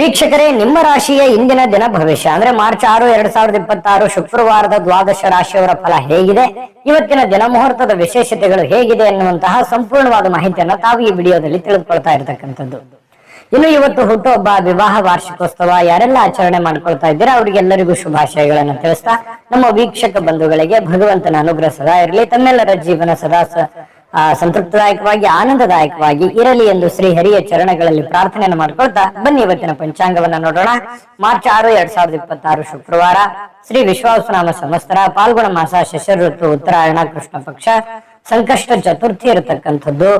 ವೀಕ್ಷಕರೇ, ನಿಮ್ಮ ರಾಶಿಯ ಇಂದಿನ ದಿನ ಭವಿಷ್ಯ ಅಂದ್ರೆ ಮಾರ್ಚ್ 6, 2026 ಶುಕ್ರವಾರದ ದ್ವಾದಶ ರಾಶಿಯವರ ಫಲ ಹೇಗಿದೆ, ಇವತ್ತಿನ ದಿನ ಮುಹೂರ್ತದ ವಿಶೇಷತೆಗಳು ಹೇಗಿದೆ ಎನ್ನುವಂತಹ ಸಂಪೂರ್ಣವಾದ ಮಾಹಿತಿಯನ್ನ ತಾವು ಈ ವಿಡಿಯೋದಲ್ಲಿ ತಿಳಿದುಕೊಳ್ತಾ ಇರತಕ್ಕಂಥದ್ದು. ಇನ್ನು ಇವತ್ತು ಹುಟ್ಟುಹಬ್ಬ, ವಿವಾಹ ವಾರ್ಷಿಕೋತ್ಸವ ಯಾರೆಲ್ಲ ಆಚರಣೆ ಮಾಡ್ಕೊಳ್ತಾ ಇದ್ದೀರಾ ಅವರಿಗೆಲ್ಲರಿಗೂ ಶುಭಾಶಯಗಳನ್ನು ತಿಳಿಸ್ತಾ ನಮ್ಮ ವೀಕ್ಷಕ ಬಂಧುಗಳಿಗೆ ಭಗವಂತನ ಅನುಗ್ರಹ ಸದಾ ಇರಲಿ, ತಮ್ಮೆಲ್ಲರ ಜೀವನ ಸದಾ ಸಂತೃಪ್ತದಾಯಕವಾಗಿ ಆನಂದದಾಯಕವಾಗಿ ಇರಲಿ ಎಂದು ಶ್ರೀ ಹರಿಯ ಚರಣಗಳಲ್ಲಿ ಪ್ರಾರ್ಥನೆಯನ್ನು ಮಾಡ್ಕೊಳ್ತಾ ಬನ್ನಿ ಇವತ್ತಿನ ಪಂಚಾಂಗವನ್ನ ನೋಡೋಣ. ಮಾರ್ಚ್ 6, 2026 ಶುಕ್ರವಾರ, ಶ್ರೀ ವಿಶ್ವಾವಸುನಾಮ ಸಂವತ್ಸರ, ಪಾಲ್ಗುಣ ಮಾಸ, ಶಶಿರ ಋತು, ಉತ್ತರಾಯಣ, ಕೃಷ್ಣ ಪಕ್ಷ, ಸಂಕಷ್ಟ ಚತುರ್ಥಿ ಇರತಕ್ಕಂಥದ್ದು.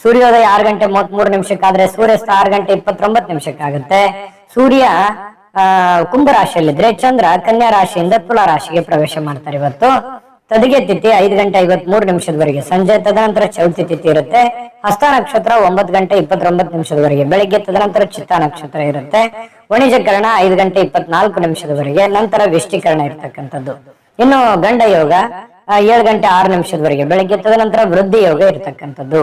ಸೂರ್ಯೋದಯ 6:33 ಸೂರ್ಯಾಸ್ತ 6:29 ಸೂರ್ಯ ಕುಂಭ ರಾಶಿಯಲ್ಲಿದ್ರೆ ಚಂದ್ರ ಕನ್ಯಾ ರಾಶಿಯಿಂದ ತುಲಾ ರಾಶಿಗೆ ಪ್ರವೇಶ ಮಾಡ್ತಾರೆ. ಇವತ್ತು ತದಿಗೆ ತಿಥಿ 5:23 ಸಂಜೆ, ತದನಂತರ ಚೌತಿ ತಿಥಿ ಇರುತ್ತೆ. ಹಸ್ತ ನಕ್ಷತ್ರ 9:29 ಬೆಳಿಗ್ಗೆ, ತದನಂತರ ಚಿತ್ತ ನಕ್ಷತ್ರ ಇರುತ್ತೆ. ವಣಿಜಕರಣ 5:24 ನಂತರ ವಿಷ್ಟಿಕರಣ ಇರ್ತಕ್ಕಂಥದ್ದು. ಇನ್ನು ಗಂಡ ಯೋಗ 7:06 ಬೆಳಿಗ್ಗೆ, ತದನಂತರ ವೃದ್ಧಿ ಯೋಗ ಇರ್ತಕ್ಕಂಥದ್ದು.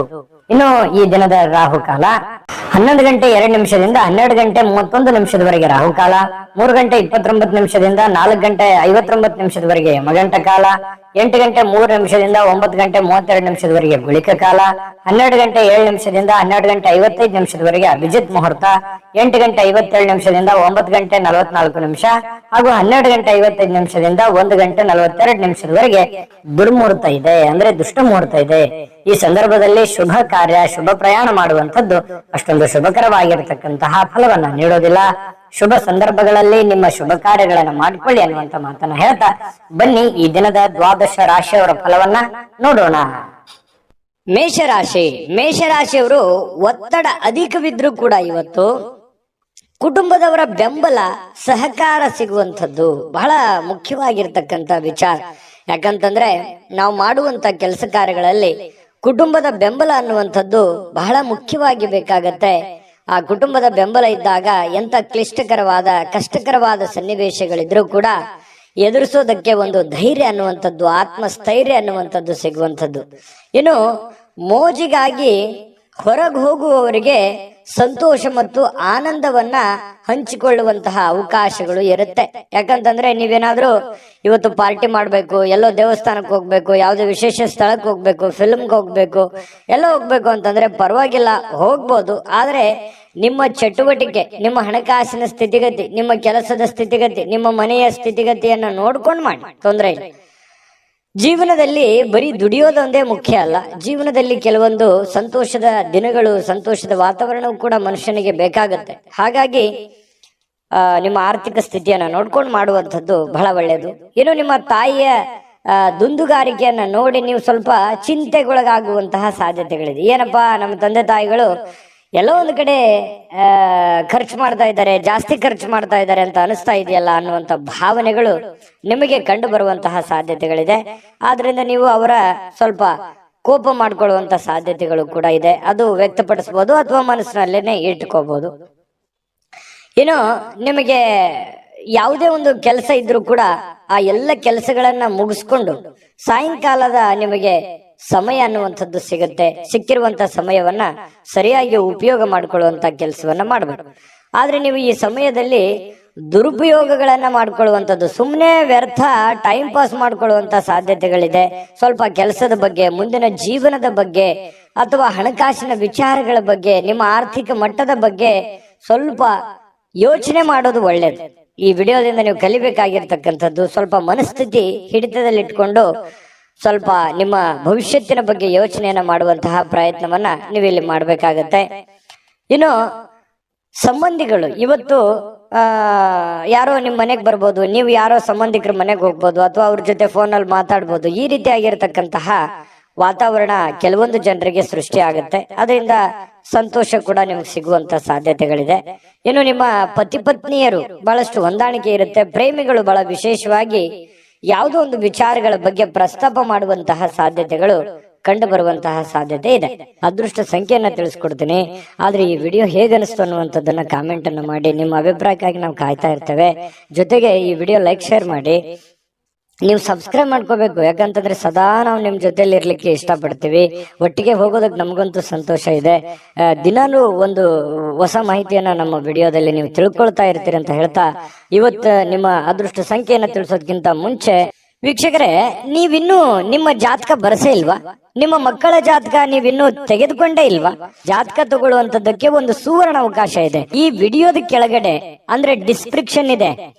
ಇನ್ನು ಈ ದಿನದ ರಾಹುಕಾಲ 11:02 12:31 ರಾಹುಕಾಲ, 3:29 4:59 ಯಮಗಂಟ ಕಾಲ, 8:03 9:32 ಗುಳಿಕ ಕಾಲ, 12:07 12:55 ಅಭಿಜಿತ್ ಮುಹೂರ್ತ, 8:57 9:44 ಹಾಗೂ 12:55 1:42 ದುರ್ಮುಹೂರ್ತ ಇದೆ, ಅಂದ್ರೆ ದುಷ್ಟ ಮುಹೂರ್ತ ಇದೆ. ಈ ಸಂದರ್ಭದಲ್ಲಿ ಶುಭ ಕಾರ್ಯ, ಶುಭ ಪ್ರಯಾಣ ಮಾಡುವಂಥದ್ದು ಅಷ್ಟೊಂದು ಶುಭಕರವಾಗಿರತಕ್ಕಂತಹ ಫಲವನ್ನ ನೀಡೋದಿಲ್ಲ. ಶುಭ ಸಂದರ್ಭಗಳಲ್ಲಿ ನಿಮ್ಮ ಶುಭ ಕಾರ್ಯಗಳನ್ನ ಮಾಡಿಕೊಳ್ಳಿ ಅನ್ನುವಂತ ಮಾತನ್ನ ಹೇಳ್ತಾ ಬನ್ನಿ ಈ ದಿನದ ದ್ವಾದಶ ರಾಶಿಯವರ ಫಲವನ್ನ ನೋಡೋಣ. ಮೇಷರಾಶಿಯವರು ಒತ್ತಡ ಅಧಿಕವಿದ್ರೂ ಕೂಡ ಇವತ್ತು ಕುಟುಂಬದವರ ಬೆಂಬಲ, ಸಹಕಾರ ಸಿಗುವಂಥದ್ದು ಬಹಳ ಮುಖ್ಯವಾಗಿರ್ತಕ್ಕಂಥ ವಿಚಾರ. ಯಾಕಂತಂದ್ರೆ ನಾವು ಮಾಡುವಂತ ಕೆಲಸ ಕಾರ್ಯಗಳಲ್ಲಿ ಕುಟುಂಬದ ಬೆಂಬಲ ಅನ್ನುವಂಥದ್ದು ಬಹಳ ಮುಖ್ಯವಾಗಿ ಬೇಕಾಗತ್ತೆ. ಆ ಕುಟುಂಬದ ಬೆಂಬಲ ಇದ್ದಾಗ ಎಂತ ಕ್ಲಿಷ್ಟಕರವಾದ, ಕಷ್ಟಕರವಾದ ಸನ್ನಿವೇಶಗಳಿದ್ರೂ ಕೂಡ ಎದುರಿಸೋದಕ್ಕೆ ಒಂದು ಧೈರ್ಯ ಅನ್ನುವಂಥದ್ದು, ಆತ್ಮಸ್ಥೈರ್ಯ ಅನ್ನುವಂಥದ್ದು ಸಿಗುವಂಥದ್ದು. ಇನ್ನು ಮೋಜಿಗಾಗಿ ಹೊರಗೆ ಹೋಗುವವರಿಗೆ ಸಂತೋಷ ಮತ್ತು ಆನಂದವನ್ನ ಹಂಚಿಕೊಳ್ಳುವಂತಹ ಅವಕಾಶಗಳು ಇರುತ್ತೆ. ಯಾಕಂತಂದ್ರೆ ನೀವೇನಾದ್ರೂ ಇವತ್ತು ಪಾರ್ಟಿ ಮಾಡ್ಬೇಕು, ಎಲ್ಲೋ ದೇವಸ್ಥಾನಕ್ಕೆ ಹೋಗ್ಬೇಕು, ಯಾವುದೇ ವಿಶೇಷ ಸ್ಥಳಕ್ಕೆ ಹೋಗ್ಬೇಕು, ಫಿಲ್ಮ್ಗೆ ಹೋಗ್ಬೇಕು, ಎಲ್ಲ ಹೋಗ್ಬೇಕು ಅಂತಂದ್ರೆ ಪರವಾಗಿಲ್ಲ, ಹೋಗ್ಬೋದು. ಆದ್ರೆ ನಿಮ್ಮ ಚಟುವಟಿಕೆ, ನಿಮ್ಮ ಹಣಕಾಸಿನ ಸ್ಥಿತಿಗತಿ, ನಿಮ್ಮ ಕೆಲಸದ ಸ್ಥಿತಿಗತಿ, ನಿಮ್ಮ ಮನೆಯ ಸ್ಥಿತಿಗತಿಯನ್ನ ನೋಡ್ಕೊಂಡು ಮಾಡಿ, ತೊಂದರೆ ಇಲ್ಲ. ಜೀವನದಲ್ಲಿ ಬರೀ ದುಡಿಯೋದೊಂದೇ ಮುಖ್ಯ ಅಲ್ಲ. ಜೀವನದಲ್ಲಿ ಕೆಲವೊಂದು ಸಂತೋಷದ ದಿನಗಳು, ಸಂತೋಷದ ವಾತಾವರಣವು ಕೂಡ ಮನುಷ್ಯನಿಗೆ ಬೇಕಾಗತ್ತೆ. ಹಾಗಾಗಿ ನಿಮ್ಮ ಆರ್ಥಿಕ ಸ್ಥಿತಿಯನ್ನ ನೋಡ್ಕೊಂಡು ಮಾಡುವಂಥದ್ದು ಬಹಳ ಒಳ್ಳೆಯದು. ಇನ್ನು ನಿಮ್ಮ ತಾಯಿಯ ದುಂದುಗಾರಿಕೆಯನ್ನ ನೋಡಿ ನೀವು ಸ್ವಲ್ಪ ಚಿಂತೆಗೊಳಗಾಗುವಂತಹ ಸಾಧ್ಯತೆಗಳಿದೆ. ಏನಪ್ಪಾ, ನಮ್ಮ ತಂದೆ ತಾಯಿಗಳು ಎಲ್ಲೋ ಒಂದು ಕಡೆ ಖರ್ಚು ಮಾಡ್ತಾ ಇದ್ದಾರೆ, ಜಾಸ್ತಿ ಖರ್ಚು ಮಾಡ್ತಾ ಇದ್ದಾರೆ ಅಂತ ಅನಿಸ್ತಾ ಇದೆಯಲ್ಲ ಅನ್ನುವಂಥ ಭಾವನೆಗಳು ನಿಮಗೆ ಕಂಡು ಬರುವಂತಹ ಸಾಧ್ಯತೆಗಳಿದೆ. ಆದ್ರಿಂದ ನೀವು ಅವರ ಸ್ವಲ್ಪ ಕೋಪ ಮಾಡ್ಕೊಳ್ಳುವಂತ ಸಾಧ್ಯತೆಗಳು ಕೂಡ ಇದೆ. ಅದು ವ್ಯಕ್ತಪಡಿಸಬಹುದು ಅಥವಾ ಮನಸ್ಸಿನಲ್ಲೇನೆ ಇಟ್ಕೋಬಹುದು. ಇನ್ನು ನಿಮಗೆ ಯಾವುದೇ ಒಂದು ಕೆಲಸ ಇದ್ರೂ ಕೂಡ ಆ ಎಲ್ಲ ಕೆಲಸಗಳನ್ನ ಮುಗಿಸ್ಕೊಂಡು ಸಾಯಂಕಾಲದ ನಿಮಗೆ ಸಮಯ ಅನ್ನುವಂಥದ್ದು ಸಿಗುತ್ತೆ. ಸಿಕ್ಕಿರುವಂತ ಸಮಯವನ್ನ ಸರಿಯಾಗಿ ಉಪಯೋಗ ಮಾಡಿಕೊಳ್ಳುವಂತ ಕೆಲಸವನ್ನ ಮಾಡಬೇಕು. ಆದ್ರೆ ನೀವು ಈ ಸಮಯದಲ್ಲಿ ದುರುಪಯೋಗಗಳನ್ನ ಮಾಡ್ಕೊಳ್ಳುವಂಥದ್ದು, ಸುಮ್ಮನೆ ವ್ಯರ್ಥ ಟೈಮ್ ಪಾಸ್ ಮಾಡ್ಕೊಳ್ಳುವಂತ ಸಾಧ್ಯತೆಗಳಿದೆ. ಸ್ವಲ್ಪ ಕೆಲಸದ ಬಗ್ಗೆ, ಮುಂದಿನ ಜೀವನದ ಬಗ್ಗೆ ಅಥವಾ ಹಣಕಾಸಿನ ವಿಚಾರಗಳ ಬಗ್ಗೆ, ನಿಮ್ಮ ಆರ್ಥಿಕ ಮಟ್ಟದ ಬಗ್ಗೆ ಸ್ವಲ್ಪ ಯೋಚನೆ ಮಾಡೋದು ಒಳ್ಳೇದು. ಈ ವಿಡಿಯೋದಿಂದ ನೀವು ಕಲಿಬೇಕಾಗಿರ್ತಕ್ಕಂಥದ್ದು ಸ್ವಲ್ಪ ಮನಸ್ಥಿತಿ ಹಿಡಿತದಲ್ಲಿಟ್ಕೊಂಡು ಸ್ವಲ್ಪ ನಿಮ್ಮ ಭವಿಷ್ಯತ್ತಿನ ಬಗ್ಗೆ ಯೋಚನೆಯನ್ನ ಮಾಡುವಂತಹ ಪ್ರಯತ್ನವನ್ನ ನೀವಿಲ್ಲಿ ಮಾಡ್ಬೇಕಾಗತ್ತೆ. ಇನ್ನು ಸಂಬಂಧಿಗಳು ಇವತ್ತು ಯಾರೋ ನಿಮ್ಮ ಮನೆಗೆ ಬರ್ಬೋದು, ನೀವು ಯಾರೋ ಸಂಬಂಧಿಕರ ಮನೆಗೆ ಹೋಗ್ಬೋದು ಅಥವಾ ಅವ್ರ ಜೊತೆ ಫೋನಲ್ಲಿ ಮಾತಾಡ್ಬೋದು. ಈ ರೀತಿಯಾಗಿರ್ತಕ್ಕಂತಹ ವಾತಾವರಣ ಕೆಲವೊಂದು ಜನರಿಗೆ ಸೃಷ್ಟಿ ಆಗುತ್ತೆ. ಅದರಿಂದ ಸಂತೋಷ ಕೂಡ ನಿಮ್ಗೆ ಸಿಗುವಂತ ಸಾಧ್ಯತೆಗಳಿದೆ. ಇನ್ನು ನಿಮ್ಮ ಪತಿ ಪತ್ನಿಯರು ಬಹಳಷ್ಟು ಹೊಂದಾಣಿಕೆ ಇರುತ್ತೆ. ಪ್ರೇಮಿಗಳು ಬಹಳ ವಿಶೇಷವಾಗಿ ಯಾವುದೋ ಒಂದು ವಿಚಾರಗಳ ಬಗ್ಗೆ ಪ್ರಸ್ತಾಪ ಮಾಡುವಂತಹ ಸಾಧ್ಯತೆಗಳು ಕಂಡು ಬರುವಂತಹ ಸಾಧ್ಯತೆ ಇದೆ. ಅದೃಷ್ಟ ಸಂಖ್ಯೆಯನ್ನ ತಿಳಿಸ್ಕೊಡ್ತೀನಿ. ಆದ್ರೆ ಈ ವಿಡಿಯೋ ಹೇಗನಿಸ್ತು ಅನ್ನುವಂಥದ್ದನ್ನ ಕಾಮೆಂಟ್ ಅನ್ನು ಮಾಡಿ. ನಿಮ್ಮ ಅಭಿಪ್ರಾಯಕ್ಕಾಗಿ ನಾವು ಕಾಯ್ತಾ ಇರ್ತೇವೆ. ಜೊತೆಗೆ ಈ ವಿಡಿಯೋ ಲೈಕ್, ಶೇರ್ ಮಾಡಿ. ನೀವು ಸಬ್ಸ್ಕ್ರೈಬ್ ಮಾಡ್ಕೋಬೇಕು. ಯಾಕಂತಂದ್ರೆ ಸದಾ ನಾವು ನಿಮ್ ಜೊತೆಲಿ ಇರ್ಲಿಕ್ಕೆ ಇಷ್ಟಪಡ್ತೀವಿ. ಒಟ್ಟಿಗೆ ಹೋಗೋದಕ್ಕೆ ನಮಗಂತೂ ಸಂತೋಷ ಇದೆ. ದಿನಾಲೂ ಒಂದು ಹೊಸ ಮಾಹಿತಿಯನ್ನ ನಮ್ಮ ವಿಡಿಯೋದಲ್ಲಿ ನೀವು ತಿಳ್ಕೊಳ್ತಾ ಇರ್ತೀರಿ ಅಂತ ಹೇಳ್ತಾ, ಇವತ್ತು ನಿಮ್ಮ ಅದೃಷ್ಟ ಸಂಖ್ಯೆಯನ್ನ ತಿಳಿಸೋದಕ್ಕಿಂತ ಮುಂಚೆ ವೀಕ್ಷಕರೇ, ನೀವಿನ್ನೂ ನಿಮ್ಮ ಜಾತಕ ಬರಸೇ ಇಲ್ವಾ? ನಿಮ್ಮ ಮಕ್ಕಳ ಜಾತಕ ನೀವಿನ್ನೂ ತೆಗೆದುಕೊಂಡೇ ಇಲ್ವಾ? ಜಾತಕ ತಗೊಳ್ಳುವಂತದ್ದಕ್ಕೆ ಒಂದು ಸುವರ್ಣ ಅವಕಾಶ ಇದೆ. ಈ ವಿಡಿಯೋದ ಕೆಳಗಡೆ ಅಂದ್ರೆ ಡಿಸ್ಕ್ರಿಪ್ಷನ್ ಇದೆ.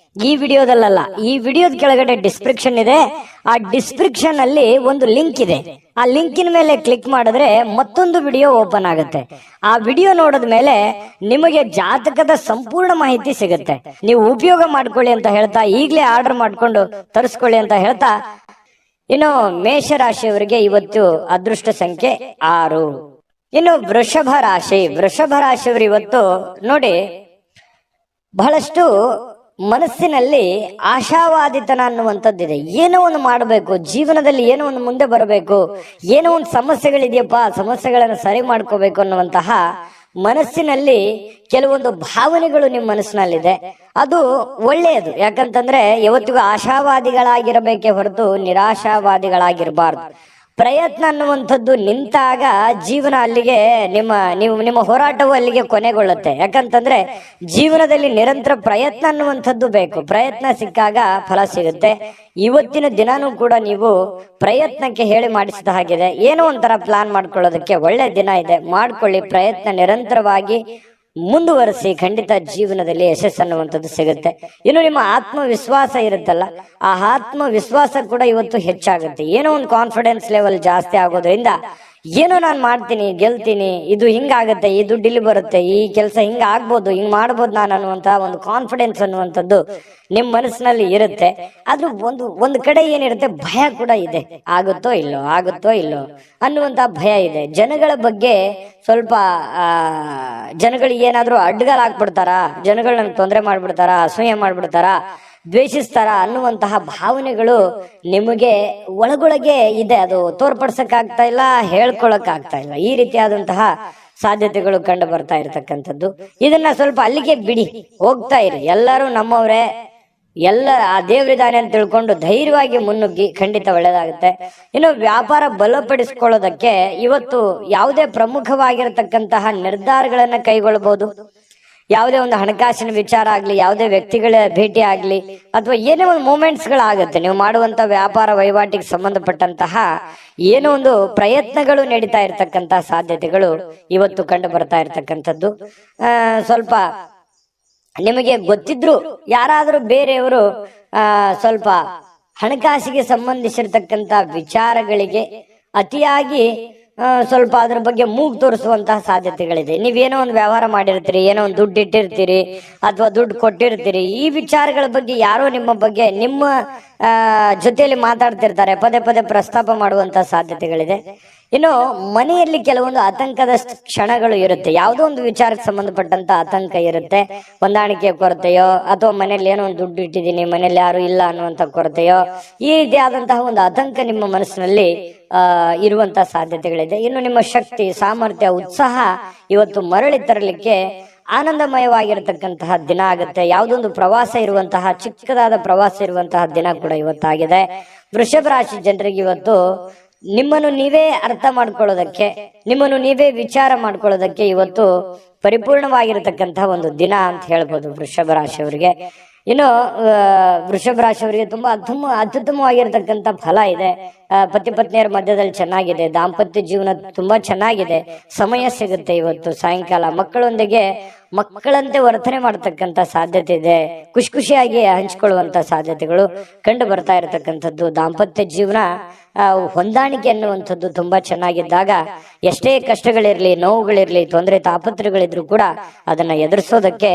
ಈ ವಿಡಿಯೋದಲ್ಲ, ಈ ವಿಡಿಯೋದ ಕೆಳಗಡೆ ಡಿಸ್ಕ್ರಿಪ್ಷನ್ ಇದೆ. ಆ ಡಿಸ್ಕ್ರಿಪ್ಷನ್ ಅಲ್ಲಿ ಒಂದು ಲಿಂಕ್ ಇದೆ. ಆ ಲಿಂಕಿನ ಮೇಲೆ ಕ್ಲಿಕ್ ಮಾಡಿದ್ರೆ ಮತ್ತೊಂದು ವಿಡಿಯೋ ಓಪನ್ ಆಗುತ್ತೆ. ಆ ವಿಡಿಯೋ ನೋಡಿದ ಮೇಲೆ ನಿಮಗೆ ಜಾತಕದ ಸಂಪೂರ್ಣ ಮಾಹಿತಿ ಸಿಗುತ್ತೆ. ನೀವು ಉಪಯೋಗ ಮಾಡ್ಕೊಳ್ಳಿ ಅಂತ ಹೇಳ್ತಾ, ಈಗಲೇ ಆರ್ಡರ್ ಮಾಡ್ಕೊಂಡು ತರಿಸ್ಕೊಳ್ಳಿ ಅಂತ ಹೇಳ್ತಾ, ಇನ್ನು ಮೇಷರಾಶಿಯವರಿಗೆ ಇವತ್ತು ಅದೃಷ್ಟ ಸಂಖ್ಯೆ 6. ಇನ್ನು ವೃಷಭ ರಾಶಿಯವರು ಇವತ್ತು ನೋಡಿ, ಬಹಳಷ್ಟು ಮನಸ್ಸಿನಲ್ಲಿ ಆಶಾವಾದಿತನ ಅನ್ನುವಂಥದ್ದಿದೆ. ಏನೋ ಒಂದು ಮಾಡಬೇಕು, ಜೀವನದಲ್ಲಿ ಏನೋ ಒಂದು ಮುಂದೆ ಬರಬೇಕು, ಏನೋ ಒಂದು ಸಮಸ್ಯೆಗಳಿದೆಯಪ್ಪ, ಸಮಸ್ಯೆಗಳನ್ನು ಸರಿ ಮಾಡ್ಕೋಬೇಕು ಅನ್ನುವಂತಹ ಮನಸ್ಸಿನಲ್ಲಿ ಕೆಲವೊಂದು ಭಾವನೆಗಳು ನಿಮ್ಮ ಮನಸ್ಸಿನಲ್ಲಿದೆ. ಅದು ಒಳ್ಳೆಯದು. ಯಾಕಂತಂದ್ರೆ ಯಾವತ್ತಿಗೂ ಆಶಾವಾದಿಗಳಾಗಿರಬೇಕೇ ಹೊರತು ನಿರಾಶಾವಾದಿಗಳಾಗಿರಬಾರ್ದು. ಪ್ರಯತ್ನ ಅನ್ನುವಂಥದ್ದು ನಿಂತಾಗ ಜೀವನ ಅಲ್ಲಿಗೆ ನಿಮ್ಮ ಹೋರಾಟವು ಅಲ್ಲಿಗೆ ಕೊನೆಗೊಳ್ಳುತ್ತೆ. ಯಾಕಂತಂದ್ರೆ ಜೀವನದಲ್ಲಿ ನಿರಂತರ ಪ್ರಯತ್ನ ಅನ್ನುವಂಥದ್ದು ಬೇಕು. ಪ್ರಯತ್ನ ಸಿಕ್ಕಾಗ ಫಲ ಸಿಗುತ್ತೆ. ಇವತ್ತಿನ ದಿನಾನೂ ಕೂಡ ನೀವು ಪ್ರಯತ್ನಕ್ಕೆ ಹೇಳಿ ಮಾಡಿಸಿದ ಹಾಗಿದೆ. ಏನೋ ಒಂಥರ ಪ್ಲಾನ್ ಮಾಡ್ಕೊಳ್ಳೋದಕ್ಕೆ ಒಳ್ಳೆ ದಿನ ಇದೆ. ಮಾಡ್ಕೊಳ್ಳಿ, ಪ್ರಯತ್ನ ನಿರಂತರವಾಗಿ ಮುಂದುವರಿಸಿ, ಖಂಡಿತ ಜೀವನದಲ್ಲಿ ಯಶಸ್ಸು ಅನ್ನುವಂಥದ್ದು ಸಿಗುತ್ತೆ. ಇನ್ನು ನಿಮ್ಮ ಆತ್ಮವಿಶ್ವಾಸ ಇರುತ್ತಲ್ಲ, ಆ ಆತ್ಮವಿಶ್ವಾಸ ಕೂಡ ಇವತ್ತು ಹೆಚ್ಚಾಗುತ್ತೆ. ಏನೋ ಒಂದು ಕಾನ್ಫಿಡೆನ್ಸ್ ಲೆವೆಲ್ ಜಾಸ್ತಿ ಆಗೋದ್ರಿಂದ ಏನೋ ನಾನು ಮಾಡ್ತೀನಿ, ಗೆಲ್ತೀನಿ, ಇದು ಹಿಂಗಾಗತ್ತೆ, ಈ ದುಡ್ಡು ಇಲ್ಲಿ ಬರುತ್ತೆ, ಈ ಕೆಲಸ ಹಿಂಗ ಆಗ್ಬೋದು, ಹಿಂಗ್ ಮಾಡ್ಬೋದು ನಾನು ಅನ್ನುವಂತ ಒಂದು ಕಾನ್ಫಿಡೆನ್ಸ್ ಅನ್ನುವಂಥದ್ದು ನಿಮ್ಮ ಮನಸ್ಸಿನಲ್ಲಿ ಇರುತ್ತೆ. ಆದ್ರೂ ಒಂದು ಕಡೆ ಏನಿರುತ್ತೆ, ಭಯ ಕೂಡ ಇದೆ. ಆಗುತ್ತೋ ಇಲ್ಲೋ ಅನ್ನುವಂತ ಭಯ ಇದೆ. ಜನಗಳ ಬಗ್ಗೆ ಸ್ವಲ್ಪ ಜನಗಳಿಗೆ ಏನಾದ್ರೂ ಅಡ್ಡಗಾಲ ಹಾಕ್ಬಿಡ್ತಾರಾ, ಜನಗಳನ್ನ ತೊಂದರೆ ಮಾಡ್ಬಿಡ್ತಾರಾ, ಅಸೂಯೆ ಮಾಡ್ಬಿಡ್ತಾರಾ, ದ್ವೇಷಿಸ್ತಾರ ಅನ್ನುವಂತಹ ಭಾವನೆಗಳು ನಿಮಗೆ ಒಳಗೊಳಗೆ ಇದೆ. ಅದು ತೋರ್ಪಡಿಸಕ್ ಆಗ್ತಾ ಇಲ್ಲ, ಹೇಳ್ಕೊಳಕ್ ಆಗ್ತಾ ಇಲ್ಲ. ಈ ರೀತಿಯಾದಂತಹ ಸಾಧ್ಯತೆಗಳು ಕಂಡು ಬರ್ತಾ ಇರತಕ್ಕಂಥದ್ದು. ಇದನ್ನ ಸ್ವಲ್ಪ ಅಲ್ಲಿಗೆ ಬಿಡಿ, ಹೋಗ್ತಾ ಇರಿ. ಎಲ್ಲರೂ ನಮ್ಮವರೇ, ಎಲ್ಲ ಆ ದೇವರಿದಾನೆ ಅಂತ ತಿಳ್ಕೊಂಡು ಧೈರ್ಯವಾಗಿ ಮುನ್ನುಗ್ಗಿ, ಖಂಡಿತ ಒಳ್ಳೇದಾಗುತ್ತೆ. ಇನ್ನು ವ್ಯಾಪಾರ ಬಲಪಡಿಸ್ಕೊಳ್ಳೋದಕ್ಕೆ ಇವತ್ತು ಯಾವುದೇ ಪ್ರಮುಖವಾಗಿರತಕ್ಕಂತಹ ನಿರ್ಧಾರಗಳನ್ನ ಕೈಗೊಳ್ಳಬಹುದು. ಯಾವುದೇ ಒಂದು ಹಣಕಾಸಿನ ವಿಚಾರ ಆಗ್ಲಿ, ಯಾವುದೇ ವ್ಯಕ್ತಿಗಳ ಭೇಟಿ ಆಗ್ಲಿ, ಅಥವಾ ಏನೇ ಒಂದು ಮೂಮೆಂಟ್ಸ್ ಗಳಾಗುತ್ತೆ. ನೀವು ಮಾಡುವಂತ ವ್ಯಾಪಾರ ವಹಿವಾಟಿಗೆ ಸಂಬಂಧಪಟ್ಟಂತಹ ಏನೋ ಒಂದು ಪ್ರಯತ್ನಗಳು ನಡೀತಾ ಇರ್ತಕ್ಕಂತಹ ಸಾಧ್ಯತೆಗಳು ಇವತ್ತು ಕಂಡು ಬರ್ತಾ ಇರ್ತಕ್ಕಂಥದ್ದು. ಸ್ವಲ್ಪ ನಿಮಗೆ ಗೊತ್ತಿದ್ರು ಯಾರಾದ್ರೂ ಬೇರೆಯವರು ಸ್ವಲ್ಪ ಹಣಕಾಸಿಗೆ ಸಂಬಂಧಿಸಿರ್ತಕ್ಕಂತ ವಿಚಾರಗಳಿಗೆ ಅತಿಯಾಗಿ ಸ್ವಲ್ಪ ಅದ್ರ ಬಗ್ಗೆ ಮೂಗು ತೋರಿಸುವಂತಹ ಸಾಧ್ಯತೆಗಳಿದೆ. ನೀವೇನೋ ಒಂದು ವ್ಯವಹಾರ ಮಾಡಿರ್ತೀರಿ, ಏನೋ ಒಂದು ದುಡ್ಡು ಇಟ್ಟಿರ್ತೀರಿ ಅಥವಾ ದುಡ್ಡು ಕೊಟ್ಟಿರ್ತೀರಿ, ಈ ವಿಚಾರಗಳ ಬಗ್ಗೆ ಯಾರೋ ನಿಮ್ಮ ಬಗ್ಗೆ ನಿಮ್ಮ ಜೊತೆಯಲ್ಲಿ ಮಾತಾಡ್ತಿರ್ತಾರೆ, ಪದೇ ಪದೇ ಪ್ರಸ್ತಾಪ ಮಾಡುವಂತಹ ಸಾಧ್ಯತೆಗಳಿದೆ. ಇನ್ನು ಮನೆಯಲ್ಲಿ ಕೆಲವೊಂದು ಆತಂಕದ ಕ್ಷಣಗಳು ಇರುತ್ತೆ. ಯಾವುದೋ ಒಂದು ವಿಚಾರಕ್ಕೆ ಸಂಬಂಧಪಟ್ಟಂತ ಆತಂಕ ಇರುತ್ತೆ. ಹೊಂದಾಣಿಕೆ ಕೊರತೆಯೋ, ಅಥವಾ ಮನೇಲಿ ಏನೋ ಒಂದು ದುಡ್ಡು ಇಟ್ಟಿದ್ದೀನಿ, ಮನೇಲಿ ಯಾರು ಇಲ್ಲ ಅನ್ನುವಂತ ಕೊರತೆಯೋ, ಈ ರೀತಿಯಾದಂತಹ ಒಂದು ಆತಂಕ ನಿಮ್ಮ ಮನಸ್ಸಿನಲ್ಲಿ ಇರುವಂತಹ ಸಾಧ್ಯತೆಗಳಿದೆ. ಇನ್ನು ನಿಮ್ಮ ಶಕ್ತಿ, ಸಾಮರ್ಥ್ಯ, ಉತ್ಸಾಹ ಇವತ್ತು ಮರಳಿ ತರಲಿಕ್ಕೆ ಆನಂದಮಯವಾಗಿರತಕ್ಕಂತಹ ದಿನ ಆಗುತ್ತೆ. ಯಾವುದೊಂದು ಪ್ರವಾಸ ಇರುವಂತಹ, ಚಿಕ್ಕದಾದ ಪ್ರವಾಸ ಇರುವಂತಹ ದಿನ ಕೂಡ ಇವತ್ತಾಗಿದೆ. ವೃಷಭ ರಾಶಿ ಜನರಿಗೆ ಇವತ್ತು ನಿಮ್ಮನ್ನು ನೀವೇ ಅರ್ಥ ಮಾಡ್ಕೊಳ್ಳೋದಕ್ಕೆ, ನಿಮ್ಮನ್ನು ನೀವೇ ವಿಚಾರ ಮಾಡ್ಕೊಳ್ಳೋದಕ್ಕೆ ಇವತ್ತು ಪರಿಪೂರ್ಣವಾಗಿರತಕ್ಕಂತಹ ಒಂದು ದಿನ ಅಂತ ಹೇಳ್ಬೋದು ವೃಷಭ ರಾಶಿಯವರಿಗೆ. ಇನ್ನು ವೃಷಭ ರಾಶಿಯವರಿಗೆ ತುಂಬಾ ಅತ್ಯುತ್ತಮವಾಗಿರತಕ್ಕಂತ ಫಲ ಇದೆ. ಪತಿ ಪತ್ನಿಯರ ಮಧ್ಯದಲ್ಲಿ ಚೆನ್ನಾಗಿದೆ. ದಾಂಪತ್ಯ ಜೀವನ ತುಂಬಾ ಚೆನ್ನಾಗಿದೆ. ಸಮಯ ಸಿಗುತ್ತೆ ಇವತ್ತು ಸಾಯಂಕಾಲ. ಮಕ್ಕಳೊಂದಿಗೆ ಮಕ್ಕಳಂತೆ ವರ್ತನೆ ಮಾಡತಕ್ಕಂತ ಸಾಧ್ಯತೆ ಇದೆ. ಖುಷಿಯಾಗಿ ಹಂಚಿಕೊಳ್ಳುವಂತ ಸಾಧ್ಯತೆಗಳು ಕಂಡು ಬರ್ತಾ ಇರತಕ್ಕಂಥದ್ದು. ದಾಂಪತ್ಯ ಜೀವನ ಹೊಂದಾಣಿಕೆ ಅನ್ನುವಂಥದ್ದು ತುಂಬಾ ಚೆನ್ನಾಗಿದ್ದಾಗ ಎಷ್ಟೇ ಕಷ್ಟಗಳಿರ್ಲಿ, ನೋವುಗಳಿರ್ಲಿ, ತೊಂದರೆ ತಾಪತ್ರಗಳಿದ್ರು ಕೂಡ ಅದನ್ನ ಎದುರಿಸೋದಕ್ಕೆ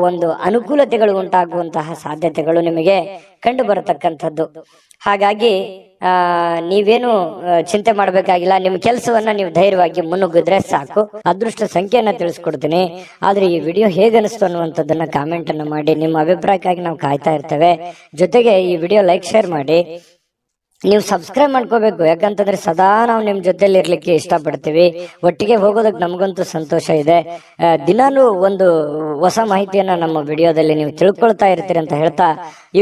ಒಂದು ಅನುಕೂಲತೆಗಳು ಉಂಟಾಗುವಂತಹ ಸಾಧ್ಯತೆಗಳು ನಿಮಗೆ ಕಂಡು ಬರತಕ್ಕಂಥದ್ದು. ಹಾಗಾಗಿ ನೀವೇನು ಚಿಂತೆ ಮಾಡಬೇಕಾಗಿಲ್ಲ. ನಿಮ್ಮ ಕೆಲಸವನ್ನ ನೀವು ಧೈರ್ಯವಾಗಿ ಮುನ್ನುಗ್ಗಿದ್ರೆ ಸಾಕು. ಅದೃಷ್ಟ ಸಂಖ್ಯೆಯನ್ನ ತಿಳಿಸ್ಕೊಡ್ತೀನಿ. ಆದ್ರೆ ಈ ವಿಡಿಯೋ ಹೇಗನಿಸ್ತು ಅನ್ನುವಂಥದ್ದನ್ನ ಕಾಮೆಂಟ್ ಅನ್ನ ಮಾಡಿ. ನಿಮ್ಮ ಅಭಿಪ್ರಾಯಕ್ಕಾಗಿ ನಾವು ಕಾಯ್ತಾ ಇರ್ತೇವೆ. ಜೊತೆಗೆ ಈ ವಿಡಿಯೋ ಲೈಕ್, ಶೇರ್ ಮಾಡಿ. ನೀವು ಸಬ್ಸ್ಕ್ರೈಬ್ ಮಾಡ್ಕೋಬೇಕು. ಯಾಕಂತಂದ್ರೆ ಸದಾ ನಾವು ನಿಮ್ ಜೊತೆಲಿ ಇರ್ಲಿಕ್ಕೆ ಇಷ್ಟಪಡ್ತೀವಿ. ಒಟ್ಟಿಗೆ ಹೋಗೋದಕ್ಕೆ ನಮಗಂತೂ ಸಂತೋಷ ಇದೆ. ದಿನಾನು ಒಂದು ಹೊಸ ಮಾಹಿತಿಯನ್ನ ನಮ್ಮ ವಿಡಿಯೋದಲ್ಲಿ ನೀವು ತಿಳ್ಕೊಳ್ತಾ ಇರ್ತೀರಿ ಅಂತ ಹೇಳ್ತಾ,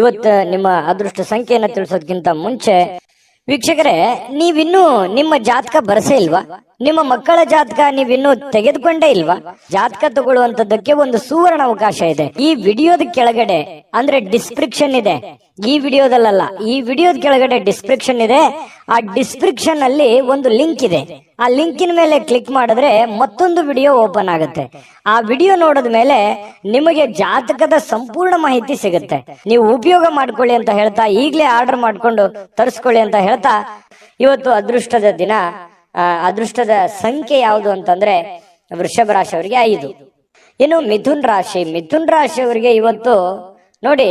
ಇವತ್ತು ನಿಮ್ಮ ಅದೃಷ್ಟ ಸಂಖ್ಯೆಯನ್ನ ತಿಳಿಸೋದಕ್ಕಿಂತ ಮುಂಚೆ ವೀಕ್ಷಕರೇ, ನೀವಿನ್ನೂ ನಿಮ್ಮ ಜಾತಕ ಬರಸೇ ಇಲ್ವಾ? ನಿಮ್ಮ ಮಕ್ಕಳ ಜಾತಕ ನೀವಿನ್ನೂ ತೆಗೆದುಕೊಂಡೇ ಇಲ್ವಾ? ಜಾತಕ ತಗೊಳ್ಳುವಂತದ್ದಕ್ಕೆ ಒಂದು ಸುವರ್ಣ ಅವಕಾಶ ಇದೆ. ಈ ವಿಡಿಯೋದ ಕೆಳಗಡೆ ಅಂದ್ರೆ ಡಿಸ್ಕ್ರಿಪ್ಷನ್ ಇದೆ. ಈ ವಿಡಿಯೋದಲ್ಲ, ಈ ವಿಡಿಯೋದ ಕೆಳಗಡೆ ಡಿಸ್ಕ್ರಿಪ್ಷನ್ ಇದೆ. ಆ ಡಿಸ್ಕ್ರಿಪ್ಷನ್ ಅಲ್ಲಿ ಒಂದು ಲಿಂಕ್ ಇದೆ. ಆ ಲಿಂಕಿನ ಮೇಲೆ ಕ್ಲಿಕ್ ಮಾಡಿದ್ರೆ ಮತ್ತೊಂದು ವಿಡಿಯೋ ಓಪನ್ ಆಗುತ್ತೆ. ಆ ವಿಡಿಯೋ ನೋಡಿದ ಮೇಲೆ ನಿಮಗೆ ಜಾತಕದ ಸಂಪೂರ್ಣ ಮಾಹಿತಿ ಸಿಗುತ್ತೆ. ನೀವು ಉಪಯೋಗ ಮಾಡ್ಕೊಳ್ಳಿ ಅಂತ ಹೇಳ್ತಾ, ಈಗಲೇ ಆರ್ಡರ್ ಮಾಡ್ಕೊಂಡು ತರಿಸ್ಕೊಳ್ಳಿ ಅಂತ ಹೇಳ್ತಾ, ಇವತ್ತು ಅದೃಷ್ಟದ ದಿನ. ಅದೃಷ್ಟದ ಸಂಖ್ಯೆ ಯಾವುದು ಅಂತಂದ್ರೆ ವೃಷಭ ರಾಶಿಯವರಿಗೆ 5. ಇನ್ನು ಮಿಥುನ್ ರಾಶಿಯವರಿಗೆ ಇವತ್ತು ನೋಡಿ,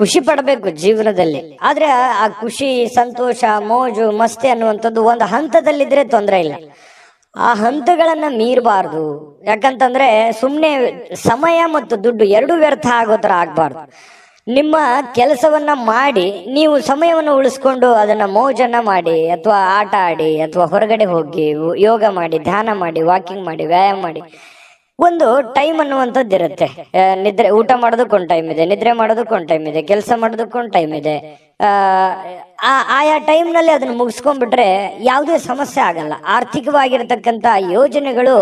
ಖುಷಿ ಪಡಬೇಕು ಜೀವನದಲ್ಲಿ. ಆದ್ರೆ ಆ ಖುಷಿ, ಸಂತೋಷ, ಮೋಜು, ಮಸ್ತಿ ಅನ್ನುವಂಥದ್ದು ಒಂದು ಹಂತದಲ್ಲಿದ್ರೆ ತೊಂದರೆ ಇಲ್ಲ. ಆ ಹಂತಗಳನ್ನ ಮೀರಬಾರ್ದು. ಯಾಕಂತಂದ್ರೆ ಸುಮ್ಮನೆ ಸಮಯ ಮತ್ತು ದುಡ್ಡು ಎರಡೂ ವ್ಯರ್ಥ ಆಗೋ ತರ ಆಗ್ಬಾರ್ದು. ನಿಮ್ಮ ಕೆಲಸವನ್ನ ಮಾಡಿ ನೀವು ಸಮಯವನ್ನು ಉಳಿಸ್ಕೊಂಡು ಅದನ್ನ ಮೋಜನ್ನ ಮಾಡಿ, ಅಥವಾ ಆಟ ಆಡಿ, ಅಥವಾ ಹೊರಗಡೆ ಹೋಗಿ ಯೋಗ ಮಾಡಿ, ಧ್ಯಾನ ಮಾಡಿ, ವಾಕಿಂಗ್ ಮಾಡಿ, ವ್ಯಾಯಾಮ ಮಾಡಿ. ಒಂದು ಟೈಮ್ ಅನ್ನುವಂಥದ್ದು ಇರುತ್ತೆ. ಊಟ ಮಾಡೋದಕ್ಕೊಂದು ಟೈಮ್ ಇದೆ, ನಿದ್ರೆ ಮಾಡೋದಕ್ಕೊಂದು ಟೈಮ್ ಇದೆ, ಕೆಲಸ ಮಾಡೋದಕ್ಕೊಂದು ಟೈಮ್ ಇದೆ. ಆಯಾ ಟೈಮ್ ನಲ್ಲಿ ಅದನ್ನ ಮುಗಿಸ್ಕೊಂಡ್ಬಿಟ್ರೆ ಯಾವುದೇ ಸಮಸ್ಯೆ ಆಗಲ್ಲ. ಆರ್ಥಿಕವಾಗಿರತಕ್ಕಂತ ಯೋಜನೆಗಳು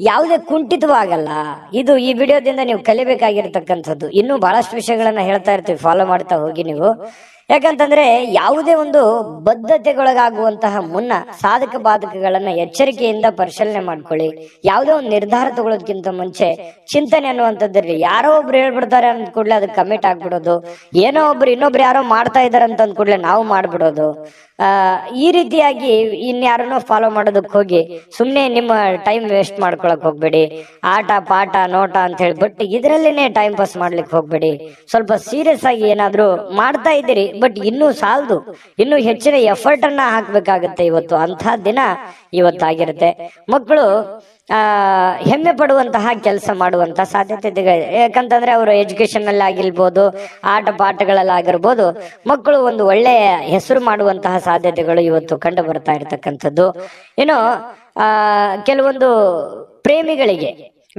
ಯಾವುದೇ ಕುಂಠಿತವಾಗಲ್ಲ. ಇದು ಈ ವಿಡಿಯೋದಿಂದ ನೀವು ಕಲಿಬೇಕಾಗಿರ್ತಕ್ಕಂಥದ್ದು. ಇನ್ನೂ ಬಹಳಷ್ಟು ವಿಷಯಗಳನ್ನ ಹೇಳ್ತಾ ಇರ್ತೀವಿ, ಫಾಲೋ ಮಾಡ್ತಾ ಹೋಗಿ ನೀವು. ಯಾಕಂತಂದ್ರೆ ಯಾವುದೇ ಒಂದು ಬದ್ಧತೆಗೊಳಗಾಗುವಂತಹ ಮುನ್ನ ಸಾಧಕ ಬಾಧಕಗಳನ್ನ ಎಚ್ಚರಿಕೆಯಿಂದ ಪರಿಶೀಲನೆ ಮಾಡ್ಕೊಳ್ಳಿ. ಯಾವುದೇ ಒಂದು ನಿರ್ಧಾರ ತಗೊಳ್ಳೋದಕ್ಕಿಂತ ಮುಂಚೆ ಚಿಂತನೆ ಅನ್ನುವಂಥದ್ದಿರಲಿ. ಯಾರೋ ಒಬ್ರು ಹೇಳ್ಬಿಡ್ತಾರೆ ಅಂದ ಕೂಡಲೇ ಅದಕ್ಕೆ ಕಮಿಟ್ ಆಗ್ಬಿಡೋದು, ಏನೋ ಒಬ್ರು ಇನ್ನೊಬ್ರು ಯಾರೋ ಮಾಡ್ತಾ ಇದಾರೆ ಅಂತ ಅಂದ ಕೂಡಲೇ ನಾವು ಮಾಡ್ಬಿಡೋದು. ಈ ರೀತಿಯಾಗಿ ಇನ್ಯಾರನ್ನೋ ಫಾಲೋ ಮಾಡೋದಕ್ಕೆ ಹೋಗಿ ಸುಮ್ಮನೆ ನಿಮ್ಮ ಟೈಮ್ ವೇಸ್ಟ್ ಮಾಡ್ಕೊಳಕ್ ಹೋಗ್ಬೇಡಿ. ಆಟ ಪಾಠ ನೋಟ ಅಂತ ಹೇಳಿ ಬಟ್ ಇದರಲ್ಲೇನೆ ಟೈಮ್ ಪಾಸ್ ಮಾಡ್ಲಿಕ್ಕೆ ಹೋಗ್ಬೇಡಿ. ಸ್ವಲ್ಪ ಸೀರಿಯಸ್ ಆಗಿ ಏನಾದ್ರು ಮಾಡ್ತಾ ಇದ್ದೀರಿ, ಬಟ್ ಇನ್ನೂ ಸಾಲದು, ಇನ್ನೂ ಹೆಚ್ಚಿನ ಎಫರ್ಟ್ ಅನ್ನ ಹಾಕ್ಬೇಕಾಗತ್ತೆ. ಇವತ್ತು ಅಂತಹ ದಿನ ಇವತ್ತಾಗಿರುತ್ತೆ. ಮಕ್ಕಳು ಹೆಮ್ಮೆ ಪಡುವಂತಹ ಕೆಲಸ ಮಾಡುವಂತಹ ಸಾಧ್ಯತೆ ಇದೆ. ಯಾಕಂತಂದ್ರೆ ಅವರು ಎಜುಕೇಶನ್ ಅಲ್ಲಿ ಆಗಿರ್ಬೋದು, ಆಟ ಪಾಠಗಳಲ್ಲಿ ಆಗಿರ್ಬೋದು, ಮಕ್ಕಳು ಒಂದು ಒಳ್ಳೆಯ ಹೆಸರು ಮಾಡುವಂತಹ ಸಾಧ್ಯತೆಗಳು ಇವತ್ತು ಕಂಡು ಬರ್ತಾ ಇರತಕ್ಕಂಥದ್ದು. ಇನ್ನು ಕೆಲವೊಂದು ಪ್ರೇಮಿಗಳಿಗೆ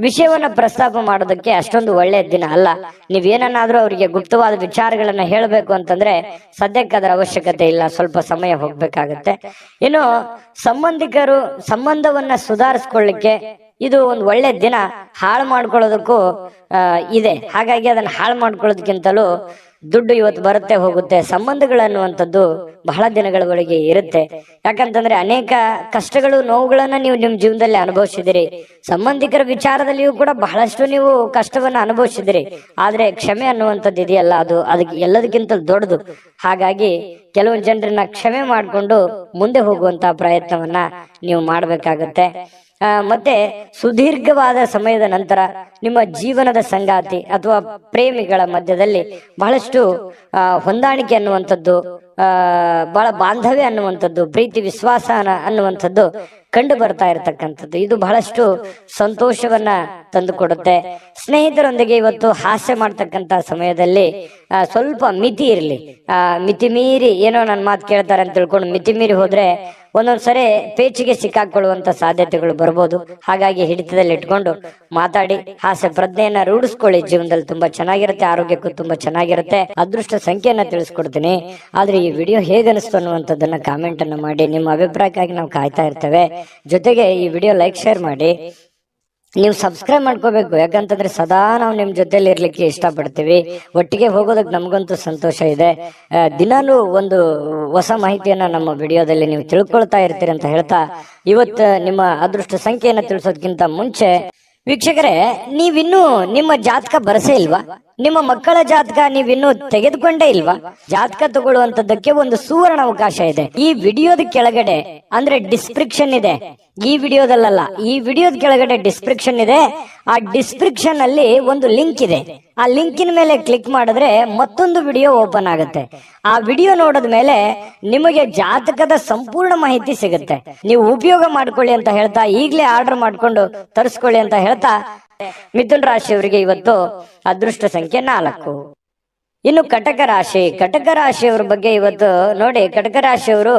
ವಿಷಯವನ್ನ ಪ್ರಸ್ತಾಪ ಮಾಡೋದಕ್ಕೆ ಅಷ್ಟೊಂದು ಒಳ್ಳೆಯ ದಿನ ಅಲ್ಲ. ನೀವೇನಾದ್ರೂ ಅವರಿಗೆ ಗುಪ್ತವಾದ ವಿಚಾರಗಳನ್ನ ಹೇಳಬೇಕು ಅಂತಂದ್ರೆ ಸದ್ಯಕ್ಕೆ ಅದರ ಅವಶ್ಯಕತೆ ಇಲ್ಲ, ಸ್ವಲ್ಪ ಸಮಯ ಹೋಗ್ಬೇಕಾಗತ್ತೆ. ಇನ್ನು ಸಂಬಂಧಿಕರು ಸಂಬಂಧವನ್ನ ಸುಧಾರಿಸ್ಕೊಳ್ಳಿಕ್ಕೆ ಇದು ಒಂದು ಒಳ್ಳೆ ದಿನ. ಹಾಳು ಮಾಡ್ಕೊಳ್ಳೋದಕ್ಕೂ ಇದೆ. ಹಾಗಾಗಿ ಅದನ್ನ ಹಾಳು ಮಾಡ್ಕೊಳ್ಳೋದಕ್ಕಿಂತಲೂ ದುಡ್ಡು ಇವತ್ತು ಬರುತ್ತೆ ಹೋಗುತ್ತೆ. ಸಂಬಂಧಗಳನ್ನುವಂಥದ್ದು ಬಹಳ ದಿನಗಳವರೆಗೆ ಇರುತ್ತೆ. ಯಾಕಂತಂದ್ರೆ ಅನೇಕ ಕಷ್ಟಗಳು, ನೋವುಗಳನ್ನ ನೀವು ನಿಮ್ ಜೀವನದಲ್ಲಿ ಅನುಭವಿಸಿದಿರಿ. ಸಂಬಂಧಿಕರ ವಿಚಾರದಲ್ಲಿಯೂ ಕೂಡ ಬಹಳಷ್ಟು ನೀವು ಕಷ್ಟವನ್ನ ಅನುಭವಿಸಿದಿರಿ. ಆದ್ರೆ ಕ್ಷಮೆ ಅನ್ನುವಂಥದ್ದು ಇದೆಯಲ್ಲ, ಅದಕ್ಕೆ ಎಲ್ಲದಕ್ಕಿಂತ ದೊಡ್ಡದು. ಹಾಗಾಗಿ ಕೆಲವೊಂದು ಜನರನ್ನ ಕ್ಷಮೆ ಮಾಡಿಕೊಂಡು ಮುಂದೆ ಹೋಗುವಂತಹ ಪ್ರಯತ್ನವನ್ನ ನೀವು ಮಾಡ್ಬೇಕಾಗತ್ತೆ. ಮತ್ತೆ ಸುದೀರ್ಘವಾದ ಸಮಯದ ನಂತರ ನಿಮ್ಮ ಜೀವನದ ಸಂಗಾತಿ ಅಥವಾ ಪ್ರೇಮಿಗಳ ಮಧ್ಯದಲ್ಲಿ ಬಹಳಷ್ಟು ಹೊಂದಾಣಿಕೆ ಅನ್ನುವಂಥದ್ದು, ಬಹಳ ಬಾಂಧವ್ಯ ಅನ್ನುವಂಥದ್ದು, ಪ್ರೀತಿ ವಿಶ್ವಾಸ ಅನ್ನುವಂಥದ್ದು ಕಂಡು ಬರ್ತಾ ಇರತಕ್ಕಂಥದ್ದು. ಇದು ಬಹಳಷ್ಟು ಸಂತೋಷವನ್ನ ತಂದುಕೊಡುತ್ತೆ. ಸ್ನೇಹಿತರೊಂದಿಗೆ ಇವತ್ತು ಹಾಸ್ಯ ಮಾಡ್ತಕ್ಕಂತ ಸಮಯದಲ್ಲಿ ಸ್ವಲ್ಪ ಮಿತಿ ಇರಲಿ. ಮಿತಿ ಮೀರಿ ಏನೋ ನನ್ನ ಮಾತು ಕೇಳ್ತಾರೆ ಅಂತ ತಿಳ್ಕೊಂಡು ಮಿತಿ ಮೀರಿ ಹೋದ್ರೆ ಒಂದೊಂದ್ಸರಿ ಪೇಚಿಗೆ ಸಿಕ್ಕಾಕೊಳ್ಳುವಂತ ಸಾಧ್ಯತೆಗಳು ಬರ್ಬೋದು. ಹಾಗಾಗಿ ಹಿಡಿತದಲ್ಲಿ ಇಟ್ಕೊಂಡು ಮಾತಾಡಿ ಹಾಸ್ಯ ಪ್ರಜ್ಞೆಯನ್ನ ರೂಢಿಸ್ಕೊಳ್ಳಿ. ಜೀವನದಲ್ಲಿ ತುಂಬಾ ಚೆನ್ನಾಗಿರುತ್ತೆ, ಆರೋಗ್ಯಕ್ಕೂ ತುಂಬಾ ಚೆನ್ನಾಗಿರುತ್ತೆ. ಅದೃಷ್ಟ ಸಂಖ್ಯೆಯನ್ನ ತಿಳಿಸ್ಕೊಡ್ತೀನಿ. ಆದ್ರೆ ಈ ವಿಡಿಯೋ ಹೇಗೆ ಅನಿಸ್ತು ಅನ್ನುವಂಥದ್ದನ್ನ ಕಾಮೆಂಟ್ ಅನ್ನು ಮಾಡಿ. ನಿಮ್ಮ ಅಭಿಪ್ರಾಯಕ್ಕಾಗಿ ನಾವು ಕಾಯ್ತಾ ಇರ್ತೇವೆ. ಜೊತೆಗೆ ಈ ವಿಡಿಯೋ ಲೈಕ್ ಶೇರ್ ಮಾಡಿ. ನೀವು ಸಬ್ಸ್ಕ್ರೈಬ್ ಮಾಡ್ಕೋಬೇಕು. ಯಾಕಂತಂದ್ರೆ ಸದಾ ನಾವು ನಿಮ್ ಜೊತೆಲಿ ಇರ್ಲಿಕ್ಕೆ ಇಷ್ಟಪಡ್ತೀವಿ. ಒಟ್ಟಿಗೆ ಹೋಗೋದಕ್ಕೆ ನಮಗಂತೂ ಸಂತೋಷ ಇದೆ. ದಿನಾನು ಒಂದು ಹೊಸ ಮಾಹಿತಿಯನ್ನ ನಮ್ಮ ವಿಡಿಯೋದಲ್ಲಿ ನೀವು ತಿಳ್ಕೊಳ್ತಾ ಇರ್ತೀರಿ ಅಂತ ಹೇಳ್ತಾ, ಇವತ್ತು ನಿಮ್ಮ ಅದೃಷ್ಟ ಸಂಖ್ಯೆಯನ್ನ ತಿಳಿಸೋದಕ್ಕಿಂತ ಮುಂಚೆ ವೀಕ್ಷಕರೇ, ನೀವಿನ್ನೂ ನಿಮ್ಮ ಜಾತಕ ಬರಸೇ ಇಲ್ವಾ? ನಿಮ್ಮ ಮಕ್ಕಳ ಜಾತಕ ನೀವಿನ್ನೂ ತೆಗೆದುಕೊಂಡೇ ಇಲ್ವಾ? ಜಾತಕ ತಗೊಳ್ಳುವಂತದ್ದಕ್ಕೆ ಒಂದು ಸುವರ್ಣ ಅವಕಾಶ ಇದೆ. ಈ ವಿಡಿಯೋದ ಕೆಳಗಡೆ ಅಂದ್ರೆ ಡಿಸ್ಕ್ರಿಪ್ಷನ್ ಇದೆ. ಈ ವಿಡಿಯೋದಲ್ಲ, ಈ ವಿಡಿಯೋದ ಕೆಳಗಡೆ ಡಿಸ್ಕ್ರಿಪ್ಷನ್ ಇದೆ. ಆ ಡಿಸ್ಕ್ರಿಪ್ಷನ್ ಅಲ್ಲಿ ಒಂದು ಲಿಂಕ್ ಇದೆ. ಆ ಲಿಂಕಿನ ಮೇಲೆ ಕ್ಲಿಕ್ ಮಾಡಿದ್ರೆ ಮತ್ತೊಂದು ವಿಡಿಯೋ ಓಪನ್ ಆಗುತ್ತೆ. ಆ ವಿಡಿಯೋ ನೋಡಿದ ಮೇಲೆ ನಿಮಗೆ ಜಾತಕದ ಸಂಪೂರ್ಣ ಮಾಹಿತಿ ಸಿಗುತ್ತೆ. ನೀವು ಉಪಯೋಗ ಮಾಡ್ಕೊಳ್ಳಿ ಅಂತ ಹೇಳ್ತಾ, ಈಗಲೇ ಆರ್ಡರ್ ಮಾಡ್ಕೊಂಡು ತರಿಸ್ಕೊಳ್ಳಿ ಅಂತ ಹೇಳ್ತಾ, ಮಿಥುನ್ ರಾಶಿಯವರಿಗೆ ಇವತ್ತು ಅದೃಷ್ಟ ಸಂಖ್ಯೆ 4. ಇನ್ನು ಕಟಕ ರಾಶಿಯವರ ಬಗ್ಗೆ ಇವತ್ತು ನೋಡಿ, ಕಟಕ ರಾಶಿಯವರು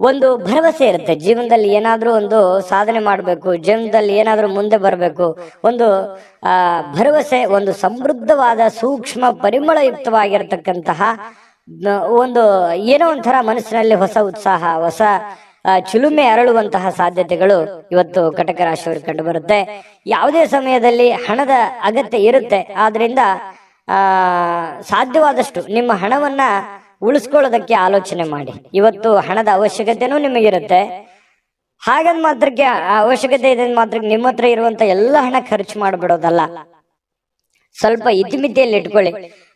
ಒಂದು ಭರವಸೆ ಇರುತ್ತೆ. ಜೀವನದಲ್ಲಿ ಏನಾದ್ರೂ ಒಂದು ಸಾಧನೆ ಮಾಡಬೇಕು, ಜೀವನದಲ್ಲಿ ಏನಾದ್ರೂ ಮುಂದೆ ಬರಬೇಕು, ಒಂದು ಭರವಸೆ, ಒಂದು ಸಮೃದ್ಧವಾದ ಸೂಕ್ಷ್ಮ ಪರಿಮಳಯುಕ್ತವಾಗಿರ್ತಕ್ಕಂತಹ ಒಂದು ಏನೋ ಒಂಥರ ಮನಸ್ಸಿನಲ್ಲಿ ಹೊಸ ಉತ್ಸಾಹ, ಹೊಸ ಚಿಲುಮೆ ಅರಳುವಂತಹ ಸಾಧ್ಯತೆಗಳು ಇವತ್ತು ಕಟಕ ರಾಶಿಯವ್ರಿಗೆ ಕಂಡು ಬರುತ್ತೆ. ಯಾವುದೇ ಸಮಯದಲ್ಲಿ ಹಣದ ಅಗತ್ಯ ಇರುತ್ತೆ, ಆದ್ರಿಂದ ಸಾಧ್ಯವಾದಷ್ಟು ನಿಮ್ಮ ಹಣವನ್ನ ಉಳಿಸ್ಕೊಳ್ಳೋದಕ್ಕೆ ಆಲೋಚನೆ ಮಾಡಿ. ಇವತ್ತು ಹಣದ ಅವಶ್ಯಕತೆನೂ ನಿಮಗಿರುತ್ತೆ, ಹಾಗಂದ್ ಮಾತ್ರಕ್ಕೆ ಅವಶ್ಯಕತೆ ಇದೆ ಮಾತ್ರಕ್ಕೆ ನಿಮ್ಮ ಹತ್ರ ಇರುವಂತ ಎಲ್ಲ ಹಣ ಖರ್ಚು ಮಾಡಿಬಿಡೋದಲ್ಲ. ಸ್ವಲ್ಪ ಇತಿಮಿತಿಯಲ್ಲಿ ಇಟ್ಕೊಳ್ಳಿ.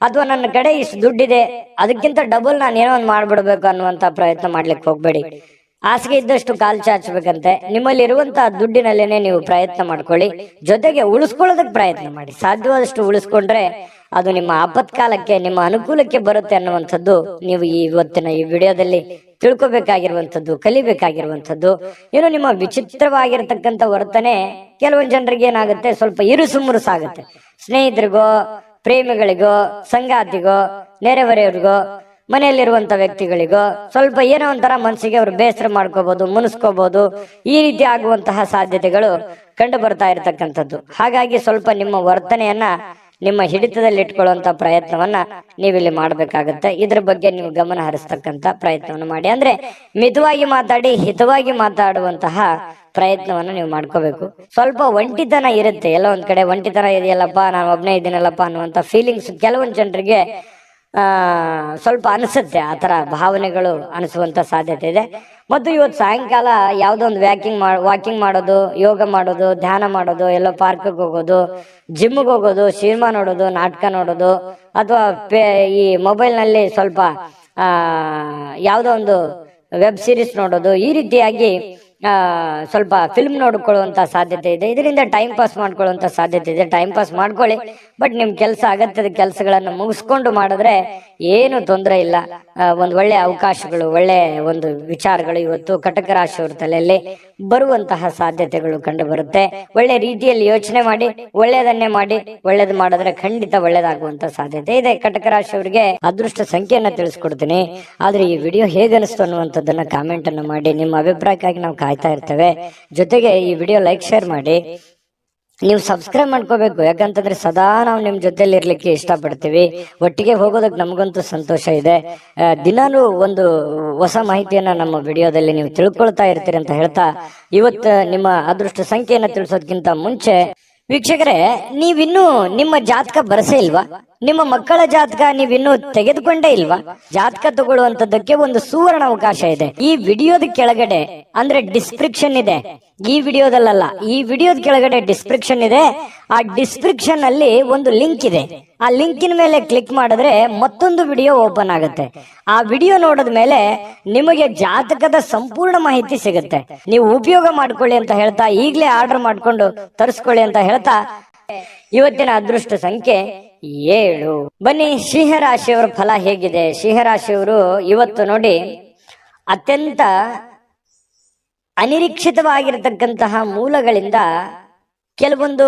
ಅಥವಾ ನನ್ನ ಕಡೆ ಇಷ್ಟು ದುಡ್ಡಿದೆ, ಅದಕ್ಕಿಂತ ಡಬಲ್ ನಾನು ಏನೋ ಒಂದು ಮಾಡ್ಬಿಡ್ಬೇಕು ಅನ್ನುವಂತ ಪ್ರಯತ್ನ ಮಾಡ್ಲಿಕ್ಕೆ ಹೋಗ್ಬೇಡಿ. ಹಾಸಿಗೆ ಇದ್ದಷ್ಟು ಕಾಲ್ ಚಾಚಬೇಕಂತೆ. ನಿಮ್ಮಲ್ಲಿ ಇರುವಂತಹ ದುಡ್ಡಿನಲ್ಲೇನೆ ನೀವು ಪ್ರಯತ್ನ ಮಾಡ್ಕೊಳ್ಳಿ, ಜೊತೆಗೆ ಉಳಿಸ್ಕೊಳ್ಳೋದಕ್ಕೆ ಪ್ರಯತ್ನ ಮಾಡಿ. ಸಾಧ್ಯವಾದಷ್ಟು ಉಳಿಸ್ಕೊಂಡ್ರೆ ಅದು ನಿಮ್ಮ ಆಪತ್ಕಾಲಕ್ಕೆ, ನಿಮ್ಮ ಅನುಕೂಲಕ್ಕೆ ಬರುತ್ತೆ ಅನ್ನುವಂಥದ್ದು ನೀವು ಇವತ್ತಿನ ಈ ವಿಡಿಯೋದಲ್ಲಿ ತಿಳ್ಕೊಬೇಕಾಗಿರುವಂಥದ್ದು, ಕಲಿಬೇಕಾಗಿರುವಂಥದ್ದು. ಏನು ನಿಮ್ಮ ವಿಚಿತ್ರವಾಗಿರ್ತಕ್ಕಂಥ ವರ್ತನೆ ಕೆಲವೊಂದು ಜನರಿಗೆ ಏನಾಗುತ್ತೆ, ಸ್ವಲ್ಪ ಇರುಸು ಮುರುಸಾಗುತ್ತೆ. ಸ್ನೇಹಿತರಿಗೋ, ಪ್ರೇಮಿಗಳಿಗೋ, ಸಂಗಾತಿಗೋ, ನೆರೆಹೊರೆಯವ್ರಿಗೋ, ಮನೆಯಲ್ಲಿರುವಂತ ವ್ಯಕ್ತಿಗಳಿಗೋ ಸ್ವಲ್ಪ ಏನೋ ಒಂಥರ ಮನಸ್ಸಿಗೆ ಅವರು ಬೇಸರ ಮಾಡ್ಕೋಬಹುದು, ಮುನಿಸ್ಕೋಬಹುದು. ಈ ರೀತಿ ಆಗುವಂತಹ ಸಾಧ್ಯತೆಗಳು ಕಂಡು ಬರ್ತಾ ಇರತಕ್ಕಂಥದ್ದು. ಹಾಗಾಗಿ ಸ್ವಲ್ಪ ನಿಮ್ಮ ವರ್ತನೆಯನ್ನ ನಿಮ್ಮ ಹಿಡಿತದಲ್ಲಿ ಇಟ್ಕೊಳ್ಳುವಂತ ಪ್ರಯತ್ನವನ್ನ ನೀವಿಲ್ಲಿ ಮಾಡ್ಬೇಕಾಗತ್ತೆ. ಇದ್ರ ಬಗ್ಗೆ ನೀವು ಗಮನ ಹರಿಸ್ತಕ್ಕಂತ ಪ್ರಯತ್ನವನ್ನು ಮಾಡಿ. ಅಂದ್ರೆ ಮಿತವಾಗಿ ಮಾತಾಡಿ, ಹಿತವಾಗಿ ಮಾತಾಡುವಂತಹ ಪ್ರಯತ್ನವನ್ನ ನೀವು ಮಾಡ್ಕೋಬೇಕು. ಸ್ವಲ್ಪ ಒಂಟಿತನ ಇರುತ್ತೆ, ಎಲ್ಲ ಒಂದ್ ಕಡೆ ಒಂಟಿತನ ಇದೆಯಲ್ಲಪ್ಪ, ನಾನು ಒಬ್ನೇ ಇದ್ದೀನಲ್ಲಪ್ಪ ಅನ್ನುವಂತ ಫೀಲಿಂಗ್ಸ್ ಕೆಲವೊಂದು ಜನರಿಗೆ ಸ್ವಲ್ಪ ಅನಿಸುತ್ತೆ. ಆ ತರ ಭಾವನೆಗಳು ಅನಿಸುವಂತ ಸಾಧ್ಯತೆ ಇದೆ. ಮತ್ತು ಇವತ್ತು ಸಾಯಂಕಾಲ ಯಾವುದೋ ಒಂದು ವಾಕಿಂಗ್ ಮಾಡೋದು, ಯೋಗ ಮಾಡೋದು, ಧ್ಯಾನ ಮಾಡೋದು, ಎಲ್ಲೋ ಪಾರ್ಕ್ಗೆ ಹೋಗೋದು, ಜಿಮ್ಗೆ ಹೋಗೋದು, ಸಿನಿಮಾ ನೋಡೋದು, ನಾಟಕ ನೋಡೋದು, ಅಥವಾ ಈ ಮೊಬೈಲ್ನಲ್ಲಿ ಸ್ವಲ್ಪ ಯಾವುದೋ ಒಂದು ವೆಬ್ ಸೀರೀಸ್ ನೋಡೋದು, ಈ ರೀತಿಯಾಗಿ ಸ್ವಲ್ಪ ಫಿಲ್ಮ್ ನೋಡ್ಕೊಳ್ಳುವಂತ ಸಾಧ್ಯತೆ ಇದೆ. ಇದರಿಂದ ಟೈಮ್ ಪಾಸ್ ಮಾಡ್ಕೊಳ್ಳುವಂತ ಸಾಧ್ಯತೆ ಇದೆ. ಟೈಮ್ ಪಾಸ್ ಮಾಡ್ಕೊಳ್ಳಿ, ಬಟ್ ನಿಮ್ ಕೆಲಸ, ಅಗತ್ಯದ ಕೆಲಸಗಳನ್ನ ಮುಗಿಸ್ಕೊಂಡು ಮಾಡಿದ್ರೆ ಏನು ತೊಂದರೆ ಇಲ್ಲ. ಒಂದು ಒಳ್ಳೆ ಅವಕಾಶಗಳು, ಒಳ್ಳೆ ಒಂದು ವಿಚಾರಗಳು ಇವತ್ತು ಕಟಕ ರಾಶಿಯವರ ತಲೆಯಲ್ಲಿ ಬರುವಂತಹ ಸಾಧ್ಯತೆಗಳು ಕಂಡು ಬರುತ್ತೆ. ಒಳ್ಳೆ ರೀತಿಯಲ್ಲಿ ಯೋಚನೆ ಮಾಡಿ, ಒಳ್ಳೆಯದನ್ನೇ ಮಾಡಿ. ಒಳ್ಳೇದು ಮಾಡಿದ್ರೆ ಖಂಡಿತ ಒಳ್ಳೇದಾಗುವಂತ ಸಾಧ್ಯತೆ ಇದೆ. ಕಟಕ ರಾಶಿಯವರಿಗೆ ಅದೃಷ್ಟ ಸಂಖ್ಯೆಯನ್ನ ತಿಳಿಸ್ಕೊಡ್ತೀನಿ. ಆದ್ರೆ ಈ ವಿಡಿಯೋ ಹೇಗನಿಸ್ತು ಅನ್ನುವಂಥದ್ದನ್ನ ಕಾಮೆಂಟ್ ಅನ್ನು ಮಾಡಿ. ನಿಮ್ಮ ಅಭಿಪ್ರಾಯಕ್ಕಾಗಿ ನಾವು ಕಾಯ್ತಾ ಇರ್ತೇವೆ. ಜೊತೆಗೆ ಈ ವಿಡಿಯೋ ಲೈಕ್, ಶೇರ್ ಮಾಡಿ. ನೀವು ಸಬ್ಸ್ಕ್ರೈಬ್ ಮಾಡ್ಕೋಬೇಕು, ಯಾಕಂತಂದ್ರೆ ಸದಾ ನಾವು ನಿಮ್ ಜೊತೆಲಿ ಇರ್ಲಿಕ್ಕೆ ಇಷ್ಟಪಡ್ತೀವಿ. ಒಟ್ಟಿಗೆ ಹೋಗೋದಕ್ಕೆ ನಮಗಂತೂ ಸಂತೋಷ ಇದೆ. ದಿನಾನು ಒಂದು ಹೊಸ ಮಾಹಿತಿಯನ್ನ ನಮ್ಮ ವಿಡಿಯೋದಲ್ಲಿ ನೀವು ತಿಳ್ಕೊಳ್ತಾ ಇರ್ತೀರಿ ಅಂತ ಹೇಳ್ತಾ, ಇವತ್ತು ನಿಮ್ಮ ಅದೃಷ್ಟ ಸಂಖ್ಯೆಯನ್ನ ತಿಳಿಸೋದಕ್ಕಿಂತ ಮುಂಚೆ ವೀಕ್ಷಕರೇ, ನೀವಿನ್ನೂ ನಿಮ್ಮ ಜಾತಕ ಬರಸೇ ಇಲ್ವಾ? ನಿಮ್ಮ ಮಕ್ಕಳ ಜಾತಕ ನೀವಿನ್ನೂ ತೆಗೆದುಕೊಂಡೇ ಇಲ್ವಾ? ಜಾತಕ ತಗೊಳ್ಳುವಂತದ್ದಕ್ಕೆ ಒಂದು ಸುವರ್ಣ ಅವಕಾಶ ಇದೆ. ಈ ವಿಡಿಯೋದ ಕೆಳಗಡೆ, ಅಂದ್ರೆ ಡಿಸ್ಕ್ರಿಪ್ಷನ್ ಇದೆ, ಈ ವಿಡಿಯೋದಲ್ಲ, ಈ ವಿಡಿಯೋದ ಕೆಳಗಡೆ ಡಿಸ್ಕ್ರಿಪ್ಷನ್ ಇದೆ. ಆ ಡಿಸ್ಕ್ರಿಪ್ಷನ್ ಅಲ್ಲಿ ಒಂದು ಲಿಂಕ್ ಇದೆ. ಆ ಲಿಂಕಿನ ಮೇಲೆ ಕ್ಲಿಕ್ ಮಾಡಿದ್ರೆ ಮತ್ತೊಂದು ವಿಡಿಯೋ ಓಪನ್ ಆಗುತ್ತೆ. ಆ ವಿಡಿಯೋ ನೋಡಿದ ಮೇಲೆ ನಿಮಗೆ ಜಾತಕದ ಸಂಪೂರ್ಣ ಮಾಹಿತಿ ಸಿಗುತ್ತೆ. ನೀವು ಉಪಯೋಗ ಮಾಡ್ಕೊಳ್ಳಿ ಅಂತ ಹೇಳ್ತಾ, ಈಗಲೇ ಆರ್ಡರ್ ಮಾಡ್ಕೊಂಡು ತರಿಸ್ಕೊಳ್ಳಿ ಅಂತ ಹೇಳ್ತಾ, ಇವತ್ತಿನ ಅದೃಷ್ಟ ಸಂಖ್ಯೆ 7. ಬನ್ನಿ, ಸಿಂಹರಾಶಿಯವರ ಫಲ ಹೇಗಿದೆ. ಸಿಂಹರಾಶಿಯವರು ಇವತ್ತು ನೋಡಿ, ಅತ್ಯಂತ ಅನಿರೀಕ್ಷಿತವಾಗಿರತಕ್ಕಂತಹ ಮೂಲಗಳಿಂದ ಕೆಲವೊಂದು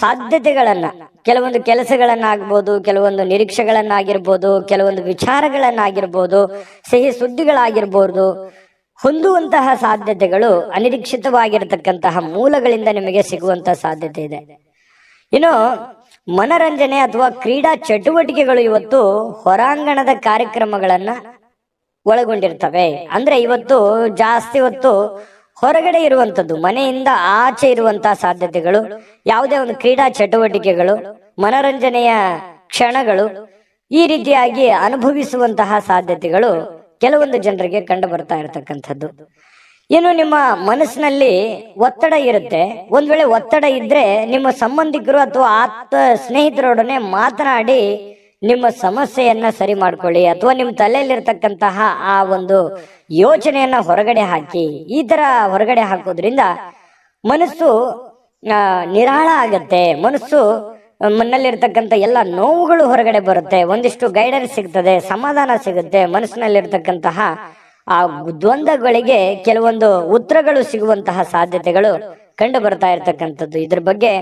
ಸಾಧ್ಯತೆಗಳನ್ನ, ಕೆಲವೊಂದು ಕೆಲಸಗಳನ್ನಾಗ್ಬೋದು, ಕೆಲವೊಂದು ನಿರೀಕ್ಷೆಗಳನ್ನಾಗಿರ್ಬೋದು, ಕೆಲವೊಂದು ವಿಚಾರಗಳನ್ನಾಗಿರ್ಬೋದು, ಸಿಹಿ ಸುದ್ದಿಗಳಾಗಿರ್ಬೋದು, ಹೊಂದುವಂತಹ ಸಾಧ್ಯತೆಗಳು ಅನಿರೀಕ್ಷಿತವಾಗಿರತಕ್ಕಂತಹ ಮೂಲಗಳಿಂದ ನಿಮಗೆ ಸಿಗುವಂತಹ ಸಾಧ್ಯತೆ ಇದೆ. ಇನ್ನು ಮನರಂಜನೆ ಅಥವಾ ಕ್ರೀಡಾ ಚಟುವಟಿಕೆಗಳು ಇವತ್ತು ಹೊರಾಂಗಣದ ಕಾರ್ಯಕ್ರಮಗಳನ್ನ ಒಳಗೊಂಡಿರ್ತವೆ. ಅಂದ್ರೆ ಇವತ್ತು ಜಾಸ್ತಿ ಹೊತ್ತು ಹೊರಗಡೆ ಇರುವಂತದ್ದು, ಮನೆಯಿಂದ ಆಚೆ ಇರುವಂತಹ ಸಾಧ್ಯತೆಗಳು, ಯಾವುದೇ ಒಂದು ಕ್ರೀಡಾ ಚಟುವಟಿಕೆಗಳು, ಮನರಂಜನೆಯ ಕ್ಷಣಗಳು, ಈ ರೀತಿಯಾಗಿ ಅನುಭವಿಸುವಂತಹ ಸಾಧ್ಯತೆಗಳು ಕೆಲವೊಂದು ಜನರಿಗೆ ಕಂಡು ಬರ್ತಾ ಇರತಕ್ಕಂಥದ್ದು. ಏನು ನಿಮ್ಮ ಮನಸ್ಸಿನಲ್ಲಿ ಒತ್ತಡ ಇರುತ್ತೆ. ಒಂದ್ ವೇಳೆ ಒತ್ತಡ ಇದ್ರೆ ನಿಮ್ಮ ಸಂಬಂಧಿಕರು ಅಥವಾ ಸ್ನೇಹಿತರೊಡನೆ ಮಾತನಾಡಿ ನಿಮ್ಮ ಸಮಸ್ಯೆಯನ್ನ ಸರಿ ಮಾಡ್ಕೊಳ್ಳಿ, ಅಥವಾ ನಿಮ್ಮ ತಲೆಯಲ್ಲಿರ್ತಕ್ಕಂತಹ ಆ ಒಂದು ಯೋಚನೆಯನ್ನ ಹೊರಗಡೆ ಹಾಕಿ. ಈ ತರ ಹೊರಗಡೆ ಹಾಕೋದ್ರಿಂದ ಮನಸ್ಸು ನಿರಾಳ ಆಗತ್ತೆ. ಮನಸ್ಸು ಮನಲ್ಲಿರ್ತಕ್ಕಂಥ ಎಲ್ಲ ನೋವುಗಳು ಹೊರಗಡೆ ಬರುತ್ತೆ. ಒಂದಿಷ್ಟು ಗೈಡೆನ್ಸ್ ಸಿಗ್ತದೆ, ಸಮಾಧಾನ ಸಿಗುತ್ತೆ. ಮನಸ್ಸಿನಲ್ಲಿರ್ತಕ್ಕಂತಹ ಆ ದ್ವಂದ್ವಗಳಿಗೆ ಕೆಲವೊಂದು ಉತ್ತರಗಳು ಸಿಗುವಂತಹ ಸಾಧ್ಯತೆಗಳು ಕಂಡು ಬರ್ತಾ ಇರ್ತಕ್ಕಂಥದ್ದು. ಇದ್ರ ಬಗ್ಗೆ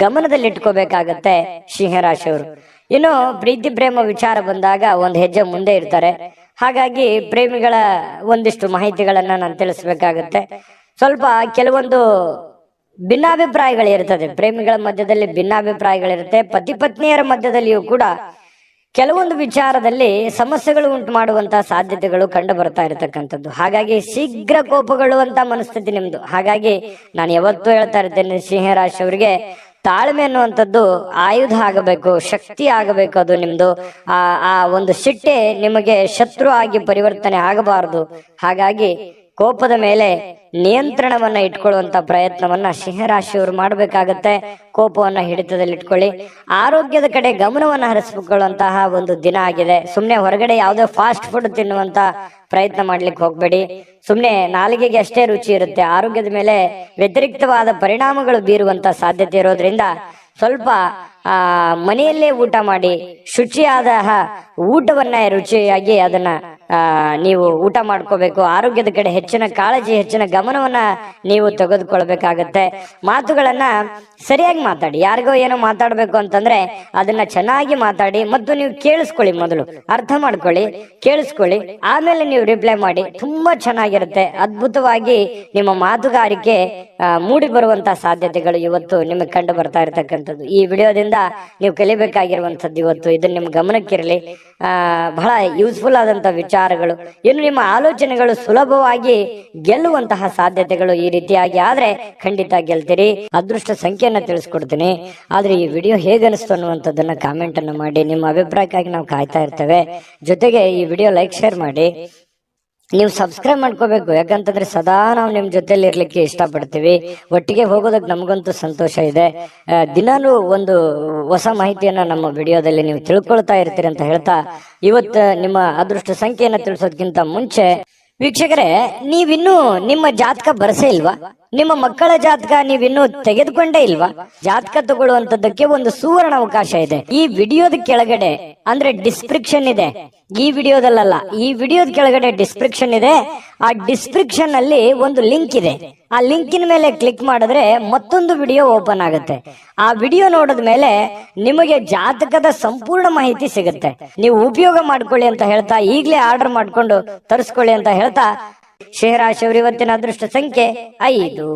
ಗಮನದಲ್ಲಿಟ್ಕೋಬೇಕಾಗತ್ತೆ ಸಿಂಹರಾಶಿಯವರು. ಇನ್ನು ಪ್ರೀತಿ ಪ್ರೇಮ ವಿಚಾರ ಬಂದಾಗ ಒಂದು ಹೆಜ್ಜೆ ಮುಂದೆ ಇರ್ತಾರೆ. ಹಾಗಾಗಿ ಪ್ರೇಮಿಗಳ ಒಂದಿಷ್ಟು ಮಾಹಿತಿಗಳನ್ನ ನಾನು ತಿಳಿಸ್ಬೇಕಾಗತ್ತೆ. ಸ್ವಲ್ಪ ಕೆಲವೊಂದು ಭಿನ್ನಾಭಿಪ್ರಾಯಗಳಿರ್ತದೆ, ಪ್ರೇಮಿಗಳ ಮಧ್ಯದಲ್ಲಿ ಭಿನ್ನಾಭಿಪ್ರಾಯಗಳಿರುತ್ತೆ. ಪತಿ ಪತ್ನಿಯರ ಮಧ್ಯದಲ್ಲಿಯೂ ಕೂಡ ಕೆಲವೊಂದು ವಿಚಾರದಲ್ಲಿ ಸಮಸ್ಯೆಗಳು ಉಂಟು ಮಾಡುವಂತಹ ಸಾಧ್ಯತೆಗಳು ಕಂಡು ಬರ್ತಾ ಇರತಕ್ಕಂಥದ್ದು. ಹಾಗಾಗಿ ಶೀಘ್ರ ಕೋಪಗೊಳ್ಳುವಂತ ಮನಸ್ಥಿತಿ ನಿಮ್ದು. ಹಾಗಾಗಿ ನಾನು ಯಾವತ್ತೂ ಹೇಳ್ತಾ ಇರ್ತೇನೆ, ಸಿಂಹರಾಶಿಯವರಿಗೆ ತಾಳ್ಮೆ ಅನ್ನುವಂಥದ್ದು ಆಯುಧ ಆಗಬೇಕು, ಶಕ್ತಿ ಆಗಬೇಕು. ಅದು ನಿಮ್ದು ಆ ಒಂದು ಸಿಟ್ಟೆ ನಿಮಗೆ ಶತ್ರು ಆಗಿ ಪರಿವರ್ತನೆ ಆಗಬಾರದು. ಹಾಗಾಗಿ ಕೋಪದ ಮೇಲೆ ನಿಯಂತ್ರಣವನ್ನ ಇಟ್ಕೊಳ್ಳುವಂತ ಪ್ರಯತ್ನವನ್ನ ಸಿಂಹರಾಶಿಯವರು ಮಾಡಬೇಕಾಗತ್ತೆ. ಕೋಪವನ್ನ ಹಿಡಿತದಲ್ಲಿ ಇಟ್ಕೊಳ್ಳಿ. ಆರೋಗ್ಯದ ಕಡೆ ಗಮನವನ್ನ ಹರಿಸಿಕೊಳ್ಳುವಂತಹ ಒಂದು ದಿನ ಆಗಿದೆ. ಸುಮ್ನೆ ಹೊರಗಡೆ ಯಾವುದೇ ಫಾಸ್ಟ್ ಫುಡ್ ತಿನ್ನುವಂತ ಪ್ರಯತ್ನ ಮಾಡ್ಲಿಕ್ಕೆ ಹೋಗ್ಬೇಡಿ. ಸುಮ್ನೆ ನಾಲಿಗೆಗೆ ಅಷ್ಟೇ ರುಚಿ ಇರುತ್ತೆ, ಆರೋಗ್ಯದ ಮೇಲೆ ವ್ಯತಿರಿಕ್ತವಾದ ಪರಿಣಾಮಗಳು ಬೀರುವಂತ ಸಾಧ್ಯತೆ ಇರೋದ್ರಿಂದ ಸ್ವಲ್ಪ ಮನೆಯಲ್ಲೇ ಊಟ ಮಾಡಿ ಶುಚಿಯಾದ ಊಟವನ್ನ ರುಚಿಯಾಗಿ ಅದನ್ನ ನೀವು ಊಟ ಮಾಡ್ಕೋಬೇಕು. ಆರೋಗ್ಯದ ಕಡೆ ಹೆಚ್ಚಿನ ಕಾಳಜಿ, ಹೆಚ್ಚಿನ ಗಮನವನ್ನ ನೀವು ತೆಗೆದುಕೊಳ್ಬೇಕಾಗತ್ತೆ. ಮಾತುಗಳನ್ನ ಸರಿಯಾಗಿ ಮಾತಾಡಿ. ಯಾರಿಗೋ ಏನೋ ಮಾತಾಡ್ಬೇಕು ಅಂತಂದ್ರೆ ಅದನ್ನ ಚೆನ್ನಾಗಿ ಮಾತಾಡಿ ಮತ್ತು ನೀವು ಕೇಳಿಸ್ಕೊಳ್ಳಿ. ಮೊದಲು ಅರ್ಥ ಮಾಡ್ಕೊಳ್ಳಿ, ಕೇಳಿಸ್ಕೊಳ್ಳಿ, ಆಮೇಲೆ ನೀವು ರಿಪ್ಲೈ ಮಾಡಿ. ತುಂಬಾ ಚೆನ್ನಾಗಿರುತ್ತೆ. ಅದ್ಭುತವಾಗಿ ನಿಮ್ಮ ಮಾತುಗಾರಿಕೆ ಮೂಡಿ ಬರುವಂತ ಸಾಧ್ಯತೆಗಳು ಇವತ್ತು ನಿಮಗೆ ಕಂಡು ಬರ್ತಾ ಇರತಕ್ಕಂಥದ್ದು. ಈ ವಿಡಿಯೋದಿಂದ ನೀವು ಕಲಿಬೇಕಾಗಿರುವಂತದ್ದು ಇವತ್ತು ಇದನ್ನ ನಿಮ್ ಗಮನಕ್ಕಿರಲಿ. ಬಹಳ ಯೂಸ್ಫುಲ್ ಆದಂತಹ ವಿಚಾರಗಳು. ಇನ್ನು ನಿಮ್ಮ ಆಲೋಚನೆಗಳು ಸುಲಭವಾಗಿ ಗೆಲ್ಲುವಂತಹ ಸಾಧ್ಯತೆಗಳು ಈ ರೀತಿಯಾಗಿ ಆದ್ರೆ ಖಂಡಿತ ಗೆಲ್ತೀರಿ. ಅದೃಷ್ಟ ಸಂಖ್ಯೆಯನ್ನ ತಿಳಿಸ್ಕೊಡ್ತೀನಿ. ಆದ್ರೆ ಈ ವಿಡಿಯೋ ಹೇಗನಿಸ್ತು ಅನ್ನುವಂಥದ್ದನ್ನ ಕಾಮೆಂಟ್ ಅನ್ನು ಮಾಡಿ. ನಿಮ್ಮ ಅಭಿಪ್ರಾಯಕ್ಕಾಗಿ ನಾವು ಕಾಯ್ತಾ ಇರ್ತೇವೆ. ಜೊತೆಗೆ ಈ ವಿಡಿಯೋ ಲೈಕ್, ಶೇರ್ ಮಾಡಿ. ನೀವು ಸಬ್ಸ್ಕ್ರೈಬ್ ಮಾಡ್ಕೋಬೇಕು, ಯಾಕಂತಂದ್ರೆ ಸದಾ ನಾವು ನಿಮ್ ಜೊತೆಲಿ ಇರ್ಲಿಕ್ಕೆ ಇಷ್ಟಪಡ್ತೀವಿ. ಒಟ್ಟಿಗೆ ಹೋಗೋದಕ್ಕೆ ನಮಗಂತೂ ಸಂತೋಷ ಇದೆ. ದಿನಾಲೂ ಒಂದು ಹೊಸ ಮಾಹಿತಿಯನ್ನ ನಮ್ಮ ವಿಡಿಯೋದಲ್ಲಿ ನೀವು ತಿಳ್ಕೊಳ್ತಾ ಇರ್ತೀರಿ ಅಂತ ಹೇಳ್ತಾ, ಇವತ್ತು ನಿಮ್ಮ ಅದೃಷ್ಟ ಸಂಖ್ಯೆಯನ್ನ ತಿಳಿಸೋದಕ್ಕಿಂತ ಮುಂಚೆ ವೀಕ್ಷಕರೇ, ನೀವಿನ್ನೂ ನಿಮ್ಮ ಜಾತಕ ಬರಸೇ ಇಲ್ವಾ? ನಿಮ್ಮ ಮಕ್ಕಳ ಜಾತಕ ನೀವಿನ್ನೂ ತೆಗೆದುಕೊಂಡೇ ಇಲ್ವಾ? ಜಾತಕ ತಗೊಳ್ಳುವಂತದ್ದಕ್ಕೆ ಒಂದು ಸುವರ್ಣ ಅವಕಾಶ ಇದೆ. ಈ ವಿಡಿಯೋದ ಕೆಳಗಡೆ ಅಂದ್ರೆ ಡಿಸ್ಕ್ರಿಪ್ಷನ್ ಇದೆ. ಈ ವಿಡಿಯೋದಲ್ಲ, ಈ ವಿಡಿಯೋದ ಕೆಳಗಡೆ ಡಿಸ್ಕ್ರಿಪ್ಷನ್ ಇದೆ. ಆ ಡಿಸ್ಕ್ರಿಪ್ಷನ್ ಅಲ್ಲಿ ಒಂದು ಲಿಂಕ್ ಇದೆ. ಆ ಲಿಂಕಿನ ಮೇಲೆ ಕ್ಲಿಕ್ ಮಾಡಿದ್ರೆ ಮತ್ತೊಂದು ವಿಡಿಯೋ ಓಪನ್ ಆಗುತ್ತೆ. ಆ ವಿಡಿಯೋ ನೋಡಿದ ಮೇಲೆ ನಿಮಗೆ ಜಾತಕದ ಸಂಪೂರ್ಣ ಮಾಹಿತಿ ಸಿಗುತ್ತೆ. ನೀವು ಉಪಯೋಗ ಮಾಡ್ಕೊಳ್ಳಿ ಅಂತ ಹೇಳ್ತಾ, ಈಗಲೇ ಆರ್ಡರ್ ಮಾಡ್ಕೊಂಡು ತರಿಸ್ಕೊಳ್ಳಿ ಅಂತ ಹೇಳ್ತಾ, ಸಿಂಹರಾಶಿಯವರು ಇವತ್ತಿನ ಅದೃಷ್ಟ ಸಂಖ್ಯೆ 5.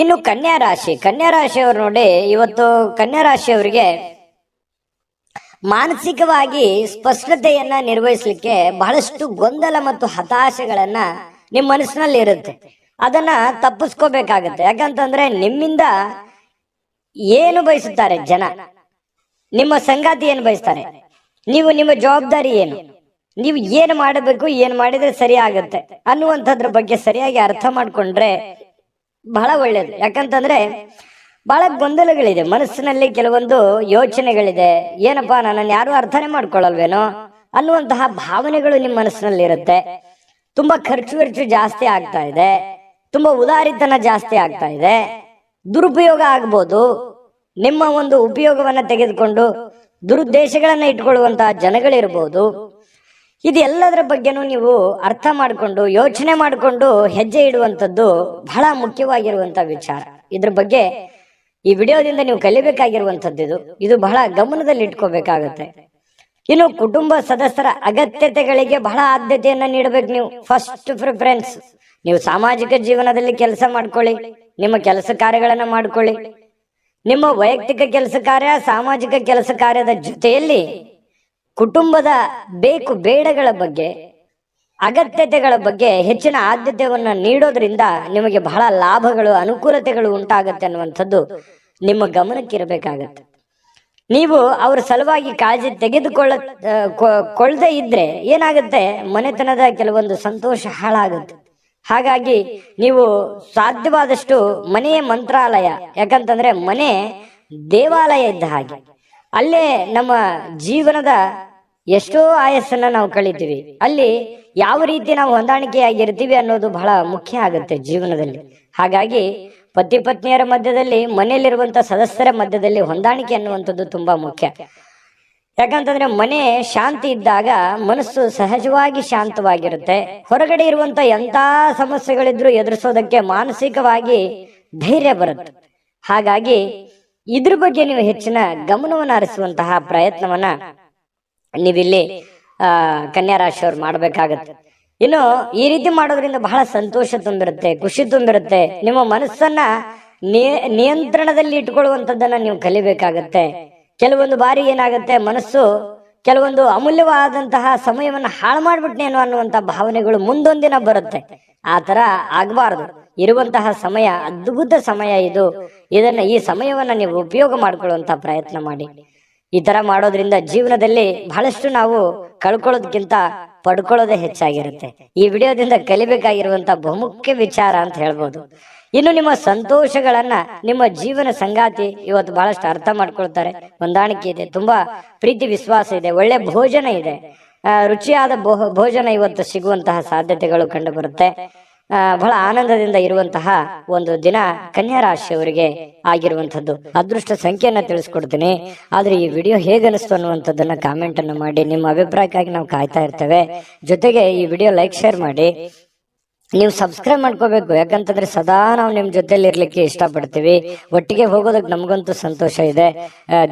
ಇನ್ನು ಕನ್ಯಾ ರಾಶಿ. ಕನ್ಯಾ ರಾಶಿಯವರು ನೋಡಿ, ಇವತ್ತು ಕನ್ಯಾ ರಾಶಿಯವರಿಗೆ ಮಾನಸಿಕವಾಗಿ ಸ್ಪಷ್ಟತೆಯನ್ನ ನಿರ್ವಹಿಸಲಿಕ್ಕೆ ಬಹಳಷ್ಟು ಗೊಂದಲ ಮತ್ತು ಹತಾಶೆಗಳನ್ನ ನಿಮ್ಮ ಮನಸ್ಸಿನಲ್ಲಿ ಇರುತ್ತೆ. ಅದನ್ನ ತಪ್ಪಿಸ್ಕೋಬೇಕಾಗತ್ತೆ. ಯಾಕಂತಂದ್ರೆ ನಿಮ್ಮಿಂದ ಏನು ಬಯಸುತ್ತಾರೆ ಜನ, ನಿಮ್ಮ ಸಂಗಾತಿ ಏನು ಬಯಸ್ತಾರೆ, ನೀವು ನಿಮ್ಮ ಜವಾಬ್ದಾರಿ ಏನು, ನೀವು ಏನು ಮಾಡಬೇಕು, ಏನು ಮಾಡಿದ್ರೆ ಸರಿ ಆಗತ್ತೆ ಅನ್ನುವಂಥದ್ರ ಬಗ್ಗೆ ಸರಿಯಾಗಿ ಅರ್ಥ ಮಾಡ್ಕೊಂಡ್ರೆ ಬಹಳ ಒಳ್ಳೇದು. ಯಾಕಂತಂದ್ರೆ ಬಹಳ ಗೊಂದಲಗಳಿದೆ ಮನಸ್ಸಿನಲ್ಲಿ, ಕೆಲವೊಂದು ಯೋಚನೆಗಳಿದೆ. ಏನಪ್ಪಾ, ನನ್ನನ್ನು ಯಾರು ಅರ್ಥನೇ ಮಾಡ್ಕೊಳ್ಳಲ್ವೇನೋ ಅನ್ನುವಂತಹ ಭಾವನೆಗಳು ನಿಮ್ಮ ಮನಸ್ಸಿನಲ್ಲಿ ಇರುತ್ತೆ. ತುಂಬಾ ಖರ್ಚು ಜಾಸ್ತಿ ಆಗ್ತಾ ಇದೆ, ತುಂಬಾ ಉದಾರಿತನ ಜಾಸ್ತಿ ಆಗ್ತಾ ಇದೆ, ದುರುಪಯೋಗ ಆಗ್ಬೋದು. ನಿಮ್ಮ ಒಂದು ಉಪಯೋಗವನ್ನ ತೆಗೆದುಕೊಂಡು ದುರುದ್ದೇಶಗಳನ್ನ ಇಟ್ಕೊಳ್ಳುವಂತಹ ಜನಗಳಿರ್ಬೋದು. ಇದೆಲ್ಲದರ ಬಗ್ಗೆನೂ ನೀವು ಅರ್ಥ ಮಾಡಿಕೊಂಡು ಯೋಚನೆ ಮಾಡಿಕೊಂಡು ಹೆಜ್ಜೆ ಇಡುವಂಥದ್ದು ಬಹಳ ಮುಖ್ಯವಾಗಿರುವಂತ ವಿಚಾರ. ಇದ್ರ ಬಗ್ಗೆ ಈ ವಿಡಿಯೋದಿಂದ ನೀವು ಕಲಿಬೇಕಾಗಿರುವಂಥದ್ದು ಇದು ಬಹಳ ಗಮನದಲ್ಲಿ ಇಟ್ಕೋಬೇಕಾಗತ್ತೆ. ಇನ್ನು ಕುಟುಂಬ ಸದಸ್ಯರ ಅಗತ್ಯತೆಗಳಿಗೆ ಬಹಳ ಆದ್ಯತೆಯನ್ನ ನೀಡಬೇಕು. ನೀವು ಫಸ್ಟ್ ಪ್ರಿಫರೆನ್ಸ್. ನೀವು ಸಾಮಾಜಿಕ ಜೀವನದಲ್ಲಿ ಕೆಲಸ ಮಾಡ್ಕೊಳ್ಳಿ, ನಿಮ್ಮ ಕೆಲಸ ಕಾರ್ಯಗಳನ್ನ ಮಾಡ್ಕೊಳ್ಳಿ. ನಿಮ್ಮ ವೈಯಕ್ತಿಕ ಕೆಲಸ ಕಾರ್ಯ, ಸಾಮಾಜಿಕ ಕೆಲಸ ಕಾರ್ಯದ ಜೊತೆಯಲ್ಲಿ ಕುಟುಂಬದ ಬೇಕು ಬೇಡಗಳ ಬಗ್ಗೆ, ಅಗತ್ಯತೆಗಳ ಬಗ್ಗೆ ಹೆಚ್ಚಿನ ಆದ್ಯತೆಯನ್ನ ನೀಡೋದ್ರಿಂದ ನಿಮಗೆ ಬಹಳ ಲಾಭಗಳು, ಅನುಕೂಲತೆಗಳು ಉಂಟಾಗತ್ತೆ ಅನ್ನುವಂಥದ್ದು ನಿಮ್ಮ ಗಮನಕ್ಕಿರಬೇಕಾಗತ್ತೆ. ನೀವು ಅವರ ಸಲುವಾಗಿ ಕಾಳಜಿ ತೆಗೆದುಕೊಳ್ಳದೆ ಇದ್ರೆ ಏನಾಗುತ್ತೆ, ಮನೆತನದ ಕೆಲವೊಂದು ಸಂತೋಷ ಹಾಳಾಗುತ್ತೆ. ಹಾಗಾಗಿ ನೀವು ಸಾಧ್ಯವಾದಷ್ಟು ಮನೆಯ ಮಂತ್ರಾಲಯ, ಯಾಕಂತಂದ್ರೆ ಮನೆ ದೇವಾಲಯ ಇದ್ದ ಹಾಗೆ. ಅಲ್ಲೇ ನಮ್ಮ ಜೀವನದ ಎಷ್ಟೋ ಆಯಸ್ಸನ್ನ ನಾವು ಕಳಿತೀವಿ. ಅಲ್ಲಿ ಯಾವ ರೀತಿ ನಾವು ಹೊಂದಾಣಿಕೆಯಾಗಿರ್ತೀವಿ ಅನ್ನೋದು ಬಹಳ ಮುಖ್ಯ ಆಗುತ್ತೆ ಜೀವನದಲ್ಲಿ. ಹಾಗಾಗಿ ಪತಿ ಪತ್ನಿಯರ ಮಧ್ಯದಲ್ಲಿ, ಮನೆಯಲ್ಲಿರುವಂತ ಸದಸ್ಯರ ಮಧ್ಯದಲ್ಲಿ ಹೊಂದಾಣಿಕೆ ಅನ್ನುವಂಥದ್ದು ತುಂಬಾ ಮುಖ್ಯ. ಯಾಕಂತಂದ್ರೆ ಮನೆ ಶಾಂತಿ ಇದ್ದಾಗ ಮನಸ್ಸು ಸಹಜವಾಗಿ ಶಾಂತವಾಗಿರುತ್ತೆ. ಹೊರಗಡೆ ಇರುವಂತ ಎಂತ ಸಮಸ್ಯೆಗಳಿದ್ರು ಎದುರಿಸೋದಕ್ಕೆ ಮಾನಸಿಕವಾಗಿ ಧೈರ್ಯ ಬರುತ್ತೆ. ಹಾಗಾಗಿ ಇದ್ರ ಬಗ್ಗೆ ನೀವು ಹೆಚ್ಚಿನ ಗಮನವನ್ನು ಹರಿಸುವಂತಹ ಪ್ರಯತ್ನವನ್ನ ನೀವಿಲ್ಲಿ ಕನ್ಯಾ ರಾಶಿಯವ್ರು ಮಾಡ್ಬೇಕಾಗತ್ತೆ. ಇನ್ನು ಈ ರೀತಿ ಮಾಡೋದ್ರಿಂದ ಬಹಳ ಸಂತೋಷ ತುಂಬಿರುತ್ತೆ, ಖುಷಿ ತುಂಬಿರುತ್ತೆ. ನಿಮ್ಮ ಮನಸ್ಸನ್ನ ನಿಯಂತ್ರಣದಲ್ಲಿ ಇಟ್ಕೊಳ್ಳುವಂಥದ್ದನ್ನ ನೀವು ಕಲಿಬೇಕಾಗತ್ತೆ. ಕೆಲವೊಂದು ಬಾರಿ ಏನಾಗುತ್ತೆ, ಮನಸ್ಸು ಕೆಲವೊಂದು ಅಮೂಲ್ಯವಾದಂತಹ ಸಮಯವನ್ನ ಹಾಳು ಮಾಡ್ಬಿಟ್ನೇನೋ ಅನ್ನುವಂತ ಭಾವನೆಗಳು ಮುಂದೊಂದಿನ ಬರುತ್ತೆ. ಆ ತರ ಆಗ್ಬಾರ್ದು. ಇರುವಂತಹ ಸಮಯ ಅದ್ಭುತ ಸಮಯ ಇದು. ಈ ಸಮಯವನ್ನ ನೀವು ಉಪಯೋಗ ಮಾಡ್ಕೊಳ್ಳುವಂತ ಪ್ರಯತ್ನ ಮಾಡಿ. ಈ ತರ ಮಾಡೋದ್ರಿಂದ ಜೀವನದಲ್ಲಿ ಬಹಳಷ್ಟು ನಾವು ಕಳ್ಕೊಳ್ಳೋದಕ್ಕಿಂತ ಪಡ್ಕೊಳ್ಳೋದೇ ಹೆಚ್ಚಾಗಿರುತ್ತೆ. ಈ ವಿಡಿಯೋದಿಂದ ಕಲಿಬೇಕಾಗಿರುವಂತ ಬಹುಮುಖ್ಯ ವಿಚಾರ ಅಂತ ಹೇಳ್ಬೋದು. ಇನ್ನು ನಿಮ್ಮ ಸಂತೋಷಗಳನ್ನ ನಿಮ್ಮ ಜೀವನ ಸಂಗಾತಿ ಇವತ್ತು ಬಹಳಷ್ಟು ಅರ್ಥ ಮಾಡ್ಕೊಳ್ತಾರೆ. ಹೊಂದಾಣಿಕೆ ಇದೆ, ತುಂಬಾ ಪ್ರೀತಿ ವಿಶ್ವಾಸ ಇದೆ, ಒಳ್ಳೆ ಭೋಜನ ಇದೆ, ರುಚಿಯಾದ ಭೋಜನ ಇವತ್ತು ಸಿಗುವಂತಹ ಸಾಧ್ಯತೆಗಳು ಕಂಡು ಬರುತ್ತೆ. ಬಹಳ ಆನಂದದಿಂದ ಇರುವಂತಹ ಒಂದು ದಿನ ಕನ್ಯಾ ರಾಶಿಯವರಿಗೆ ಆಗಿರುವಂತದ್ದು. ಅದೃಷ್ಟ ಸಂಖ್ಯೆಯನ್ನ ತಿಳಿಸ್ಕೊಡ್ತೀನಿ. ಆದ್ರೆ ಈ ವಿಡಿಯೋ ಹೇಗನಿಸ್ತು ಅನ್ನುವಂಥದ್ದನ್ನ ಕಾಮೆಂಟ್ ಅನ್ನು ಮಾಡಿ. ನಿಮ್ಮ ಅಭಿಪ್ರಾಯಕ್ಕಾಗಿ ನಾವು ಕಾಯ್ತಾ ಇರ್ತೇವೆ. ಜೊತೆಗೆ ಈ ವಿಡಿಯೋ ಲೈಕ್ ಶೇರ್ ಮಾಡಿ. ನೀವು ಸಬ್ಸ್ಕ್ರೈಬ್ ಮಾಡ್ಕೋಬೇಕು, ಯಾಕಂತಂದ್ರೆ ಸದಾ ನಾವು ನಿಮ್ ಜೊತೆಲಿ ಇರ್ಲಿಕ್ಕೆ ಇಷ್ಟಪಡ್ತೀವಿ. ಒಟ್ಟಿಗೆ ಹೋಗೋದಕ್ಕೆ ನಮಗಂತೂ ಸಂತೋಷ ಇದೆ.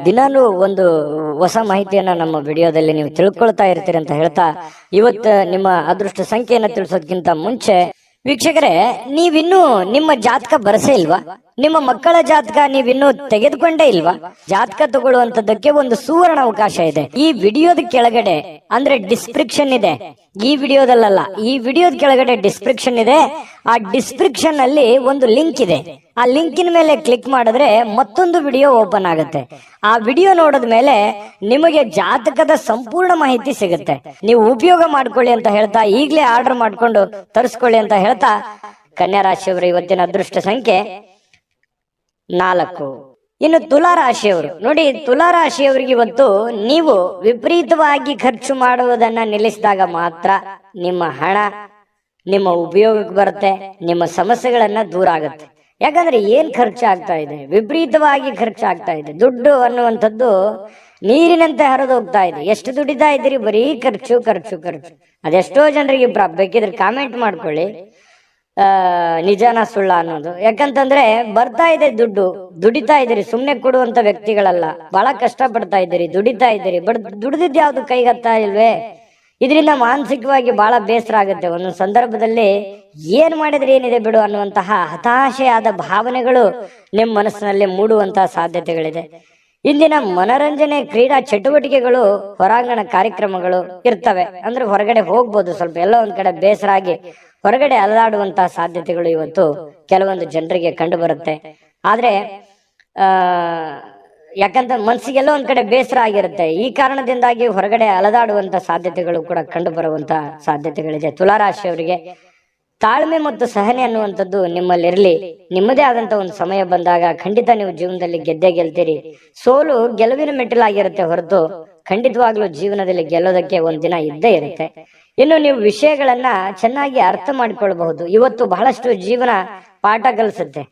ದಿನಾಲೂ ಒಂದು ಹೊಸ ಮಾಹಿತಿಯನ್ನ ನಮ್ಮ ವಿಡಿಯೋದಲ್ಲಿ ನೀವು ತಿಳ್ಕೊಳ್ತಾ ಇರ್ತೀರಿ ಅಂತ ಹೇಳ್ತಾ, ಇವತ್ತು ನಿಮ್ಮ ಅದೃಷ್ಟ ಸಂಖ್ಯೆಯನ್ನ ತಿಳಿಸೋದಕ್ಕಿಂತ ಮುಂಚೆ ವೀಕ್ಷಕರೇ, ನೀವಿನ್ನೂ ನಿಮ್ಮ ಜಾತಕ ಬರಸೇ ಇಲ್ವಾ? ನಿಮ್ಮ ಮಕ್ಕಳ ಜಾತಕ ನೀವಿನ್ನೂ ತೆಗೆದುಕೊಂಡೇ ಇಲ್ವಾ? ಜಾತಕ ತಗೊಳ್ಳುವಂತದ್ದಕ್ಕೆ ಒಂದು ಸುವರ್ಣ ಅವಕಾಶ ಇದೆ. ಈ ವಿಡಿಯೋದ ಕೆಳಗಡೆ ಅಂದ್ರೆ ಡಿಸ್ಕ್ರಿಪ್ಷನ್ ಇದೆ. ಈ ವಿಡಿಯೋದಲ್ಲ, ಈ ವಿಡಿಯೋದ ಕೆಳಗಡೆ ಡಿಸ್ಕ್ರಿಪ್ಷನ್ ಇದೆ. ಆ ಡಿಸ್ಕ್ರಿಪ್ಷನ್ ಅಲ್ಲಿ ಒಂದು ಲಿಂಕ್ ಇದೆ. ಆ ಲಿಂಕಿನ ಮೇಲೆ ಕ್ಲಿಕ್ ಮಾಡಿದ್ರೆ ಮತ್ತೊಂದು ವಿಡಿಯೋ ಓಪನ್ ಆಗುತ್ತೆ. ಆ ವಿಡಿಯೋ ನೋಡಿದ ಮೇಲೆ ನಿಮಗೆ ಜಾತಕದ ಸಂಪೂರ್ಣ ಮಾಹಿತಿ ಸಿಗುತ್ತೆ. ನೀವು ಉಪಯೋಗ ಮಾಡ್ಕೊಳ್ಳಿ ಅಂತ ಹೇಳ್ತಾ, ಈಗಲೇ ಆರ್ಡರ್ ಮಾಡ್ಕೊಂಡು ತರಿಸ್ಕೊಳ್ಳಿ ಅಂತ ಹೇಳ್ತಾ, ಕನ್ಯಾ ರಾಶಿಯವರ ಇವತ್ತಿನ ಅದೃಷ್ಟ ಸಂಖ್ಯೆ 4. ಇನ್ನು ತುಲಾ ರಾಶಿಯವರು ನೋಡಿ, ತುಲಾ ರಾಶಿಯವರಿಗೆ ಇವತ್ತು ನೀವು ವಿಪರೀತವಾಗಿ ಖರ್ಚು ಮಾಡುವುದನ್ನ ನಿಲ್ಲಿಸಿದಾಗ ಮಾತ್ರ ನಿಮ್ಮ ಹಣ ನಿಮ್ಮ ಉಪಯೋಗಕ್ಕೆ ಬರುತ್ತೆ, ನಿಮ್ಮ ಸಮಸ್ಯೆಗಳನ್ನ ದೂರ ಆಗುತ್ತೆ. ಯಾಕಂದ್ರೆ ಏನ್ ಖರ್ಚಾಗ್ತಾ ಇದೆ, ವಿಪರೀತವಾಗಿ ಖರ್ಚಾಗ್ತಾ ಇದೆ. ದುಡ್ಡು ಅನ್ನುವಂಥದ್ದು ನೀರಿನಂತೆ ಹರಿದು ಹೋಗ್ತಾ ಇದೆ. ಎಷ್ಟು ದುಡಿತಾ ಇದ್ದೀರಿ, ಬರೀ ಖರ್ಚು ಖರ್ಚು ಖರ್ಚು. ಅದೆಷ್ಟೋ ಜನರಿಗೆ ಬೇಕಿದ್ರೆ ಕಾಮೆಂಟ್ ಮಾಡ್ಕೊಳ್ಳಿ, ನಿಜಾನ ಸುಳ್ಳ ಅನ್ನೋದು. ಯಾಕಂತಂದ್ರೆ ಬರ್ತಾ ಇದೆ ದುಡ್ಡು, ದುಡಿತಾ ಇದ್ದೀರಿ, ಸುಮ್ನೆ ಕೊಡುವಂತ ವ್ಯಕ್ತಿಗಳಲ್ಲ. ಬಹಳ ಕಷ್ಟ ಪಡ್ತಾ ಇದ್ದೀರಿ, ದುಡಿತಾ ಇದ್ದೀರಿ, ಬಟ್ ದುಡಿದಿದ್ ಯಾವ್ದು ಕೈಗತ್ತಾ ಇಲ್ವೇ? ಇದರಿಂದ ಮಾನಸಿಕವಾಗಿ ಬಹಳ ಬೇಸರ ಆಗುತ್ತೆ. ಒಂದೊಂದು ಸಂದರ್ಭದಲ್ಲಿ ಏನ್ ಮಾಡಿದ್ರೆ ಏನಿದೆ ಬಿಡು ಅನ್ನುವಂತಹ ಹತಾಶೆಯಾದ ಭಾವನೆಗಳು ನಿಮ್ಮ ಮನಸ್ಸಿನಲ್ಲಿ ಮೂಡುವಂತಹ ಸಾಧ್ಯತೆಗಳಿದೆ. ಇಂದಿನ ಮನರಂಜನೆ ಕ್ರೀಡಾ ಚಟುವಟಿಕೆಗಳು, ಹೊರಾಂಗಣ ಕಾರ್ಯಕ್ರಮಗಳು ಇರ್ತವೆ. ಅಂದ್ರೆ ಹೊರಗಡೆ ಹೋಗ್ಬೋದು, ಸ್ವಲ್ಪ ಎಲ್ಲ ಒಂದ್ ಕಡೆ ಬೇಸರ ಆಗಿ ಹೊರಗಡೆ ಅಲದಾಡುವಂತಹ ಸಾಧ್ಯತೆಗಳು ಇವತ್ತು ಕೆಲವೊಂದು ಜನರಿಗೆ ಕಂಡು ಬರುತ್ತೆ. ಆದ್ರೆ ಯಾಕಂತ ಮನಸ್ಸಿಗೆಲ್ಲ ಒಂದ್ ಕಡೆ ಬೇಸರ ಆಗಿರುತ್ತೆ. ಈ ಕಾರಣದಿಂದಾಗಿ ಹೊರಗಡೆ ಅಲದಾಡುವಂತ ಸಾಧ್ಯತೆಗಳು ಕೂಡ ಕಂಡು ಬರುವಂತ ಸಾಧ್ಯತೆಗಳಿದೆ. ತುಲಾರಾಶಿಯವರಿಗೆ ತಾಳ್ಮೆ ಮತ್ತು ಸಹನೆ ಅನ್ನುವಂಥದ್ದು ನಿಮ್ಮಲ್ಲಿರಲಿ. ನಿಮ್ಮದೇ ಆದಂತ ಒಂದು ಸಮಯ ಬಂದಾಗ ಖಂಡಿತ ನೀವು ಜೀವನದಲ್ಲಿ ಗೆದ್ದೇ ಗೆಲ್ತೀರಿ. ಸೋಲು ಗೆಲುವಿನ ಮೆಟ್ಟಿಲಾಗಿರುತ್ತೆ ಹೊರತು ಖಂಡಿತವಾಗ್ಲೂ ಜೀವನದಲ್ಲಿ ಗೆಲ್ಲೋದಕ್ಕೆ ಒಂದ್ ದಿನ ಇದ್ದೇ ಇರುತ್ತೆ. ಇನ್ನು ನೀವು ವಿಷಯಗಳನ್ನ ಚೆನ್ನಾಗಿ ಅರ್ಥ ಮಾಡಿಕೊಳ್ಬಹುದು. ಇವತ್ತು ಬಹಳಷ್ಟು ಜೀವನ ಪಾಠ ಕಲಿಸುತ್ತೆ.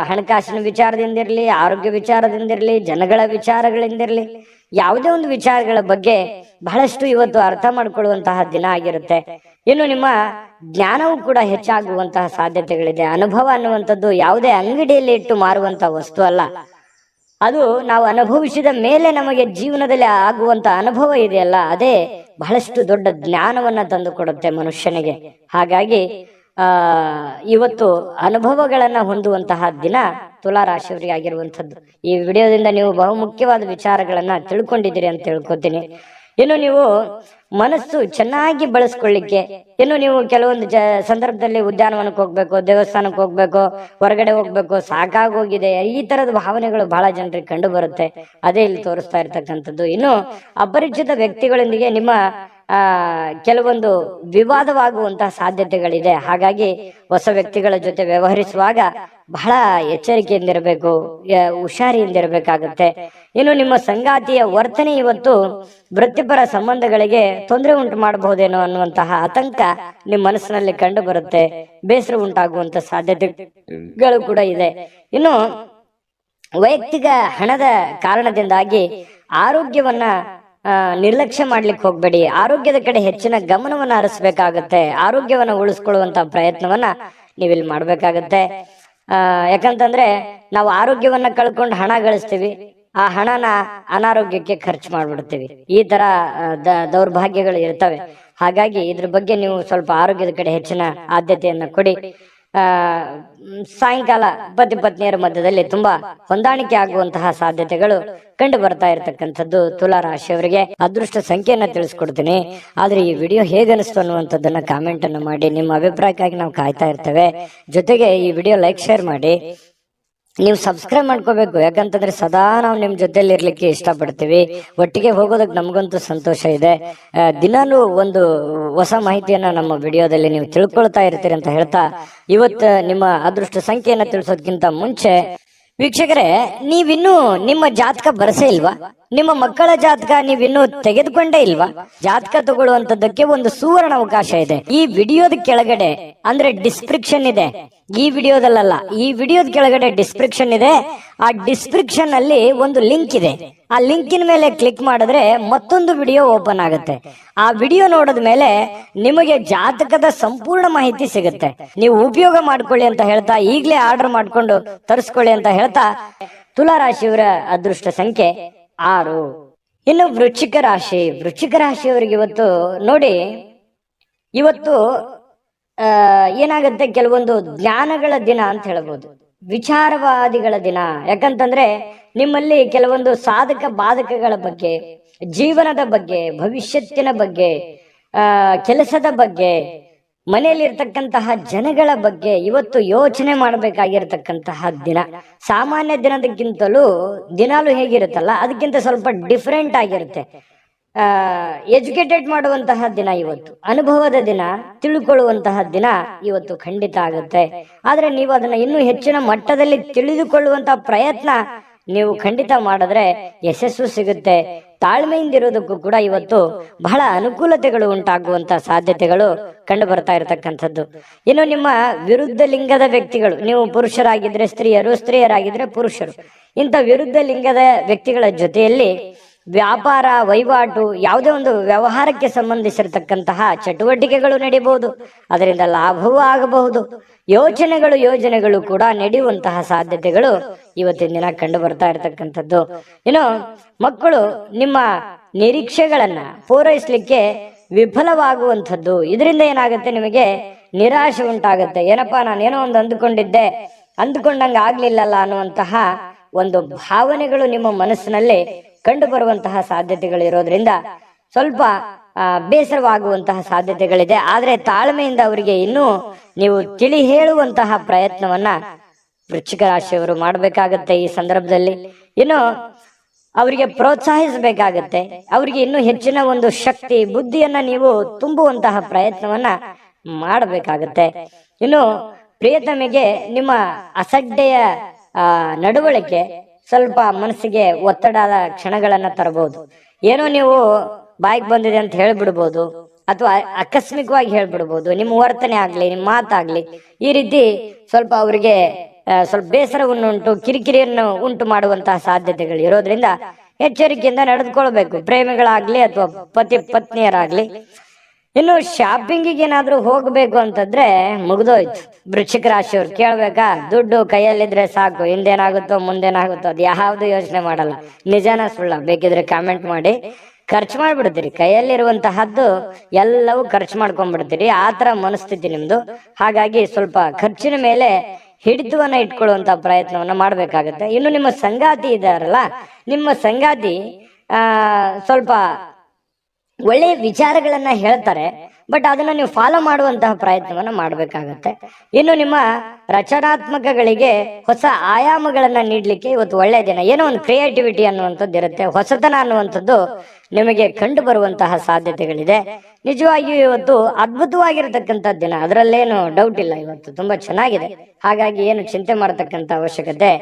ಹಣಕಾಸಿನ ವಿಚಾರದಿಂದಿರ್ಲಿ, ಆರೋಗ್ಯ ವಿಚಾರದಿಂದಿರ್ಲಿ, ಜನಗಳ ವಿಚಾರಗಳಿಂದಿರ್ಲಿ, ಯಾವುದೇ ಒಂದು ವಿಚಾರಗಳ ಬಗ್ಗೆ ಬಹಳಷ್ಟು ಇವತ್ತು ಅರ್ಥ ಮಾಡ್ಕೊಳ್ಳುವಂತಹ ದಿನ ಆಗಿರುತ್ತೆ. ಇನ್ನು ನಿಮ್ಮ ಜ್ಞಾನವೂ ಕೂಡ ಹೆಚ್ಚಾಗುವಂತಹ ಸಾಧ್ಯತೆಗಳಿದೆ. ಅನುಭವ ಅನ್ನುವಂಥದ್ದು ಯಾವುದೇ ಅಂಗಡಿಯಲ್ಲಿ ಇಟ್ಟು ಮಾರುವಂತಹ ವಸ್ತು ಅಲ್ಲ. ಅದು ನಾವು ಅನುಭವಿಸಿದ ಮೇಲೆ ನಮಗೆ ಜೀವನದಲ್ಲಿ ಆಗುವಂತ ಅನುಭವ ಇದೆಯಲ್ಲ, ಅದೇ ಬಹಳಷ್ಟು ದೊಡ್ಡ ಜ್ಞಾನವನ್ನ ತಂದು ಕೊಡುತ್ತೆ ಮನುಷ್ಯನಿಗೆ. ಹಾಗಾಗಿ ಇವತ್ತು ಅನುಭವಗಳನ್ನ ಹೊಂದುವಂತಹ ದಿನ ತುಲಾ ರಾಶಿಯವರಿಗೆ ಆಗಿರುವಂಥದ್ದು. ಈ ವಿಡಿಯೋದಿಂದ ನೀವು ಬಹುಮುಖ್ಯವಾದ ವಿಚಾರಗಳನ್ನ ತಿಳ್ಕೊಂಡಿದ್ದೀರಿ ಅಂತ ತಿಳ್ಕೊತೀನಿ. ಇನ್ನು ನೀವು ಮನಸ್ಸು ಚೆನ್ನಾಗಿ ಬಳಸ್ಕೊಳ್ಳಿಕ್ಕೆ, ಇನ್ನು ನೀವು ಕೆಲವೊಂದು ಸಂದರ್ಭದಲ್ಲಿ ಉದ್ಯಾನವನಕ್ಕೆ ಹೋಗ್ಬೇಕು, ದೇವಸ್ಥಾನಕ್ಕೆ ಹೋಗ್ಬೇಕು, ಹೊರಗಡೆ ಹೋಗ್ಬೇಕು, ಸಾಕಾಗೋಗಿದೆ, ಈ ತರದ ಭಾವನೆಗಳು ಬಹಳ ಜನರಿಗೆ ಕಂಡು ಬರುತ್ತೆ. ಅದೇ ಇಲ್ಲಿ ತೋರಿಸ್ತಾ ಇರ್ತಕ್ಕಂಥದ್ದು. ಇನ್ನು ಅಪರಿಚಿತ ವ್ಯಕ್ತಿಗಳೊಂದಿಗೆ ನಿಮ್ಮ ಕೆಲವೊಂದು ವಿವಾದವಾಗುವಂತಹ ಸಾಧ್ಯತೆಗಳಿದೆ. ಹಾಗಾಗಿ ಹೊಸ ವ್ಯಕ್ತಿಗಳ ಜೊತೆ ವ್ಯವಹರಿಸುವಾಗ ಬಹಳ ಎಚ್ಚರಿಕೆಯಿಂದಿರಬೇಕು, ಹುಷಾರಿಯಿಂದಿರಬೇಕಾಗುತ್ತೆ. ಇನ್ನು ನಿಮ್ಮ ಸಂಗಾತಿಯ ವರ್ತನೆ ಇವತ್ತು ವೃತ್ತಿಪರ ಸಂಬಂಧಗಳಿಗೆ ತೊಂದರೆ ಉಂಟು ಮಾಡಬಹುದೇನೋ ಅನ್ನುವಂತಹ ಆತಂಕ ನಿಮ್ಮ ಮನಸ್ಸಿನಲ್ಲಿ ಕಂಡು ಬರುತ್ತೆ. ಬೇಸರ ಉಂಟಾಗುವಂತ ಸಾಧ್ಯತೆಗಳು ಕೂಡ ಇದೆ. ಇನ್ನು ವೈಯಕ್ತಿಕ ಹಣದ ಕಾರಣದಿಂದಾಗಿ ಆರೋಗ್ಯವನ್ನ ನಿರ್ಲಕ್ಷ್ಯ ಮಾಡ್ಲಿಕ್ಕೆ ಹೋಗ್ಬೇಡಿ. ಆರೋಗ್ಯದ ಕಡೆ ಹೆಚ್ಚಿನ ಗಮನವನ್ನ ಹರಿಸಬೇಕಾಗತ್ತೆ. ಆರೋಗ್ಯವನ್ನ ಉಳಿಸ್ಕೊಳ್ಳುವಂತ ಪ್ರಯತ್ನವನ್ನ ನೀವಿಲ್ಲಿ ಮಾಡ್ಬೇಕಾಗತ್ತೆ. ಯಾಕಂತಂದ್ರೆ ನಾವು ಆರೋಗ್ಯವನ್ನ ಕಳ್ಕೊಂಡು ಹಣ ಗಳಿಸ್ತೀವಿ, ಆ ಹಣನ ಅನಾರೋಗ್ಯಕ್ಕೆ ಖರ್ಚು ಮಾಡ್ಬಿಡ್ತೀವಿ. ಈ ತರ ದೌರ್ಭಾಗ್ಯಗಳು ಇರ್ತವೆ. ಹಾಗಾಗಿ ಇದ್ರ ಬಗ್ಗೆ ನೀವು ಸ್ವಲ್ಪ ಆರೋಗ್ಯದ ಕಡೆ ಹೆಚ್ಚಿನ ಆದ್ಯತೆಯನ್ನ ಕೊಡಿ. ಸಾಯಂಕಾಲ ಪತಿ ಪತ್ನಿಯರ ಮಧ್ಯದಲ್ಲಿ ತುಂಬಾ ಹೊಂದಾಣಿಕೆ ಆಗುವಂತಹ ಸಾಧ್ಯತೆಗಳು ಕಂಡು ಬರ್ತಾ ಇರತಕ್ಕಂಥದ್ದು ತುಲಾ ರಾಶಿಯವರಿಗೆ. ಅದೃಷ್ಟ ಸಂಖ್ಯೆಯನ್ನ ತಿಳಿಸ್ಕೊಡ್ತೀನಿ. ಆದ್ರೆ ಈ ವಿಡಿಯೋ ಹೇಗನಿಸ್ತು ಅನ್ನುವಂಥದ್ದನ್ನ ಕಾಮೆಂಟ್ ಅನ್ನು ಮಾಡಿ. ನಿಮ್ಮ ಅಭಿಪ್ರಾಯಕ್ಕಾಗಿ ನಾವು ಕಾಯ್ತಾ ಇರ್ತೇವೆ. ಜೊತೆಗೆ ಈ ವಿಡಿಯೋ ಲೈಕ್ ಶೇರ್ ಮಾಡಿ. ನೀವು ಸಬ್ಸ್ಕ್ರೈಬ್ ಮಾಡ್ಕೋಬೇಕು, ಯಾಕಂತಂದ್ರೆ ಸದಾ ನಾವು ನಿಮ್ ಜೊತೆಲಿ ಇರ್ಲಿಕ್ಕೆ ಇಷ್ಟಪಡ್ತೀವಿ. ಒಟ್ಟಿಗೆ ಹೋಗೋದಕ್ಕೆ ನಮಗಂತೂ ಸಂತೋಷ ಇದೆ. ದಿನಾಲೂ ಒಂದು ಹೊಸ ಮಾಹಿತಿಯನ್ನ ನಮ್ಮ ವಿಡಿಯೋದಲ್ಲಿ ನೀವು ತಿಳ್ಕೊಳ್ತಾ ಇರ್ತೀರಿ ಅಂತ ಹೇಳ್ತಾ, ಇವತ್ತು ನಿಮ್ಮ ಅದೃಷ್ಟ ಸಂಖ್ಯೆಯನ್ನ ತಿಳಿಸೋದಕ್ಕಿಂತ ಮುಂಚೆ ವೀಕ್ಷಕರೇ, ನೀವಿನ್ನೂ ನಿಮ್ಮ ಜಾತಕ ಬರಸೇ ಇಲ್ವಾ? ನಿಮ್ಮ ಮಕ್ಕಳ ಜಾತಕ ನೀವಿನ್ನೂ ತೆಗೆದುಕೊಂಡೇ ಇಲ್ವಾ? ಜಾತಕ ತಗೊಳ್ಳುವಂತದ್ದಕ್ಕೆ ಒಂದು ಸುವರ್ಣ ಅವಕಾಶ ಇದೆ. ಈ ವಿಡಿಯೋದ ಕೆಳಗಡೆ ಅಂದ್ರೆ ಡಿಸ್ಕ್ರಿಪ್ಷನ್ ಇದೆ. ಈ ವಿಡಿಯೋದಲ್ಲ, ಈ ವಿಡಿಯೋದ ಕೆಳಗಡೆ ಡಿಸ್ಕ್ರಿಪ್ಷನ್ ಇದೆ. ಆ ಡಿಸ್ಕ್ರಿಪ್ಷನ್ ಅಲ್ಲಿ ಒಂದು ಲಿಂಕ್ ಇದೆ. ಆ ಲಿಂಕಿನ ಮೇಲೆ ಕ್ಲಿಕ್ ಮಾಡಿದ್ರೆ ಮತ್ತೊಂದು ವಿಡಿಯೋ ಓಪನ್ ಆಗುತ್ತೆ. ಆ ವಿಡಿಯೋ ನೋಡಿದ ಮೇಲೆ ನಿಮಗೆ ಜಾತಕದ ಸಂಪೂರ್ಣ ಮಾಹಿತಿ ಸಿಗುತ್ತೆ. ನೀವು ಉಪಯೋಗ ಮಾಡ್ಕೊಳ್ಳಿ ಅಂತ ಹೇಳ್ತಾ, ಈಗಲೇ ಆರ್ಡರ್ ಮಾಡ್ಕೊಂಡು ತರಿಸ್ಕೊಳ್ಳಿ ಅಂತ ಹೇಳ್ತಾ, ತುಲಾ ರಾಶಿಯವರ ಅದೃಷ್ಟ ಸಂಖ್ಯೆ 6. ಇನ್ನು ವೃಶ್ಚಿಕ ರಾಶಿ. ವೃಶ್ಚಿಕ ರಾಶಿಯವರಿಗೆ ಇವತ್ತು ನೋಡಿ, ಇವತ್ತು ಏನಾಗುತ್ತೆ, ಕೆಲವೊಂದು ಜ್ಞಾನಗಳ ದಿನ ಅಂತ ಹೇಳ್ಬೋದು, ವಿಚಾರವಾದಿಗಳ ದಿನ. ಯಾಕಂತಂದ್ರೆ ನಿಮ್ಮಲ್ಲಿ ಕೆಲವೊಂದು ಸಾಧಕ ಬಾಧಕಗಳ ಬಗ್ಗೆ, ಜೀವನದ ಬಗ್ಗೆ, ಭವಿಷ್ಯತ್ತಿನ ಬಗ್ಗೆ, ಕೆಲಸದ ಬಗ್ಗೆ, ಮನೆಯಲ್ಲಿರ್ತಕ್ಕಂತಹ ಜನಗಳ ಬಗ್ಗೆ ಇವತ್ತು ಯೋಚನೆ ಮಾಡಬೇಕಾಗಿರ್ತಕ್ಕಂತಹ ದಿನ. ಸಾಮಾನ್ಯ ದಿನದಕ್ಕಿಂತಲೂ ದಿನಾಲು ಹೇಗಿರುತ್ತಲ್ಲ ಅದಕ್ಕಿಂತ ಸ್ವಲ್ಪ ಡಿಫ್ರೆಂಟ್ ಆಗಿರುತ್ತೆ. ಎಜುಕೇಟೆಡ್ ಮಾಡುವಂತಹ ದಿನ ಇವತ್ತು, ಅನುಭವದ ದಿನ, ತಿಳ್ಕೊಳ್ಳುವಂತಹ ದಿನ ಇವತ್ತು ಖಂಡಿತ ಆಗುತ್ತೆ. ಆದ್ರೆ ನೀವು ಅದನ್ನ ಇನ್ನೂ ಹೆಚ್ಚಿನ ಮಟ್ಟದಲ್ಲಿ ತಿಳಿದುಕೊಳ್ಳುವಂತಹ ಪ್ರಯತ್ನ ನೀವು ಖಂಡಿತ ಮಾಡಿದ್ರೆ ಯಶಸ್ಸು ಸಿಗುತ್ತೆ. ತಾಳ್ಮೆಯಿಂದಿರೋದಕ್ಕೂ ಕೂಡ ಇವತ್ತು ಬಹಳ ಅನುಕೂಲತೆಗಳು ಉಂಟಾಗುವಂತಹ ಸಾಧ್ಯತೆಗಳು ಕಂಡು ಬರ್ತಾ ಇರತಕ್ಕಂಥದ್ದು. ಇನ್ನು ನಿಮ್ಮ ವಿರುದ್ಧ ಲಿಂಗದ ವ್ಯಕ್ತಿಗಳು, ನೀವು ಪುರುಷರಾಗಿದ್ರೆ ಸ್ತ್ರೀಯರು, ಸ್ತ್ರೀಯರಾಗಿದ್ರೆ ಪುರುಷರು, ಇಂಥ ವಿರುದ್ಧ ಲಿಂಗದ ವ್ಯಕ್ತಿಗಳ ಜೊತೆಯಲ್ಲಿ ವ್ಯಾಪಾರ ವಹಿವಾಟು, ಯಾವುದೇ ಒಂದು ವ್ಯವಹಾರಕ್ಕೆ ಸಂಬಂಧಿಸಿರತಕ್ಕಂತಹ ಚಟುವಟಿಕೆಗಳು ನಡೀಬಹುದು. ಅದರಿಂದ ಲಾಭವೂ ಆಗಬಹುದು. ಯೋಜನೆಗಳು ಕೂಡ ನಡೆಯುವಂತಹ ಸಾಧ್ಯತೆಗಳು ಇವತ್ತಿನ ದಿನ ಕಂಡು ಬರ್ತಾ ಇರತಕ್ಕಂಥದ್ದು. ಇನ್ನು ಮಕ್ಕಳು ನಿಮ್ಮ ನಿರೀಕ್ಷೆಗಳನ್ನ ಪೂರೈಸಲಿಕ್ಕೆ ವಿಫಲವಾಗುವಂಥದ್ದು. ಇದರಿಂದ ಏನಾಗುತ್ತೆ, ನಿಮಗೆ ನಿರಾಶೆ ಉಂಟಾಗುತ್ತೆ. ಏನಪ್ಪಾ, ನಾನೇನೋ ಒಂದು ಅಂದುಕೊಂಡಂಗ ಆಗ್ಲಿಲ್ಲಲ್ಲ ಅನ್ನುವಂತಹ ಒಂದು ಭಾವನೆಗಳು ನಿಮ್ಮ ಮನಸ್ಸಿನಲ್ಲಿ ಕಂಡು ಬರುವಂತಹ ಸಾಧ್ಯತೆಗಳು ಇರೋದ್ರಿಂದ ಸ್ವಲ್ಪ ಬೇಸರವಾಗುವಂತಹ ಸಾಧ್ಯತೆಗಳಿದೆ. ಆದ್ರೆ ತಾಳ್ಮೆಯಿಂದ ಅವರಿಗೆ ಇನ್ನೂ ನೀವು ತಿಳಿ ಹೇಳುವಂತಹ ಪ್ರಯತ್ನವನ್ನ ವೃಶ್ಚಿಕ ರಾಶಿಯವರು ಮಾಡಬೇಕಾಗತ್ತೆ. ಈ ಸಂದರ್ಭದಲ್ಲಿ ಇನ್ನು ಅವರಿಗೆ ಪ್ರೋತ್ಸಾಹಿಸಬೇಕಾಗತ್ತೆ. ಅವರಿಗೆ ಇನ್ನೂ ಹೆಚ್ಚಿನ ಒಂದು ಶಕ್ತಿ, ಬುದ್ಧಿಯನ್ನ ನೀವು ತುಂಬುವಂತಹ ಪ್ರಯತ್ನವನ್ನ ಮಾಡಬೇಕಾಗತ್ತೆ. ಇನ್ನು ಪ್ರಿಯತಮೆಗೆ ನಿಮ್ಮ ಅಸಡ್ಡೆಯ ನಡವಳಿಕೆ ಸ್ವಲ್ಪ ಮನಸ್ಸಿಗೆ ಒತ್ತಡದ ಕ್ಷಣಗಳನ್ನ ತರಬಹುದು. ಏನೋ ನೀವು ಬಾಯಿಗೆ ಬಂದಿದೆ ಅಂತ ಹೇಳ್ಬಿಡ್ಬೋದು, ಅಥವಾ ಆಕಸ್ಮಿಕವಾಗಿ ಹೇಳ್ಬಿಡ್ಬೋದು. ನಿಮ್ಮ ವರ್ತನೆ ಆಗ್ಲಿ, ನಿಮ್ಮ ಮಾತಾಗ್ಲಿ ಈ ರೀತಿ ಸ್ವಲ್ಪ ಅವರಿಗೆ ಸ್ವಲ್ಪ ಬೇಸರವನ್ನುಂಟು, ಕಿರಿಕಿರಿಯನ್ನು ಉಂಟು ಮಾಡುವಂತಹ ಸಾಧ್ಯತೆಗಳು ಇರೋದ್ರಿಂದ ಎಚ್ಚರಿಕೆಯಿಂದ ನಡೆದುಕೊಳ್ಬೇಕು, ಪ್ರೇಮಿಗಳಾಗ್ಲಿ ಅಥವಾ ಪತಿ ಪತ್ನಿಯರಾಗ್ಲಿ. ಇನ್ನು ಶಾಪಿಂಗಿಗೆ ಏನಾದ್ರೂ ಹೋಗ್ಬೇಕು ಅಂತಂದ್ರೆ ಮುಗ್ದೋಯ್ತು. ವೃಶ್ಚಿಕ ರಾಶಿಯವ್ರು ಕೇಳ್ಬೇಕಾ, ದುಡ್ಡು ಕೈಯಲ್ಲಿದ್ರೆ ಸಾಕು, ಹಿಂದೇನಾಗುತ್ತೋ ಮುಂದೇನಾಗುತ್ತೋ ಅದು ಯಾವ್ದು ಯೋಚನೆ ಮಾಡಲ್ಲ. ನಿಜಾನ ಸುಳ್ಳ ಬೇಕಿದ್ರೆ ಕಾಮೆಂಟ್ ಮಾಡಿ. ಖರ್ಚು ಮಾಡ್ಬಿಡ್ತೀರಿ, ಕೈಯಲ್ಲಿರುವಂತಹದ್ದು ಎಲ್ಲವೂ ಖರ್ಚು ಮಾಡ್ಕೊಂಡ್ಬಿಡ್ತೀರಿ. ಆ ತರ ಮನಸ್ಥಿತಿ ನಿಮ್ದು. ಹಾಗಾಗಿ ಸ್ವಲ್ಪ ಖರ್ಚಿನ ಮೇಲೆ ಹಿಡಿತವನ್ನ ಇಟ್ಕೊಳ್ಳುವಂತ ಪ್ರಯತ್ನವನ್ನ ಮಾಡ್ಬೇಕಾಗತ್ತೆ. ಇನ್ನು ನಿಮ್ಮ ಸಂಗಾತಿ ಇದ್ದಾರಲ್ಲ, ನಿಮ್ಮ ಸಂಗಾತಿ ಸ್ವಲ್ಪ ಒಳ್ಳೆಯ ವಿಚಾರಗಳನ್ನ ಹೇಳ್ತಾರೆ, ಬಟ್ ಅದನ್ನ ನೀವು ಫಾಲೋ ಮಾಡುವಂತಹ ಪ್ರಯತ್ನವನ್ನ ಮಾಡ್ಬೇಕಾಗತ್ತೆ. ಇನ್ನು ನಿಮ್ಮ ರಚನಾತ್ಮಕಗಳಿಗೆ ಹೊಸ ಆಯಾಮಗಳನ್ನ ನೀಡ್ಲಿಕ್ಕೆ ಇವತ್ತು ಒಳ್ಳೆಯ ದಿನ. ಏನೋ ಒಂದು ಕ್ರಿಯೇಟಿವಿಟಿ ಅನ್ನುವಂಥದ್ದು ಇರುತ್ತೆ, ಹೊಸತನ ಅನ್ನುವಂಥದ್ದು ನಿಮಗೆ ಕಂಡು ಬರುವಂತಹ ಸಾಧ್ಯತೆಗಳಿದೆ. ನಿಜವಾಗಿಯೂ ಇವತ್ತು ಅದ್ಭುತವಾಗಿರತಕ್ಕಂಥ ದಿನ, ಅದರಲ್ಲೇನು ಡೌಟ್ ಇಲ್ಲ. ಇವತ್ತು ತುಂಬಾ ಚೆನ್ನಾಗಿದೆ. ಹಾಗಾಗಿ ಏನು ಚಿಂತೆ ಮಾಡತಕ್ಕಂತ ಅವಶ್ಯಕತೆ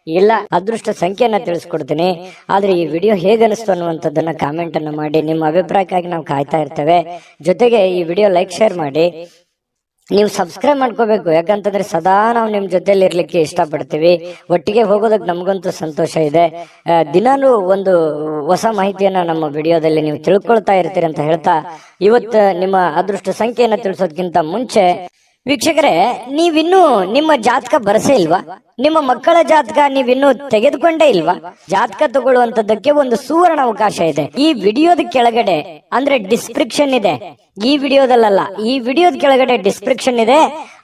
ಇಲ್ಲ. ಅದೃಷ್ಟ ಸಂಖ್ಯೆಯನ್ನ ತಿಳಿಸ್ಕೊಡ್ತೀನಿ. ಆದ್ರೆ ಈ ವಿಡಿಯೋ ಹೇಗನಿಸ್ತು ಅನ್ನುವಂಥದ್ದನ್ನ ಕಾಮೆಂಟ್ ಅನ್ನು ಮಾಡಿ. ನಿಮ್ಮ ಅಭಿಪ್ರಾಯಕ್ಕಾಗಿ ನಾವು ಕಾಯ್ತಾ ಇರ್ತೇವೆ. ಜೊತೆಗೆ ಈ ವಿಡಿಯೋ ಲೈಕ್ ಶೇರ್ ಮಾಡಿ. ನೀವು ಸಬ್ಸ್ಕ್ರೈಬ್ ಮಾಡ್ಕೋಬೇಕು, ಯಾಕಂತಂದ್ರೆ ಸದಾ ನಾವು ನಿಮ್ ಜೊತೆಲಿ ಇರ್ಲಿಕ್ಕೆ ಇಷ್ಟಪಡ್ತೀವಿ. ಒಟ್ಟಿಗೆ ಹೋಗೋದಕ್ಕೆ ನಮಗಂತೂ ಸಂತೋಷ ಇದೆ. ದಿನಾಲೂ ಒಂದು ಹೊಸ ಮಾಹಿತಿಯನ್ನ ನಮ್ಮ ವಿಡಿಯೋದಲ್ಲಿ ನೀವು ತಿಳ್ಕೊಳ್ತಾ ಇರ್ತೀರಿ ಅಂತ ಹೇಳ್ತಾ, ಇವತ್ತು ನಿಮ್ಮ ಅದೃಷ್ಟ ಸಂಖ್ಯೆಯನ್ನ ತಿಳಿಸೋದಕ್ಕಿಂತ ಮುಂಚೆ ವೀಕ್ಷಕರೇ, ನೀವಿನ್ನೂ ನಿಮ್ಮ ಜಾತಕ ಬರಸೇ ಇಲ್ವಾ? ನಿಮ್ಮ ಮಕ್ಕಳ ಜಾತಕ ನೀವಿನ್ನೂ ತೆಗೆದುಕೊಂಡೇ ಇಲ್ವಾ? ಜಾತಕ ತಗೊಳ್ಳುವಂತದ್ದಕ್ಕೆ ಒಂದು ಸುವರ್ಣ ಅವಕಾಶ ಇದೆ. ಈ ವಿಡಿಯೋದ ಕೆಳಗಡೆ ಅಂದ್ರೆ ಡಿಸ್ಕ್ರಿಪ್ಷನ್ ಇದೆ. ಈ ವಿಡಿಯೋದಲ್ಲ, ಈ ವಿಡಿಯೋದ ಕೆಳಗಡೆ ಡಿಸ್ಕ್ರಿಪ್ಷನ್ ಇದೆ.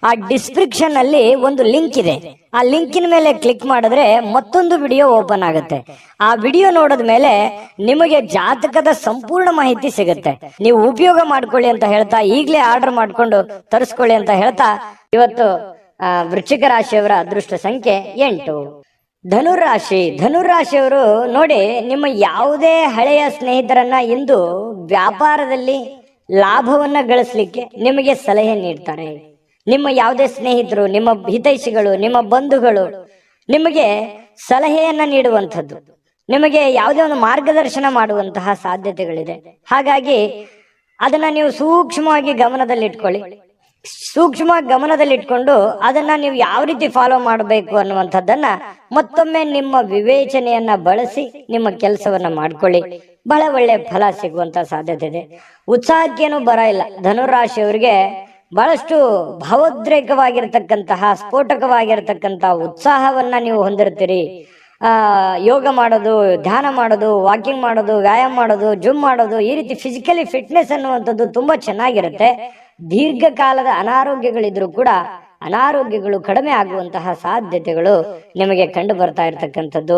ಆ ಡಿಸ್ಕ್ರಿಪ್ಷನ್ ಅಲ್ಲಿ ಒಂದು ಲಿಂಕ್ ಇದೆ. ಆ ಲಿಂಕಿನ ಮೇಲೆ ಕ್ಲಿಕ್ ಮಾಡಿದ್ರೆ ಮತ್ತೊಂದು ವಿಡಿಯೋ ಓಪನ್ ಆಗುತ್ತೆ. ಆ ವಿಡಿಯೋ ನೋಡಿದ ಮೇಲೆ ನಿಮಗೆ ಜಾತಕದ ಸಂಪೂರ್ಣ ಮಾಹಿತಿ ಸಿಗುತ್ತೆ. ನೀವು ಉಪಯೋಗ ಮಾಡ್ಕೊಳ್ಳಿ ಅಂತ ಹೇಳ್ತಾ, ಈಗಲೇ ಆರ್ಡರ್ ಮಾಡ್ಕೊಂಡು ತರಿಸ್ಕೊಳ್ಳಿ ಅಂತ ಹೇಳ್ತಾ, ಇವತ್ತು ವೃಶ್ಚಿಕ ರಾಶಿಯವರ ಅದೃಷ್ಟ ಸಂಖ್ಯೆ 8. ಧನುರಾಶಿಯವರು ನೋಡಿ, ನಿಮ್ಮ ಯಾವುದೇ ಹಳೆಯ ಸ್ನೇಹಿತರನ್ನ ಇಂದು ವ್ಯಾಪಾರದಲ್ಲಿ ಲಾಭವನ್ನ ಗಳಿಸ್ಲಿಕ್ಕೆ ನಿಮಗೆ ಸಲಹೆ ನೀಡ್ತಾರೆ. ನಿಮ್ಮ ಯಾವುದೇ ಸ್ನೇಹಿತರು, ನಿಮ್ಮ ಹಿತೈಷಿಗಳು, ನಿಮ್ಮ ಬಂಧುಗಳು ನಿಮಗೆ ಸಲಹೆಯನ್ನ ನೀಡುವಂಥದ್ದು, ನಿಮಗೆ ಯಾವುದೇ ಒಂದು ಮಾರ್ಗದರ್ಶನ ಮಾಡುವಂತಹ ಸಾಧ್ಯತೆಗಳಿದೆ. ಹಾಗಾಗಿ ಅದನ್ನ ನೀವು ಸೂಕ್ಷ್ಮವಾಗಿ ಗಮನದಲ್ಲಿಟ್ಕೊಂಡು ಅದನ್ನ ನೀವು ಯಾವ ರೀತಿ ಫಾಲೋ ಮಾಡಬೇಕು ಅನ್ನುವಂಥದ್ದನ್ನ ಮತ್ತೊಮ್ಮೆ ನಿಮ್ಮ ವಿವೇಚನೆಯನ್ನ ಬಳಸಿ ನಿಮ್ಮ ಕೆಲಸವನ್ನ ಮಾಡ್ಕೊಳ್ಳಿ. ಬಹಳ ಒಳ್ಳೆ ಫಲ ಸಿಗುವಂತ ಸಾಧ್ಯತೆ ಇದೆ. ಉತ್ಸಾಹಕ್ಕೇನು ಬರ ಇಲ್ಲ. ಧನುರಾಶಿಯವರಿಗೆ ಬಹಳಷ್ಟು ಭಾವೋದ್ರೇಕವಾಗಿರ್ತಕ್ಕಂತಹ, ಸ್ಫೋಟಕವಾಗಿರ್ತಕ್ಕಂತಹ ಉತ್ಸಾಹವನ್ನ ನೀವು ಹೊಂದಿರ್ತೀರಿ. ಯೋಗ ಮಾಡೋದು, ಧ್ಯಾನ ಮಾಡೋದು, ವಾಕಿಂಗ್ ಮಾಡೋದು, ವ್ಯಾಯಾಮ ಮಾಡೋದು, ಜಿಮ್ ಮಾಡೋದು, ಈ ರೀತಿ ಫಿಸಿಕಲಿ ಫಿಟ್ನೆಸ್ ಅನ್ನುವಂಥದ್ದು ತುಂಬಾ ಚೆನ್ನಾಗಿರುತ್ತೆ. ದೀರ್ಘಕಾಲದ ಅನಾರೋಗ್ಯಗಳಿದ್ರು ಕೂಡ ಅನಾರೋಗ್ಯಗಳು ಕಡಿಮೆ ಆಗುವಂತಹ ಸಾಧ್ಯತೆಗಳು ನಿಮಗೆ ಕಂಡು ಬರ್ತಾ ಇರ್ತಕ್ಕಂಥದ್ದು.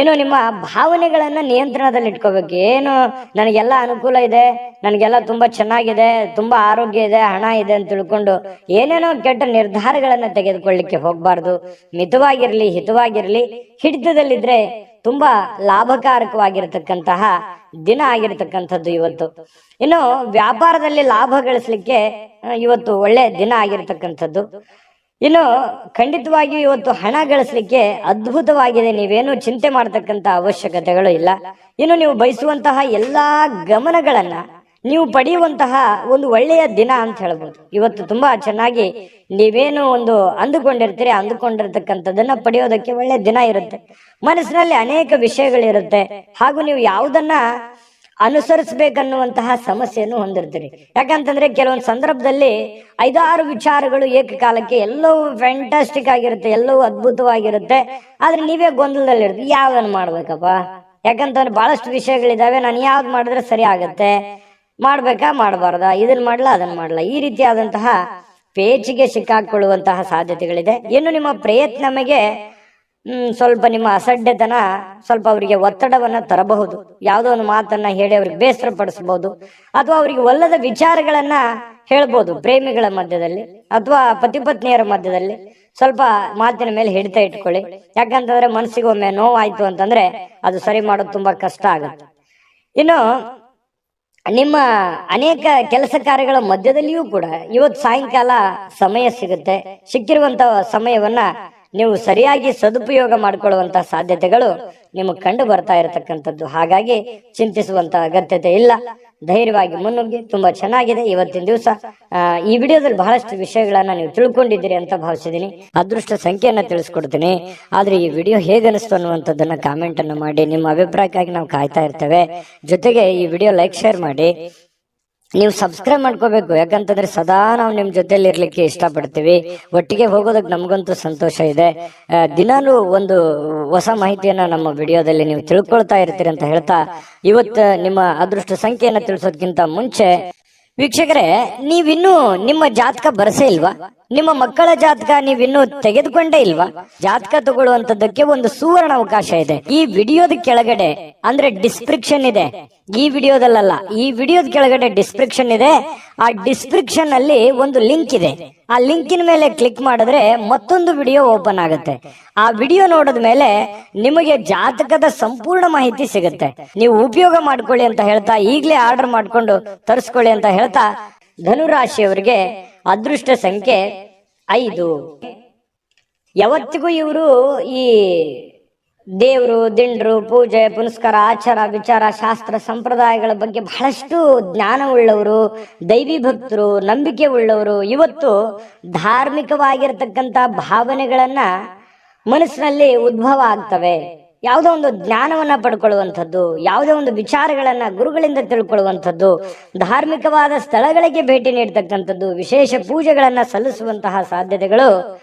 ಏನು, ನಿಮ್ಮ ಭಾವನೆಗಳನ್ನ ನಿಯಂತ್ರಣದಲ್ಲಿ ಇಟ್ಕೋಬೇಕು. ಏನು, ನನಗೆಲ್ಲ ಅನುಕೂಲ ಇದೆ, ನನಗೆಲ್ಲ ತುಂಬಾ ಚೆನ್ನಾಗಿದೆ, ತುಂಬಾ ಆರೋಗ್ಯ ಇದೆ, ಹಣ ಇದೆ ಅಂತ ತಿಳ್ಕೊಂಡು ಏನೇನೋ ಕೆಟ್ಟ ನಿರ್ಧಾರಗಳನ್ನ ತೆಗೆದುಕೊಳ್ಳಿಕ್ಕೆ ಹೋಗ್ಬಾರ್ದು. ಮಿತವಾಗಿರ್ಲಿ, ಹಿತವಾಗಿರ್ಲಿ. ಹಿಡಿತದಲ್ಲಿದ್ರೆ ತುಂಬಾ ಲಾಭಕಾರಕವಾಗಿರತಕ್ಕಂತಹ ದಿನ ಆಗಿರತಕ್ಕಂಥದ್ದು ಇವತ್ತು. ಇನ್ನು ವ್ಯಾಪಾರದಲ್ಲಿ ಲಾಭ ಗಳಿಸ್ಲಿಕ್ಕೆ ಇವತ್ತು ಒಳ್ಳೆ ದಿನ ಆಗಿರತಕ್ಕಂಥದ್ದು. ಇನ್ನು ಖಂಡಿತವಾಗಿಯೂ ಇವತ್ತು ಹಣ ಗಳಿಸ್ಲಿಕ್ಕೆ ಅದ್ಭುತವಾಗಿದೆ. ನೀವೇನು ಚಿಂತೆ ಮಾಡತಕ್ಕಂತ ಅವಶ್ಯಕತೆಗಳು ಇಲ್ಲ. ಇನ್ನು ನೀವು ಬಯಸುವಂತಹ ಎಲ್ಲಾ ಗಮನಗಳನ್ನ ನೀವು ಪಡೆಯುವಂತಹ ಒಂದು ಒಳ್ಳೆಯ ದಿನ ಅಂತ ಹೇಳ್ಬೋದು. ಇವತ್ತು ತುಂಬಾ ಚೆನ್ನಾಗಿ ನೀವೇನು ಒಂದು ಅಂದುಕೊಂಡಿರ್ತಕ್ಕಂಥದ್ದನ್ನ ಪಡೆಯೋದಕ್ಕೆ ಒಳ್ಳೆ ದಿನ ಇರುತ್ತೆ. ಮನಸ್ಸಿನಲ್ಲಿ ಅನೇಕ ವಿಷಯಗಳಿರುತ್ತೆ. ಹಾಗೂ ನೀವು ಯಾವುದನ್ನ ಅನುಸರಿಸಬೇಕನ್ನುವಂತಹ ಸಮಸ್ಯೆಯನ್ನು ಹೊಂದಿರ್ತೀರಿ. ಯಾಕಂತಂದ್ರೆ ಕೆಲವೊಂದು ಸಂದರ್ಭದಲ್ಲಿ 5-6 ವಿಚಾರಗಳು ಏಕಕಾಲಕ್ಕೆ ಎಲ್ಲವೂ ಫ್ಯಾಂಟಾಸ್ಟಿಕ್ ಆಗಿರುತ್ತೆ, ಎಲ್ಲವೂ ಅದ್ಭುತವಾಗಿರುತ್ತೆ. ಆದ್ರೆ ನೀವೇ ಗೊಂದಲದಲ್ಲಿರ್ತೀವಿ, ಯಾವ್ದನ್ನು ಮಾಡ್ಬೇಕಪ್ಪ. ಯಾಕಂತಂದ್ರೆ ಬಹಳಷ್ಟು ವಿಷಯಗಳಿದಾವೆ, ನಾನು ಯಾವ್ದು ಮಾಡಿದ್ರೆ ಸರಿ ಆಗತ್ತೆ, ಮಾಡ್ಬೇಕಾ ಮಾಡಬಾರ್ದಾ, ಇದನ್ನ ಮಾಡ್ಲಾ ಅದನ್ನ ಮಾಡ್ಲಾ, ಈ ರೀತಿಯಾದಂತಹ ಪೇಚಿಗೆ ಸಿಕ್ಕಾಕೊಳ್ಳುವಂತಹ ಸಾಧ್ಯತೆಗಳಿದೆ. ಇನ್ನು ನಿಮ್ಮ ಪ್ರಯತ್ನಮಗೆ ಸ್ವಲ್ಪ ನಿಮ್ಮ ಅಸಡ್ಡೆತನ ಸ್ವಲ್ಪ ಅವರಿಗೆ ಒತ್ತಡವನ್ನ ತರಬಹುದು. ಯಾವುದೋ ಒಂದು ಮಾತನ್ನ ಹೇಳಿ ಅವ್ರಿಗೆ ಬೇಸರ ಪಡಿಸಬಹುದು, ಅಥವಾ ಅವರಿಗೆ ಒಲ್ಲದ ವಿಚಾರಗಳನ್ನ ಹೇಳ್ಬೋದು. ಪ್ರೇಮಿಗಳ ಮಧ್ಯದಲ್ಲಿ ಅಥವಾ ಪತಿ ಪತ್ನಿಯರ ಮಧ್ಯದಲ್ಲಿ ಸ್ವಲ್ಪ ಮಾತಿನ ಮೇಲೆ ಹಿಡಿತ ಇಟ್ಕೊಳ್ಳಿ. ಯಾಕಂತಂದ್ರೆ ಮನಸ್ಸಿಗೆ ಒಮ್ಮೆ ನೋವಾಯ್ತು ಅಂತಂದ್ರೆ ಅದು ಸರಿ ಮಾಡೋದು ತುಂಬಾ ಕಷ್ಟ ಆಗುತ್ತೆ. ಇನ್ನು ನಿಮ್ಮ ಅನೇಕ ಕೆಲಸ ಕಾರ್ಯಗಳ ಮಧ್ಯದಲ್ಲಿಯೂ ಕೂಡ ಇವತ್ತು ಸಾಯಂಕಾಲ ಸಮಯ ಸಿಗುತ್ತೆ. ಸಿಕ್ಕಿರುವಂತ ಸಮಯವನ್ನ ನೀವು ಸರಿಯಾಗಿ ಸದುಪಯೋಗ ಮಾಡಿಕೊಳ್ಳುವಂತಹ ಸಾಧ್ಯತೆಗಳು ನಿಮಗೆ ಕಂಡು ಬರ್ತಾ ಇರತಕ್ಕಂಥದ್ದು. ಹಾಗಾಗಿ ಚಿಂತಿಸುವಂತ ಅಗತ್ಯತೆ ಇಲ್ಲ. ಧೈರ್ಯವಾಗಿ ಮುನ್ನುಗ್ಗಿ. ತುಂಬಾ ಚೆನ್ನಾಗಿದೆ ಇವತ್ತಿನ ದಿವಸ. ಈ ವಿಡಿಯೋದಲ್ಲಿ ಬಹಳಷ್ಟು ವಿಷಯಗಳನ್ನ ನೀವು ತಿಳ್ಕೊಂಡಿದ್ದೀರಿ ಅಂತ ಭಾವಿಸಿದೀನಿ. ಅದೃಷ್ಟ ಸಂಖ್ಯೆಯನ್ನ ತಿಳಿಸ್ಕೊಡ್ತೀನಿ. ಆದ್ರೆ ಈ ವಿಡಿಯೋ ಹೇಗೆ ಅನಿಸ್ತು ಅನ್ನುವಂಥದ್ದನ್ನ ಕಾಮೆಂಟ್ ಅನ್ನು ಮಾಡಿ. ನಿಮ್ಮ ಅಭಿಪ್ರಾಯಕ್ಕಾಗಿ ನಾವು ಕಾಯ್ತಾ ಇರ್ತೇವೆ. ಜೊತೆಗೆ ಈ ವಿಡಿಯೋ ಲೈಕ್, ಶೇರ್ ಮಾಡಿ. ನೀವು ಸಬ್ಸ್ಕ್ರೈಬ್ ಮಾಡ್ಕೋಬೇಕು. ಯಾಕಂತಂದ್ರೆ ಸದಾ ನಾವು ನಿಮ್ ಜೊತೆಲಿ ಇರ್ಲಿಕ್ಕೆ ಇಷ್ಟಪಡ್ತೀವಿ. ಒಟ್ಟಿಗೆ ಹೋಗೋದಕ್ಕೆ ನಮಗಂತೂ ಸಂತೋಷ ಇದೆ. ದಿನಾಲೂ ಒಂದು ಹೊಸ ಮಾಹಿತಿಯನ್ನ ನಮ್ಮ ವಿಡಿಯೋದಲ್ಲಿ ನೀವು ತಿಳ್ಕೊಳ್ತಾ ಇರ್ತೀರಿ ಅಂತ ಹೇಳ್ತಾ, ಇವತ್ತು ನಿಮ್ಮ ಅದೃಷ್ಟ ಸಂಖ್ಯೆಯನ್ನ ತಿಳಿಸೋದಕ್ಕಿಂತ ಮುಂಚೆ ವೀಕ್ಷಕರೇ, ನೀವಿನ್ನೂ ನಿಮ್ಮ ಜಾತಕ ಬರಸೇ ಇಲ್ವಾ? ನಿಮ್ಮ ಮಕ್ಕಳ ಜಾತಕ ನೀವಿನ್ನೂ ತೆಗೆದುಕೊಂಡೇ ಇಲ್ವಾ? ಜಾತಕ ತಗೊಳ್ಳುವಂತದ್ದಕ್ಕೆ ಒಂದು ಸುವರ್ಣ ಅವಕಾಶ ಇದೆ. ಈ ವಿಡಿಯೋದ ಕೆಳಗಡೆ ಅಂದ್ರೆ ಡಿಸ್ಕ್ರಿಪ್ಷನ್ ಇದೆ. ಈ ವಿಡಿಯೋದಲ್ಲ, ಈ ವಿಡಿಯೋದ ಕೆಳಗಡೆ ಡಿಸ್ಕ್ರಿಪ್ಷನ್ ಇದೆ. ಆ ಡಿಸ್ಕ್ರಿಪ್ಷನ್ ಅಲ್ಲಿ ಒಂದು ಲಿಂಕ್ ಇದೆ. ಆ ಲಿಂಕಿನ ಮೇಲೆ ಕ್ಲಿಕ್ ಮಾಡಿದ್ರೆ ಮತ್ತೊಂದು ವಿಡಿಯೋ ಓಪನ್ ಆಗುತ್ತೆ. ಆ ವಿಡಿಯೋ ನೋಡಿದ ಮೇಲೆ ನಿಮಗೆ ಜಾತಕದ ಸಂಪೂರ್ಣ ಮಾಹಿತಿ ಸಿಗುತ್ತೆ. ನೀವು ಉಪಯೋಗ ಮಾಡ್ಕೊಳ್ಳಿ ಅಂತ ಹೇಳ್ತಾ, ಈಗಲೇ ಆರ್ಡರ್ ಮಾಡ್ಕೊಂಡು ತರಿಸ್ಕೊಳ್ಳಿ ಅಂತ ಹೇಳ್ತಾ, ಧನುರಾಶಿಯವರಿಗೆ ಅದೃಷ್ಟ ಸಂಖ್ಯೆ 5. ಯಾವತ್ತಿಗೂ ಇವರು ಈ ದೇವರು, ದಿಂಡ್ರು, ಪೂಜೆ, ಪುನಸ್ಕಾರ, ಆಚಾರ, ವಿಚಾರ, ಶಾಸ್ತ್ರ, ಸಂಪ್ರದಾಯಗಳ ಬಗ್ಗೆ ಬಹಳಷ್ಟು ಜ್ಞಾನ ಉಳ್ಳವರು, ದೈವಿ ಭಕ್ತರು, ನಂಬಿಕೆ ಉಳ್ಳವರು. ಇವತ್ತು ಧಾರ್ಮಿಕವಾಗಿರತಕ್ಕಂತ ಭಾವನೆಗಳನ್ನ ಮನಸ್ಸಿನಲ್ಲಿ ಉದ್ಭವ ಆಗ್ತವೆ. ಯಾವುದೋ ಒಂದು ಜ್ಞಾನವನ್ನ ಪಡ್ಕೊಳ್ಳುವಂಥದ್ದು, ಯಾವುದೇ ಒಂದು ವಿಚಾರಗಳನ್ನ ಗುರುಗಳಿಂದ ತಿಳ್ಕೊಳ್ಳುವಂಥದ್ದು, ಧಾರ್ಮಿಕವಾದ ಸ್ಥಳಗಳಿಗೆ ಭೇಟಿ ನೀಡ್ತಕ್ಕಂಥದ್ದು, ವಿಶೇಷ ಪೂಜೆಗಳನ್ನ ಸಲ್ಲಿಸುವಂತಹ ಸಾಧ್ಯತೆಗಳು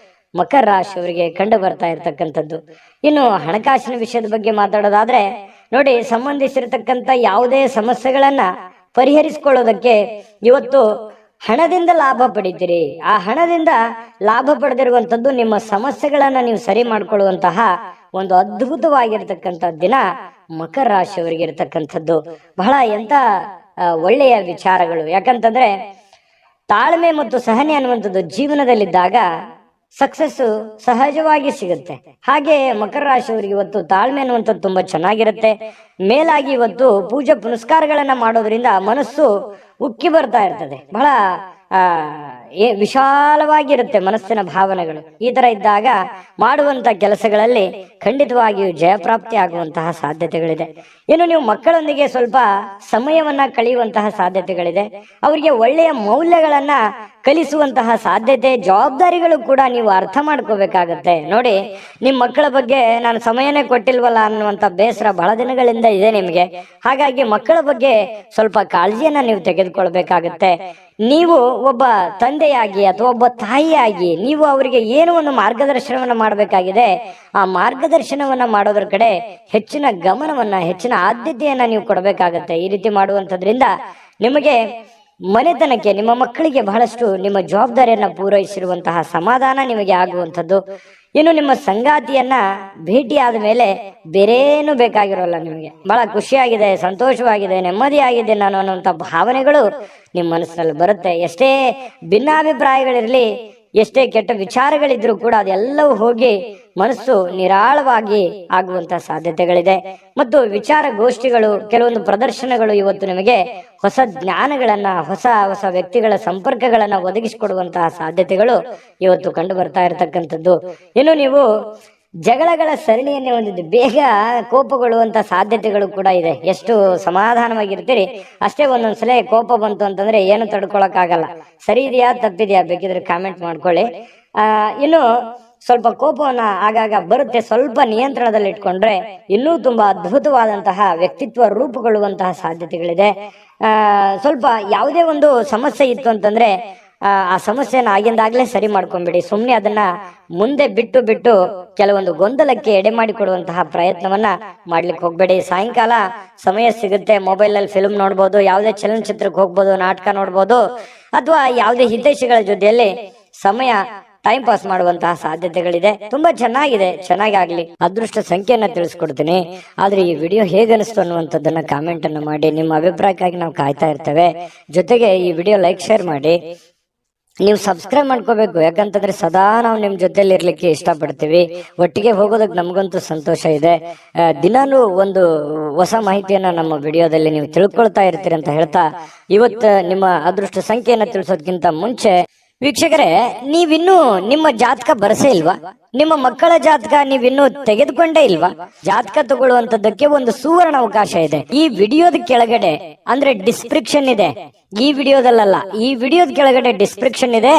ಮಕರ ರಾಶಿಯವರಿಗೆ ಕಂಡು ಬರ್ತಾ ಇರ್ತಕ್ಕಂಥದ್ದು. ಇನ್ನು ಹಣಕಾಸಿನ ವಿಷಯದ ಬಗ್ಗೆ ಮಾತಾಡೋದಾದ್ರೆ ನೋಡಿ, ಸಂಬಂಧಿಸಿರತಕ್ಕಂಥ ಯಾವುದೇ ಸಮಸ್ಯೆಗಳನ್ನ ಪರಿಹರಿಸಿಕೊಳ್ಳೋದಕ್ಕೆ ಇವತ್ತು ಹಣದಿಂದ ಲಾಭ ಪಡಿತೀರಿ. ಆ ಹಣದಿಂದ ಲಾಭ ಪಡೆದಿರುವಂತದ್ದು ನಿಮ್ಮ ಸಮಸ್ಯೆಗಳನ್ನ ನೀವು ಸರಿ ಮಾಡ್ಕೊಳ್ಳುವಂತಹ ಒಂದು ಅದ್ಭುತವಾಗಿರ್ತಕ್ಕಂಥ ದಿನ ಮಕರ ರಾಶಿಯವರಿಗೆ ಇರತಕ್ಕಂಥದ್ದು. ಬಹಳ ಎಂತ ಒಳ್ಳೆಯ ವಿಚಾರಗಳು. ಯಾಕಂತಂದ್ರೆ ತಾಳ್ಮೆ ಮತ್ತು ಸಹನೆ ಅನ್ನುವಂಥದ್ದು ಜೀವನದಲ್ಲಿದ್ದಾಗ ಸಕ್ಸಸ್ ಸಹಜವಾಗಿ ಸಿಗುತ್ತೆ. ಹಾಗೆ ಮಕರ ರಾಶಿಯವರಿಗೆ ಇವತ್ತು ತಾಳ್ಮೆ ಅನ್ನುವಂಥದ್ದು ತುಂಬಾ ಚೆನ್ನಾಗಿರುತ್ತೆ. ಮೇಲಾಗಿ ಇವತ್ತು ಪೂಜೆ ಪುನಸ್ಕಾರಗಳನ್ನ ಮಾಡೋದ್ರಿಂದ ಮನಸ್ಸು ಉಕ್ಕಿ ಬರ್ತಾ ಇರ್ತದೆ. ಬಹಳ ವಿಶಾಲವಾಗಿರುತ್ತೆ ಮನಸ್ಸಿನ ಭಾವನೆಗಳು. ಈ ತರ ಇದ್ದಾಗ ಮಾಡುವಂತ ಕೆಲಸಗಳಲ್ಲಿ ಖಂಡಿತವಾಗಿಯೂ ಜಯಪ್ರಾಪ್ತಿ ಆಗುವಂತಹ ಸಾಧ್ಯತೆಗಳಿದೆ. ಇನ್ನು ನೀವು ಮಕ್ಕಳೊಂದಿಗೆ ಸ್ವಲ್ಪ ಸಮಯವನ್ನ ಕಳೆಯುವಂತಹ ಸಾಧ್ಯತೆಗಳಿದೆ. ಅವರಿಗೆ ಒಳ್ಳೆಯ ಮೌಲ್ಯಗಳನ್ನ ಕಲಿಸುವಂತಹ ಸಾಧ್ಯತೆ, ಜವಾಬ್ದಾರಿಗಳು ಕೂಡ ನೀವು ಅರ್ಥ ಮಾಡ್ಕೋಬೇಕಾಗತ್ತೆ. ನೋಡಿ, ನಿಮ್ ಮಕ್ಕಳ ಬಗ್ಗೆ ನಾನು ಸಮಯನೇ ಕೊಟ್ಟಿಲ್ವಲ್ಲ ಅನ್ನುವಂತ ಬೇಸರ ಬಹಳ ದಿನಗಳಿಂದ ಇದೆ ನಿಮ್ಗೆ. ಹಾಗಾಗಿ ಮಕ್ಕಳ ಬಗ್ಗೆ ಸ್ವಲ್ಪ ಕಾಳಜಿಯನ್ನ ನೀವು ತೆಗೆದುಕೊಳ್ಬೇಕಾಗತ್ತೆ. ನೀವು ಒಬ್ಬ ತಂದೆಯಾಗಿ ಅಥವಾ ಒಬ್ಬ ತಾಯಿಯಾಗಿ ನೀವು ಅವರಿಗೆ ಏನೋ ಒಂದು ಮಾರ್ಗದರ್ಶನವನ್ನ ಮಾಡಬೇಕಾಗಿದೆ. ಆ ಮಾರ್ಗದರ್ಶನವನ್ನ ಮಾಡೋದ್ರ ಕಡೆ ಹೆಚ್ಚಿನ ಗಮನವನ್ನ, ಹೆಚ್ಚಿನ ಆದ್ಯತೆಯನ್ನ ನೀವು ಕೊಡಬೇಕಾಗತ್ತೆ. ಈ ರೀತಿ ಮಾಡುವಂತದ್ರಿಂದ ನಿಮಗೆ ಮನೆತನಕ್ಕೆ, ನಿಮ್ಮ ಮಕ್ಕಳಿಗೆ ಬಹಳಷ್ಟು ನಿಮ್ಮ ಜವಾಬ್ದಾರಿಯನ್ನ ಪೂರೈಸಿರುವಂತಹ ಸಮಾಧಾನ ನಿಮಗೆ ಆಗುವಂಥದ್ದು. ಇನ್ನು ನಿಮ್ಮ ಸಂಗಾತಿಯನ್ನ ಭೇಟಿ ಆದ ಮೇಲೆ ಬೇರೇನು ಬೇಕಾಗಿರೋಲ್ಲ. ನಿಮಗೆ ಬಹಳ ಖುಷಿಯಾಗಿದೆ, ಸಂತೋಷವಾಗಿದೆ, ನೆಮ್ಮದಿಯಾಗಿದೆ ನಾನು ಅನ್ನುವಂಥ ಭಾವನೆಗಳು ನಿಮ್ಮ ಮನಸ್ಸಿನಲ್ಲಿ ಬರುತ್ತೆ. ಎಷ್ಟೇ ಭಿನ್ನಾಭಿಪ್ರಾಯಗಳಿರಲಿ, ಎಷ್ಟೇ ಕೆಟ್ಟ ವಿಚಾರಗಳಿದ್ರೂ ಕೂಡ ಅದೆಲ್ಲವೂ ಹೋಗಿ ಮನಸ್ಸು ನಿರಾಳವಾಗಿ ಆಗುವಂತಹ ಸಾಧ್ಯತೆಗಳಿದೆ. ಮತ್ತು ವಿಚಾರ ಗೋಷ್ಠಿಗಳು, ಕೆಲವೊಂದು ಪ್ರದರ್ಶನಗಳು ಇವತ್ತು ನಿಮಗೆ ಹೊಸ ಜ್ಞಾನಗಳನ್ನ, ಹೊಸ ಹೊಸ ವ್ಯಕ್ತಿಗಳ ಸಂಪರ್ಕಗಳನ್ನ ಒದಗಿಸಿಕೊಡುವಂತಹ ಸಾಧ್ಯತೆಗಳು ಇವತ್ತು ಕಂಡು ಬರ್ತಾ ಇರತಕ್ಕಂಥದ್ದು. ಇನ್ನು ನೀವು ಜಗಳಗಳ ಸರಣಿಯನ್ನೇ ಹೊಂದಿದ್ದು ಬೇಗ ಕೋಪಗೊಳ್ಳುವಂತ ಸಾಧ್ಯತೆಗಳು ಕೂಡ ಇದೆ. ಎಷ್ಟು ಸಮಾಧಾನವಾಗಿರ್ತೀರಿ ಅಷ್ಟೇ ಒಂದೊಂದ್ಸಲ ಕೋಪ ಬಂತು ಅಂತಂದ್ರೆ ಏನು ತಡ್ಕೊಳಕ್ಕಾಗಲ್ಲ. ಸರಿ ಇದೆಯಾ ತಪ್ಪಿದೆಯಾ ಬೇಕಿದ್ರೆ ಕಾಮೆಂಟ್ ಮಾಡ್ಕೊಳ್ಳಿ. ಇನ್ನು ಸ್ವಲ್ಪ ಕೋಪವನ್ನ ಆಗಾಗ ಬರುತ್ತೆ, ಸ್ವಲ್ಪ ನಿಯಂತ್ರಣದಲ್ಲಿ ಇಟ್ಕೊಂಡ್ರೆ ಇನ್ನೂ ತುಂಬಾ ಅದ್ಭುತವಾದಂತಹ ವ್ಯಕ್ತಿತ್ವ ರೂಪುಗೊಳ್ಳುವಂತಹ ಸಾಧ್ಯತೆಗಳಿದೆ. ಸ್ವಲ್ಪ ಯಾವುದೇ ಒಂದು ಸಮಸ್ಯೆ ಇತ್ತು ಅಂತಂದ್ರೆ ಆ ಸಮಸ್ಯೆನ ಆಗಿಂದಾಗ್ಲೇ ಸರಿ ಮಾಡ್ಕೊಂಡ್ಬಿಡಿ. ಸುಮ್ನೆ ಅದನ್ನ ಮುಂದೆ ಬಿಟ್ಟು ಕೆಲವೊಂದು ಗೊಂದಲಕ್ಕೆ ಎಡೆ ಮಾಡಿಕೊಡುವಂತಹ ಪ್ರಯತ್ನವನ್ನ ಮಾಡ್ಲಿಕ್ಕೆ ಹೋಗ್ಬೇಡಿ. ಸಾಯಂಕಾಲ ಸಮಯ ಸಿಗುತ್ತೆ, ಮೊಬೈಲ್ ಅಲ್ಲಿ ಫಿಲ್ಮ್ ನೋಡ್ಬೋದು, ಯಾವುದೇ ಚಲನಚಿತ್ರಕ್ಕೆ ಹೋಗ್ಬೋದು, ನಾಟಕ ನೋಡ್ಬೋದು, ಅಥವಾ ಯಾವುದೇ ಹಿತೈಷಿಗಳ ಜೊತೆಯಲ್ಲಿ ಸಮಯ ಟೈಮ್ ಪಾಸ್ ಮಾಡುವಂತಹ ಸಾಧ್ಯತೆಗಳಿದೆ. ತುಂಬಾ ಚೆನ್ನಾಗಿದೆ, ಚೆನ್ನಾಗಿ ಆಗ್ಲಿ. ಅದೃಷ್ಟ ಸಂಖ್ಯೆಯನ್ನ ತಿಳಿಸ್ಕೊಡ್ತೀನಿ. ಆದ್ರೆ ಈ ವಿಡಿಯೋ ಹೇಗನಿಸ್ತು ಅನ್ನುವಂಥದ್ದನ್ನ ಕಾಮೆಂಟ್ ಅನ್ನ ಮಾಡಿ. ನಿಮ್ಮ ಅಭಿಪ್ರಾಯಕ್ಕಾಗಿ ನಾವು ಕಾಯ್ತಾ ಇರ್ತೇವೆ. ಜೊತೆಗೆ ಈ ವಿಡಿಯೋ ಲೈಕ್, ಶೇರ್ ಮಾಡಿ. ನೀವು ಸಬ್ಸ್ಕ್ರೈಬ್ ಮಾಡ್ಕೋಬೇಕು. ಯಾಕಂತಂದ್ರೆ ಸದಾ ನಾವು ನಿಮ್ ಜೊತೆಲಿ ಇರ್ಲಿಕ್ಕೆ ಇಷ್ಟಪಡ್ತೀವಿ. ಒಟ್ಟಿಗೆ ಹೋಗೋದಕ್ಕೆ ನಮಗಂತೂ ಸಂತೋಷ ಇದೆ. ದಿನಾನು ಒಂದು ಹೊಸ ಮಾಹಿತಿಯನ್ನ ನಮ್ಮ ವಿಡಿಯೋದಲ್ಲಿ ನೀವು ತಿಳ್ಕೊಳ್ತಾ ಇರ್ತೀರಿ ಅಂತ ಹೇಳ್ತಾ, ಇವತ್ತು ನಿಮ್ಮ ಅದೃಷ್ಟ ಸಂಖ್ಯೆಯನ್ನ ತಿಳಿಸೋದಕ್ಕಿಂತ ಮುಂಚೆ ವೀಕ್ಷಕರೇ, ನೀವಿನ್ನೂ ನಿಮ್ಮ ಜಾತಕ ಬರಸೇ ಇಲ್ವಾ? ನಿಮ್ಮ ಮಕ್ಕಳ ಜಾತಕ ನೀವಿನ್ನೂ ತೆಗೆದುಕೊಂಡೇ ಇಲ್ವಾ? ಜಾತಕ ತಗೊಳ್ಳುವಂತದ್ದಕ್ಕೆ ಒಂದು ಸುವರ್ಣ ಅವಕಾಶ ಇದೆ. ಈ ವಿಡಿಯೋದ ಕೆಳಗಡೆ ಅಂದ್ರೆ ಡಿಸ್ಕ್ರಿಪ್ಷನ್ ಇದೆ. ಈ ವಿಡಿಯೋದಲ್ಲ, ಈ ವಿಡಿಯೋದ ಕೆಳಗಡೆ ಡಿಸ್ಕ್ರಿಪ್ಷನ್ ಇದೆ.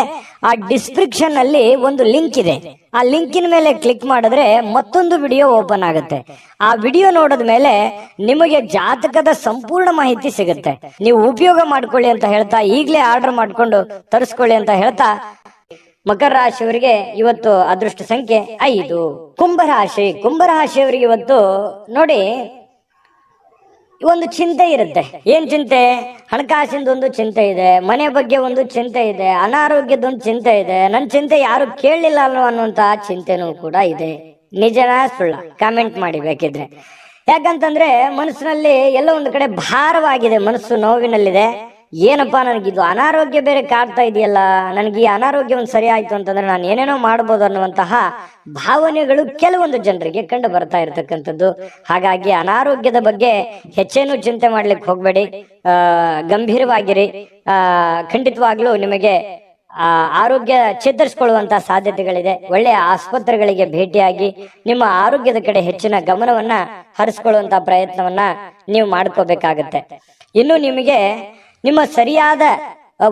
ಆ ಡಿಸ್ಕ್ರಿಪ್ಷನ್ ಅಲ್ಲಿ ಒಂದು ಲಿಂಕ್ ಇದೆ. ಆ ಲಿಂಕಿನ ಮೇಲೆ ಕ್ಲಿಕ್ ಮಾಡಿದ್ರೆ ಮತ್ತೊಂದು ವಿಡಿಯೋ ಓಪನ್ ಆಗುತ್ತೆ. ಆ ವಿಡಿಯೋ ನೋಡಿದ ಮೇಲೆ ನಿಮಗೆ ಜಾತಕದ ಸಂಪೂರ್ಣ ಮಾಹಿತಿ ಸಿಗುತ್ತೆ. ನೀವು ಉಪಯೋಗ ಮಾಡ್ಕೊಳ್ಳಿ ಅಂತ ಹೇಳ್ತಾ, ಈಗಲೇ ಆರ್ಡರ್ ಮಾಡ್ಕೊಂಡು ತರಿಸ್ಕೊಳ್ಳಿ ಅಂತ ಹೇಳ್ತಾ, ಮಕರ ರಾಶಿಯವರಿಗೆ ಇವತ್ತು ಅದೃಷ್ಟ ಸಂಖ್ಯೆ 5. ಕುಂಭರಾಶಿಯವರಿಗೆ ಇವತ್ತು ನೋಡಿ ಒಂದು ಚಿಂತೆ ಇರುತ್ತೆ. ಏನ್ ಚಿಂತೆ? ಹಣಕಾಸಿಂದೊಂದು ಚಿಂತೆ ಇದೆ, ಮನೆ ಬಗ್ಗೆ ಒಂದು ಚಿಂತೆ ಇದೆ, ಅನಾರೋಗ್ಯದೊಂದು ಚಿಂತೆ ಇದೆ, ನನ್ನ ಚಿಂತೆ ಯಾರು ಕೇಳಲಿಲ್ಲ ಅನ್ನುವಂತಹ ಚಿಂತೆನೂ ಕೂಡ ಇದೆ. ನಿಜನಾ ಸುಳ್ಳ? ಕಾಮೆಂಟ್ ಮಾಡಿ ಬೇಕಿದ್ರೆ. ಯಾಕಂತಂದ್ರೆ ಮನಸ್ಸಿನಲ್ಲಿ ಎಲ್ಲ ಒಂದು ಕಡೆ ಭಾರವಾಗಿದೆ, ಮನಸ್ಸು ನೋವಿನಲ್ಲಿದೆ. ಏನಪ್ಪಾ, ನನಗಿದು ಅನಾರೋಗ್ಯ ಬೇರೆ ಕಾಡ್ತಾ ಇದೆಯಲ್ಲ, ನನಗೆ ಈ ಅನಾರೋಗ್ಯ ಒಂದು ಸರಿ ಆಯ್ತು ಅಂತಂದ್ರೆ ನಾನು ಏನೇನೋ ಮಾಡ್ಬೋದು ಅನ್ನುವಂತಹ ಭಾವನೆಗಳು ಕೆಲವೊಂದು ಜನರಿಗೆ ಕಂಡು ಬರ್ತಾ ಇರತಕ್ಕಂಥದ್ದು. ಹಾಗಾಗಿ ಅನಾರೋಗ್ಯದ ಬಗ್ಗೆ ಹೆಚ್ಚೇನು ಚಿಂತೆ ಮಾಡ್ಲಿಕ್ಕೆ ಹೋಗ್ಬೇಡಿ, ಗಂಭೀರವಾಗಿರಿ. ಖಂಡಿತವಾಗ್ಲೂ ನಿಮಗೆ ಆರೋಗ್ಯ ಚೇತರಿಸಿಕೊಳ್ಳುವಂತಹ ಸಾಧ್ಯತೆಗಳಿದೆ. ಒಳ್ಳೆಯ ಆಸ್ಪತ್ರೆಗಳಿಗೆ ಭೇಟಿಯಾಗಿ ನಿಮ್ಮ ಆರೋಗ್ಯದ ಕಡೆ ಹೆಚ್ಚಿನ ಗಮನವನ್ನ ಹರಿಸ್ಕೊಳ್ಳುವಂತಹ ಪ್ರಯತ್ನವನ್ನ ನೀವು ಮಾಡ್ಕೋಬೇಕಾಗತ್ತೆ. ಇನ್ನು ನಿಮಗೆ ನಿಮ್ಮ ಸರಿಯಾದ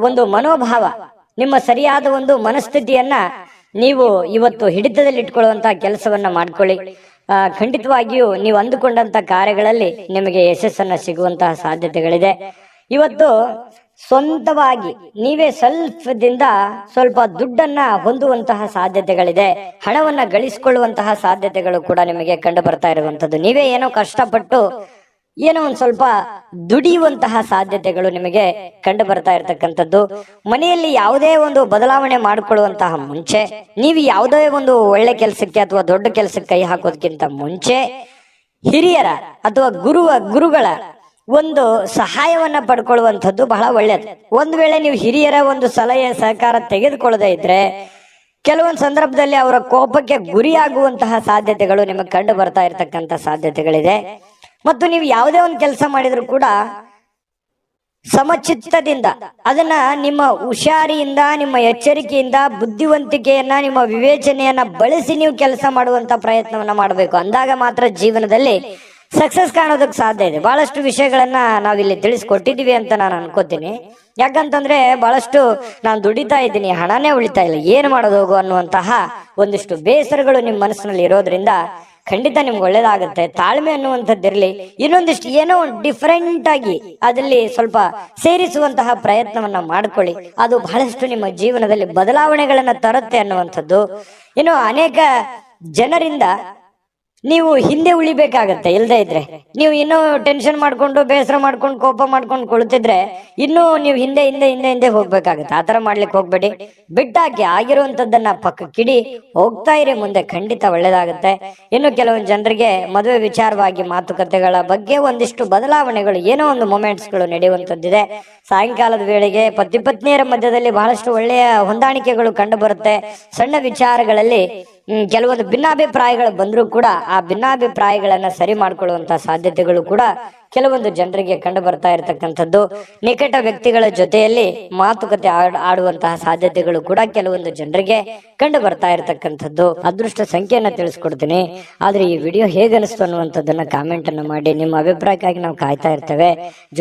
ಒಂದು ಮನೋಭಾವ, ನಿಮ್ಮ ಸರಿಯಾದ ಒಂದು ಮನಸ್ಥಿತಿಯನ್ನ ನೀವು ಇವತ್ತು ಹಿಡಿತದಲ್ಲಿ ಇಟ್ಕೊಳ್ಳುವಂತಹ ಕೆಲಸವನ್ನ ಮಾಡ್ಕೊಳ್ಳಿ. ಖಂಡಿತವಾಗಿಯೂ ನೀವು ಅಂದುಕೊಂಡಂತ ಕಾರ್ಯಗಳಲ್ಲಿ ನಿಮಗೆ ಯಶಸ್ಸನ್ನ ಸಿಗುವಂತಹ ಸಾಧ್ಯತೆಗಳಿದೆ. ಇವತ್ತು ಸ್ವಂತವಾಗಿ ನೀವೇ ಸ್ವಲ್ಪದಿಂದ ಸ್ವಲ್ಪ ದುಡ್ಡನ್ನ ಹೊಂದುವಂತಹ ಸಾಧ್ಯತೆಗಳಿದೆ. ಹಣವನ್ನ ಗಳಿಸಿಕೊಳ್ಳುವಂತಹ ಸಾಧ್ಯತೆಗಳು ಕೂಡ ನಿಮಗೆ ಕಂಡು ಬರ್ತಾ ಇರುವಂತದ್ದು. ನೀವೇ ಏನೋ ಕಷ್ಟಪಟ್ಟು ಏನೋ ಒಂದ್ ಸ್ವಲ್ಪ ದುಡಿಯುವಂತಹ ಸಾಧ್ಯತೆಗಳು ನಿಮಗೆ ಕಂಡು ಬರ್ತಾ ಇರತಕ್ಕಂಥದ್ದು. ಮನೆಯಲ್ಲಿ ಯಾವುದೇ ಒಂದು ಬದಲಾವಣೆ ಮಾಡಿಕೊಳ್ಳುವಂತಹ ಮುಂಚೆ, ನೀವು ಯಾವುದೇ ಒಂದು ಒಳ್ಳೆ ಕೆಲಸಕ್ಕೆ ಅಥವಾ ದೊಡ್ಡ ಕೆಲಸಕ್ಕೆ ಕೈ ಹಾಕೋದಕ್ಕಿಂತ ಮುಂಚೆ ಹಿರಿಯರ ಅಥವಾ ಗುರುಗಳ ಒಂದು ಸಹಾಯವನ್ನ ಪಡ್ಕೊಳ್ಳುವಂಥದ್ದು ಬಹಳ ಒಳ್ಳೆಯದು. ಒಂದ್ ವೇಳೆ ನೀವು ಹಿರಿಯರ ಒಂದು ಸಲಹೆ ಸಹಕಾರ ತೆಗೆದುಕೊಳ್ಳದೆ ಇದ್ರೆ ಕೆಲವೊಂದು ಸಂದರ್ಭದಲ್ಲಿ ಅವರ ಕೋಪಕ್ಕೆ ಗುರಿಯಾಗುವಂತಹ ಸಾಧ್ಯತೆಗಳು ನಿಮಗೆ ಕಂಡು ಬರ್ತಾ ಇರತಕ್ಕಂತ ಸಾಧ್ಯತೆಗಳಿದೆ. ಮತ್ತು ನೀವು ಯಾವುದೇ ಒಂದು ಕೆಲಸ ಮಾಡಿದ್ರು ಕೂಡ ಸಮಚಿತ್ತದಿಂದ ಅದನ್ನ ನಿಮ್ಮ ಹುಷಾರಿಯಿಂದ, ನಿಮ್ಮ ಎಚ್ಚರಿಕೆಯಿಂದ, ಬುದ್ಧಿವಂತಿಕೆಯನ್ನ, ನಿಮ್ಮ ವಿವೇಚನೆಯನ್ನ ಬಳಸಿ ನೀವು ಕೆಲಸ ಮಾಡುವಂತ ಪ್ರಯತ್ನವನ್ನ ಮಾಡಬೇಕು. ಅಂದಾಗ ಮಾತ್ರ ಜೀವನದಲ್ಲಿ ಸಕ್ಸಸ್ ಕಾಣೋದಕ್ಕೆ ಸಾಧ್ಯ ಇದೆ. ಬಹಳಷ್ಟು ವಿಷಯಗಳನ್ನ ನಾವಿಲ್ಲಿ ತಿಳಿಸ್ಕೊಟ್ಟಿದೀವಿ ಅಂತ ನಾನು ಅನ್ಕೋತೀನಿ. ಯಾಕಂತಂದ್ರೆ ಬಹಳಷ್ಟು ನಾನು ದುಡಿತಾ ಇದ್ದೀನಿ, ಹಣನೇ ಉಳಿತಾ ಇಲ್ಲ, ಏನ್ ಮಾಡೋದು ಹೋಗು ಅನ್ನುವಂತಹ ಒಂದಿಷ್ಟು ಬೇಸರಗಳು ನಿಮ್ಮ ಮನಸ್ಸಿನಲ್ಲಿ ಇರೋದ್ರಿಂದ ಖಂಡಿತ ನಿಮ್ಗೆ ಒಳ್ಳೇದಾಗುತ್ತೆ. ತಾಳ್ಮೆ ಅನ್ನುವಂಥದ್ದಿರ್ಲಿ, ಇನ್ನೊಂದಿಷ್ಟು ಏನೋ ಡಿಫರೆಂಟ್ ಆಗಿ ಅದಲ್ಲಿ ಸ್ವಲ್ಪ ಸೇರಿಸುವಂತಹ ಪ್ರಯತ್ನವನ್ನ ಮಾಡ್ಕೊಳ್ಳಿ. ಅದು ಬಹಳಷ್ಟು ನಿಮ್ಮ ಜೀವನದಲ್ಲಿ ಬದಲಾವಣೆಗಳನ್ನ ತರುತ್ತೆ ಅನ್ನುವಂಥದ್ದು. ಇನ್ನು ಅನೇಕ ಜನರಿಂದ ನೀವು ಹಿಂದೆ ಉಳಿಬೇಕಾಗತ್ತೆ. ಇಲ್ಲದೆ ಇದ್ರೆ ನೀವು ಇನ್ನೂ ಟೆನ್ಷನ್ ಮಾಡ್ಕೊಂಡು, ಬೇಸರ ಮಾಡ್ಕೊಂಡು, ಕೋಪ ಮಾಡ್ಕೊಂಡು ಕುಳಿತಿದ್ರೆ ಇನ್ನೂ ನೀವು ಹಿಂದೆ ಹಿಂದೆ ಹಿಂದೆ ಹಿಂದೆ ಹೋಗ್ಬೇಕಾಗತ್ತೆ. ಆತರ ಮಾಡ್ಲಿಕ್ಕೆ ಹೋಗ್ಬೇಡಿ. ಬಿಟ್ಟಾಕಿ, ಆಗಿರುವಂತದ್ದನ್ನ ಪಕ್ಕಕ್ಕಿಡಿ, ಹೋಗ್ತಾ ಇರಿ ಮುಂದೆ, ಖಂಡಿತ ಒಳ್ಳೇದಾಗತ್ತೆ. ಇನ್ನು ಕೆಲವೊಂದು ಜನರಿಗೆ ಮದುವೆ ವಿಚಾರವಾಗಿ ಮಾತುಕತೆಗಳ ಬಗ್ಗೆ ಒಂದಿಷ್ಟು ಬದಲಾವಣೆಗಳು, ಏನೋ ಒಂದು ಮೊಮೆಂಟ್ಸ್ಗಳು ನಡೆಯುವಂತದ್ದಿದೆ. ಸಾಯಂಕಾಲದ ವೇಳೆಗೆ ಪತಿ ಪತ್ನಿಯರ ಮಧ್ಯದಲ್ಲಿ ಬಹಳಷ್ಟು ಒಳ್ಳೆಯ ಹೊಂದಾಣಿಕೆಗಳು ಕಂಡು ಬರುತ್ತೆ. ಸಣ್ಣ ವಿಚಾರಗಳಲ್ಲಿ ಕೆಲವೊಂದು ಭಿನ್ನಾಭಿಪ್ರಾಯಗಳು ಬಂದರೂ ಕೂಡ ಆ ಭಿನ್ನಾಭಿಪ್ರಾಯಗಳನ್ನ ಸರಿ ಮಾಡ್ಕೊಳ್ಳುವಂತಹ ಸಾಧ್ಯತೆಗಳು ಕೂಡ ಕೆಲವೊಂದು ಜನರಿಗೆ ಕಂಡು ಬರ್ತಾ ಇರತಕ್ಕಂಥದ್ದು. ನಿಕಟ ವ್ಯಕ್ತಿಗಳ ಜೊತೆಯಲ್ಲಿ ಮಾತುಕತೆ ಆಡುವಂತಹ ಸಾಧ್ಯತೆಗಳು ಕೂಡ ಕೆಲವೊಂದು ಜನರಿಗೆ ಕಂಡು ಬರ್ತಾ ಇರತಕ್ಕಂಥದ್ದು. ಅದೃಷ್ಟ ಸಂಖ್ಯೆಯನ್ನ ತಿಳಿಸ್ಕೊಡ್ತೀನಿ. ಆದ್ರೆ ಈ ವಿಡಿಯೋ ಹೇಗೆ ಅನಿಸ್ತು ಅನ್ನುವಂಥದ್ದನ್ನ ಕಾಮೆಂಟ್ ಅನ್ನು ಮಾಡಿ. ನಿಮ್ಮ ಅಭಿಪ್ರಾಯಕ್ಕಾಗಿ ನಾವು ಕಾಯ್ತಾ ಇರ್ತೇವೆ.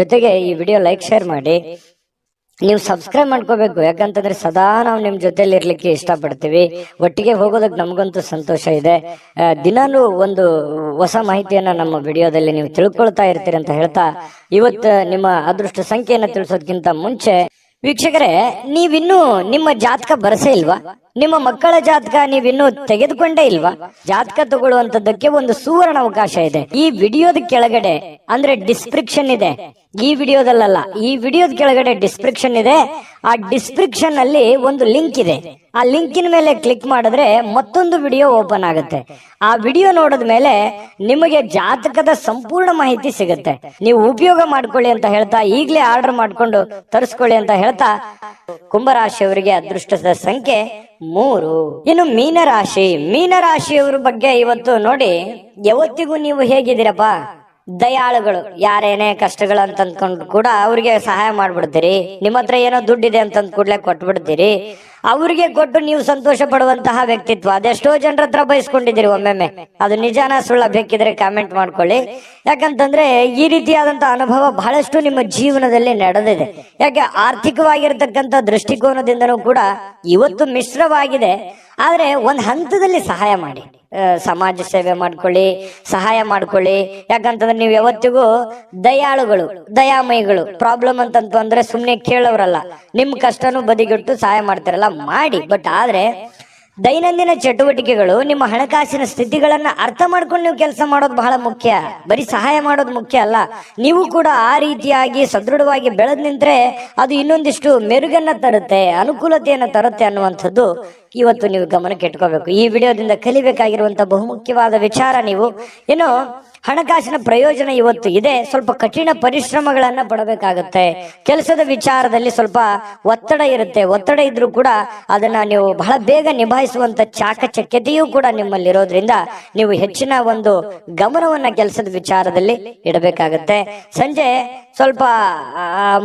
ಜೊತೆಗೆ ಈ ವಿಡಿಯೋ ಲೈಕ್, ಶೇರ್ ಮಾಡಿ. ನೀವು ಸಬ್ಸ್ಕ್ರೈಬ್ ಮಾಡ್ಕೋಬೇಕು. ಯಾಕಂತಂದ್ರೆ ಸದಾ ನಾವು ನಿಮ್ ಜೊತೆಲಿ ಇರ್ಲಿಕ್ಕೆ ಇಷ್ಟಪಡ್ತೀವಿ. ಒಟ್ಟಿಗೆ ಹೋಗೋದಕ್ಕೆ ನಮಗಂತೂ ಸಂತೋಷ ಇದೆ. ದಿನಾಲೂ ಒಂದು ಹೊಸ ಮಾಹಿತಿಯನ್ನ ನಮ್ಮ ವಿಡಿಯೋದಲ್ಲಿ ನೀವು ತಿಳ್ಕೊಳ್ತಾ ಇರ್ತೀರಿ ಅಂತ ಹೇಳ್ತಾ, ಇವತ್ತು ನಿಮ್ಮ ಅದೃಷ್ಟ ಸಂಖ್ಯೆಯನ್ನ ತಿಳಿಸೋದಕ್ಕಿಂತ ಮುಂಚೆ ವೀಕ್ಷಕರೇ, ನೀವಿನ್ನೂ ನಿಮ್ಮ ಜಾತಕ ಬರಸೇ ಇಲ್ವಾ? ನಿಮ್ಮ ಮಕ್ಕಳ ಜಾತಕ ನೀವಿನ್ನೂ ತೆಗೆದುಕೊಂಡೇ ಇಲ್ವಾ? ಜಾತಕ ತಗೊಳ್ಳುವಂತದ್ದಕ್ಕೆ ಒಂದು ಸುವರ್ಣ ಅವಕಾಶ ಇದೆ. ಈ ವಿಡಿಯೋದ ಕೆಳಗಡೆ ಅಂದ್ರೆ ಡಿಸ್ಕ್ರಿಪ್ಷನ್ ಇದೆ. ಈ ವಿಡಿಯೋದಲ್ಲ, ಈ ವಿಡಿಯೋದ ಕೆಳಗಡೆ ಡಿಸ್ಕ್ರಿಪ್ಷನ್ ಇದೆ. ಆ ಡಿಸ್ಕ್ರಿಪ್ಷನ್ ಅಲ್ಲಿ ಒಂದು ಲಿಂಕ್ ಇದೆ. ಆ ಲಿಂಕಿನ ಮೇಲೆ ಕ್ಲಿಕ್ ಮಾಡಿದ್ರೆ ಮತ್ತೊಂದು ವಿಡಿಯೋ ಓಪನ್ ಆಗುತ್ತೆ. ಆ ವಿಡಿಯೋ ನೋಡಿದ ಮೇಲೆ ನಿಮಗೆ ಜಾತಕದ ಸಂಪೂರ್ಣ ಮಾಹಿತಿ ಸಿಗುತ್ತೆ. ನೀವು ಉಪಯೋಗ ಮಾಡ್ಕೊಳ್ಳಿ ಅಂತ ಹೇಳ್ತಾ, ಈಗಲೇ ಆರ್ಡರ್ ಮಾಡ್ಕೊಂಡು ತರಿಸ್ಕೊಳ್ಳಿ ಅಂತ ಹೇಳ್ತಾ, ಕುಂಭರಾಶಿಯವರಿಗೆ ಅದೃಷ್ಟದ ಸಂಖ್ಯೆ 3. ಇನ್ನು ಮೀನರಾಶಿಯವರ ಬಗ್ಗೆ ಇವತ್ತು ನೋಡಿ. ಯಾವತ್ತಿಗೂ ನೀವು ಹೇಗಿದ್ದೀರಪ್ಪ? ದಯಾಳುಗಳು. ಯಾರೇನೇ ಕಷ್ಟಗಳು ಅಂತ ಅಂದ್ಕೊಂಡು ಕೂಡ ಅವ್ರಿಗೆ ಸಹಾಯ ಮಾಡ್ಬಿಡ್ತೀರಿ. ನಿಮ್ಮ ಹತ್ರ ಏನೋ ದುಡ್ಡಿದೆ ಅಂತಂದ್ ಕೂಡ್ಲೆ ಕೊಟ್ಬಿಡ್ತೀರಿ. ಅವ್ರಿಗೆ ಕೊಟ್ಟು ನೀವು ಸಂತೋಷ ಪಡುವಂತಹ ವ್ಯಕ್ತಿತ್ವ. ಅದೆಷ್ಟೋ ಜನರ ಹತ್ರ ಬಯಸ್ಕೊಂಡಿದ್ದೀರಿ ಒಮ್ಮೆಮ್ಮೆ. ಅದು ನಿಜಾನ ಸುಳ್ಳ ಬೇಕಿದ್ರೆ ಕಾಮೆಂಟ್ ಮಾಡ್ಕೊಳ್ಳಿ. ಯಾಕಂತಂದ್ರೆ ಈ ರೀತಿಯಾದಂತಹ ಅನುಭವ ಬಹಳಷ್ಟು ನಿಮ್ಮ ಜೀವನದಲ್ಲಿ ನಡೆದಿದೆ. ಯಾಕೆ ಆರ್ಥಿಕವಾಗಿರ್ತಕ್ಕಂಥ ದೃಷ್ಟಿಕೋನದಿಂದನೂ ಕೂಡ ಇವತ್ತು ಮಿಶ್ರವಾಗಿದೆ. ಆದ್ರೆ ಒಂದ್ ಹಂತದಲ್ಲಿ ಸಹಾಯ ಮಾಡಿ, ಸಮಾಜ ಸೇವೆ ಮಾಡ್ಕೊಳ್ಳಿ, ಸಹಾಯ ಮಾಡ್ಕೊಳ್ಳಿ. ಯಾಕಂತಂದ್ರೆ ನೀವು ಯಾವತ್ತಿಗೂ ದಯಾಳುಗಳು, ದಯಾಮಯಿಗಳು. ಪ್ರಾಬ್ಲಮ್ ಅಂತಂತ ಅಂದ್ರೆ ಸುಮ್ನೆ ಕೇಳೋರಲ್ಲ. ನಿಮ್ ಕಷ್ಟನೂ ಬದಿಗಿಟ್ಟು ಸಹಾಯ ಮಾಡ್ತಾರಲ್ಲ, ಮಾಡಿ. ಬಟ್ ಆದ್ರೆ ದೈನಂದಿನ ಚಟುವಟಿಕೆಗಳು, ನಿಮ್ಮ ಹಣಕಾಸಿನ ಸ್ಥಿತಿಗಳನ್ನ ಅರ್ಥ ಮಾಡ್ಕೊಂಡು ನೀವು ಕೆಲಸ ಮಾಡೋದು ಬಹಳ ಮುಖ್ಯ. ಬರೀ ಸಹಾಯ ಮಾಡೋದು ಮುಖ್ಯ ಅಲ್ಲ. ನೀವು ಕೂಡ ಆ ರೀತಿಯಾಗಿ ಸದೃಢವಾಗಿ ಬೆಳೆದ್ ನಿಂತ್ರೆ ಅದು ಇನ್ನೊಂದಿಷ್ಟು ಮೆರುಗನ್ನ ತರುತ್ತೆ, ಅನುಕೂಲತೆಯನ್ನ ತರುತ್ತೆ ಅನ್ನುವಂಥದ್ದು ಇವತ್ತು ನೀವು ಗಮನಕ್ಕೆ ಇಟ್ಕೋಬೇಕು. ಈ ವಿಡಿಯೋದಿಂದ ಕಲಿಬೇಕಾಗಿರುವಂತಹ ಬಹುಮುಖ್ಯವಾದ ವಿಚಾರ, ನೀವು ಏನು ಹಣಕಾಸಿನ ಪ್ರಯೋಜನ ಇವತ್ತು ಇದೆ. ಸ್ವಲ್ಪ ಕಠಿಣ ಪರಿಶ್ರಮಗಳನ್ನ ಪಡಬೇಕಾಗತ್ತೆ. ಕೆಲಸದ ವಿಚಾರದಲ್ಲಿ ಸ್ವಲ್ಪ ಒತ್ತಡ ಇರುತ್ತೆ. ಒತ್ತಡ ಇದ್ರೂ ಕೂಡ ಅದನ್ನ ನೀವು ಬಹಳ ಬೇಗ ನಿಭಾಯಿಸುವಂತ ಚಾಕಚಕ್ಯತೆಯೂ ಕೂಡ ನಿಮ್ಮಲ್ಲಿರೋದ್ರಿಂದ ನೀವು ಹೆಚ್ಚಿನ ಒಂದು ಗಮನವನ್ನ ಕೆಲಸದ ವಿಚಾರದಲ್ಲಿ ಇಡಬೇಕಾಗತ್ತೆ. ಸಂಜೆ ಸ್ವಲ್ಪ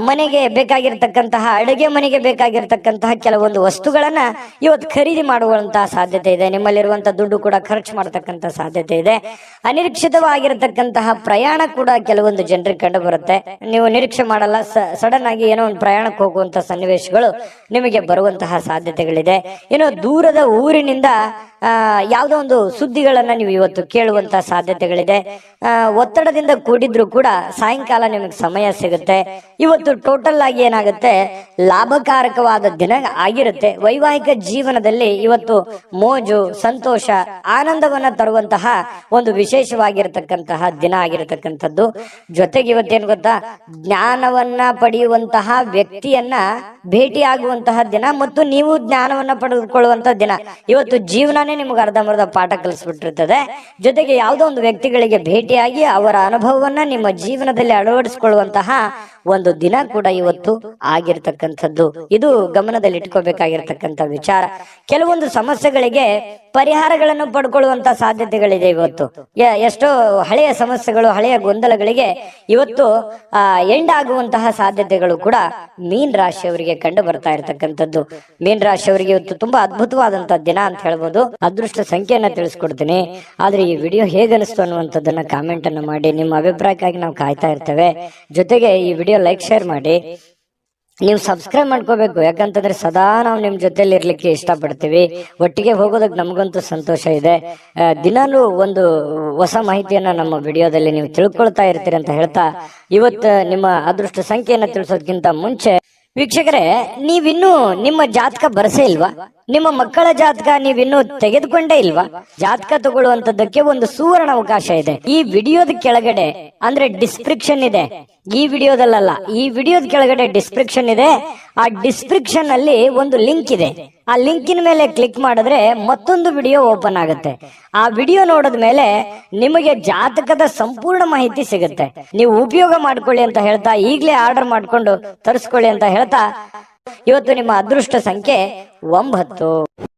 ಮನೆಗೆ ಬೇಕಾಗಿರ್ತಕ್ಕಂತಹ, ಅಡುಗೆ ಮನೆಗೆ ಬೇಕಾಗಿರ್ತಕ್ಕಂತಹ ಕೆಲವೊಂದು ವಸ್ತುಗಳನ್ನ ಇವತ್ತು ಖರೀದಿ ಮಾಡುವಂತಹ ಸಾಧ್ಯತೆ ಇದೆ. ನಿಮ್ಮಲ್ಲಿರುವಂತಹ ದುಡ್ಡು ಕೂಡ ಖರ್ಚು ಮಾಡತಕ್ಕಂತ ಸಾಧ್ಯತೆ ಇದೆ. ಅನಿರೀಕ್ಷಿತವಾಗಿರತಕ್ಕಂತಹ ಪ್ರಯಾಣ ಕೂಡ ಕೆಲವೊಂದು ಜನರಿಗೆ ಕಂಡು ಬರುತ್ತೆ. ನೀವು ನಿರೀಕ್ಷೆ ಮಾಡಲ್ಲ, ಸಡನ್ ಆಗಿ ಏನೋ ಒಂದು ಪ್ರಯಾಣಕ್ಕೆ ಹೋಗುವಂತಹ ಸನ್ನಿವೇಶಗಳು ನಿಮಗೆ ಬರುವಂತಹ ಸಾಧ್ಯತೆಗಳಿದೆ. ಏನೋ ದೂರದ ಊರಿನಿಂದ ಯಾವುದೋ ಒಂದು ಸುದ್ದಿಗಳನ್ನ ನೀವು ಇವತ್ತು ಕೇಳುವಂತ ಸಾಧ್ಯತೆಗಳಿದೆ. ಒತ್ತಡದಿಂದ ಕೂಡಿದ್ರು ಕೂಡ ಸಾಯಂಕಾಲ ನಿಮಗೆ ಸಮಯ ಸಿಗುತ್ತೆ. ಇವತ್ತು ಟೋಟಲ್ ಆಗಿ ಏನಾಗುತ್ತೆ, ಲಾಭಕಾರಕವಾದ ದಿನ ಆಗಿರುತ್ತೆ. ವೈವಾಹಿಕ ಜೀವನದಲ್ಲಿ ಇವತ್ತು ಮೋಜು, ಸಂತೋಷ, ಆನಂದವನ್ನ ತರುವಂತಹ ಒಂದು ವಿಶೇಷವಾಗಿರತಕ್ಕಂತಹ ದಿನ ಆಗಿರತಕ್ಕಂಥದ್ದು. ಜೊತೆಗೆ ಇವತ್ತೇನು ಗೊತ್ತಾ, ಜ್ಞಾನವನ್ನ ಪಡೆಯುವಂತಹ ವ್ಯಕ್ತಿಯನ್ನ ಭೇಟಿಯಾಗುವಂತಹ ದಿನ ಮತ್ತು ನೀವು ಜ್ಞಾನವನ್ನ ಪಡೆದುಕೊಳ್ಳುವಂತಹ ದಿನ. ಇವತ್ತು ಜೀವನನೇ ನಿಮ್ಗೆ ಅರ್ಧಂಬರ್ಧ ಪಾಠ ಕಲಿಸ್ಬಿಟ್ಟಿರ್ತದೆ. ಜೊತೆಗೆ ಯಾವುದೋ ಒಂದು ವ್ಯಕ್ತಿಗಳಿಗೆ ಭೇಟಿಯಾಗಿ ಅವರ ಅನುಭವವನ್ನ ನಿಮ್ಮ ಜೀವನದಲ್ಲಿ ಅಳವಡಿಸಿಕೊಳ್ಳುವಂತಹ ಒಂದು ದಿನ ಕೂಡ ಇವತ್ತು ಆಗಿರ್ತಕ್ಕಂಥದ್ದು. ಇದು ಗಮನದಲ್ಲಿ ಇಟ್ಕೋಬೇಕಾಗಿರ್ತಕ್ಕಂಥ ವಿಚಾರ. ಕೆಲವೊಂದು ಸಮಸ್ಯೆಗಳಿಗೆ ಪರಿಹಾರಗಳನ್ನು ಪಡ್ಕೊಳ್ಳುವಂತ ಸಾಧ್ಯತೆಗಳಿದೆ. ಇವತ್ತು ಎಷ್ಟೋ ಹಳೆಯ ಸಮಸ್ಯೆಗಳು, ಹಳೆಯ ಗೊಂದಲಗಳಿಗೆ ಇವತ್ತು ಎಂಡ್ ಆಗುವಂತಹ ಸಾಧ್ಯತೆಗಳು ಕೂಡ ಮೀನ್ ರಾಶಿಯವರಿಗೆ ಕಂಡು ಬರ್ತಾ ಇರತಕ್ಕಂಥದ್ದು. ಮೀನ್ ರಾಶಿಯವರಿಗೆ ಇವತ್ತು ತುಂಬಾ ಅದ್ಭುತವಾದಂತಹ ದಿನ ಅಂತ ಹೇಳ್ಬೋದು. ಅದೃಷ್ಟ ಸಂಖ್ಯೆಯನ್ನ ತಿಳಿಸ್ಕೊಡ್ತೀನಿ. ಆದ್ರೆ ಈ ವಿಡಿಯೋ ಹೇಗನಿಸ್ತು ಅನ್ನುವಂಥದ್ದನ್ನ ಕಾಮೆಂಟ್ ಅನ್ನು ಮಾಡಿ. ನಿಮ್ಮ ಅಭಿಪ್ರಾಯಕ್ಕಾಗಿ ನಾವು ಕಾಯ್ತಾ ಇರ್ತೇವೆ. ಜೊತೆಗೆ ಈ ವಿಡಿಯೋ ಲೈಕ್, ಶೇರ್ ಮಾಡಿ. ನೀವು ಸಬ್ಸ್ಕ್ರೈಬ್ ಮಾಡ್ಕೋಬೇಕು. ಯಾಕಂತಂದ್ರೆ ಸದಾ ನಾವು ನಿಮ್ ಜೊತೆಲಿ ಇರ್ಲಿಕ್ಕೆ ಇಷ್ಟಪಡ್ತೀವಿ. ಒಟ್ಟಿಗೆ ಹೋಗೋದಕ್ಕೆ ನಮಗಂತೂ ಸಂತೋಷ ಇದೆ. ದಿನಾನು ಒಂದು ಹೊಸ ಮಾಹಿತಿಯನ್ನ ನಮ್ಮ ವಿಡಿಯೋದಲ್ಲಿ ನೀವು ತಿಳ್ಕೊಳ್ತಾ ಇರ್ತೀರಿ ಅಂತ ಹೇಳ್ತಾ, ಇವತ್ತು ನಿಮ್ಮ ಅದೃಷ್ಟ ಸಂಖ್ಯೆಯನ್ನ ತಿಳಿಸೋದಕ್ಕಿಂತ ಮುಂಚೆ ವೀಕ್ಷಕರೇ, ನೀವಿನ್ನೂ ನಿಮ್ಮ ಜಾತಕ ಬರಸೇ ಇಲ್ವಾ? ನಿಮ್ಮ ಮಕ್ಕಳ ಜಾತಕ ನೀವಿನ್ನೂ ತೆಗೆದುಕೊಂಡೇ ಇಲ್ವಾ? ಜಾತಕ ತಗೊಳ್ಳುವಂತದ್ದಕ್ಕೆ ಒಂದು ಸುವರ್ಣ ಅವಕಾಶ ಇದೆ. ಈ ವಿಡಿಯೋದ ಕೆಳಗಡೆ ಅಂದ್ರೆ ಡಿಸ್ಕ್ರಿಪ್ಷನ್ ಇದೆ. ಈ ವಿಡಿಯೋದಲ್ಲ, ಈ ವಿಡಿಯೋದ ಕೆಳಗಡೆ ಡಿಸ್ಕ್ರಿಪ್ಷನ್ ಇದೆ. ಆ ಡಿಸ್ಕ್ರಿಪ್ಷನ್ ಅಲ್ಲಿ ಒಂದು ಲಿಂಕ್ ಇದೆ. ಆ ಲಿಂಕಿನ ಮೇಲೆ ಕ್ಲಿಕ್ ಮಾಡಿದ್ರೆ ಮತ್ತೊಂದು ವಿಡಿಯೋ ಓಪನ್ ಆಗುತ್ತೆ. ಆ ವಿಡಿಯೋ ನೋಡಿದ ಮೇಲೆ ನಿಮಗೆ ಜಾತಕದ ಸಂಪೂರ್ಣ ಮಾಹಿತಿ ಸಿಗುತ್ತೆ. ನೀವು ಉಪಯೋಗ ಮಾಡ್ಕೊಳ್ಳಿ ಅಂತ ಹೇಳ್ತಾ, ಈಗಲೇ ಆರ್ಡರ್ ಮಾಡ್ಕೊಂಡು ತರಿಸ್ಕೊಳ್ಳಿ ಅಂತ ಹೇಳ್ತಾ, ಇವತ್ತು ನಿಮ್ಮ ಅದೃಷ್ಟ ಸಂಖ್ಯೆ 9.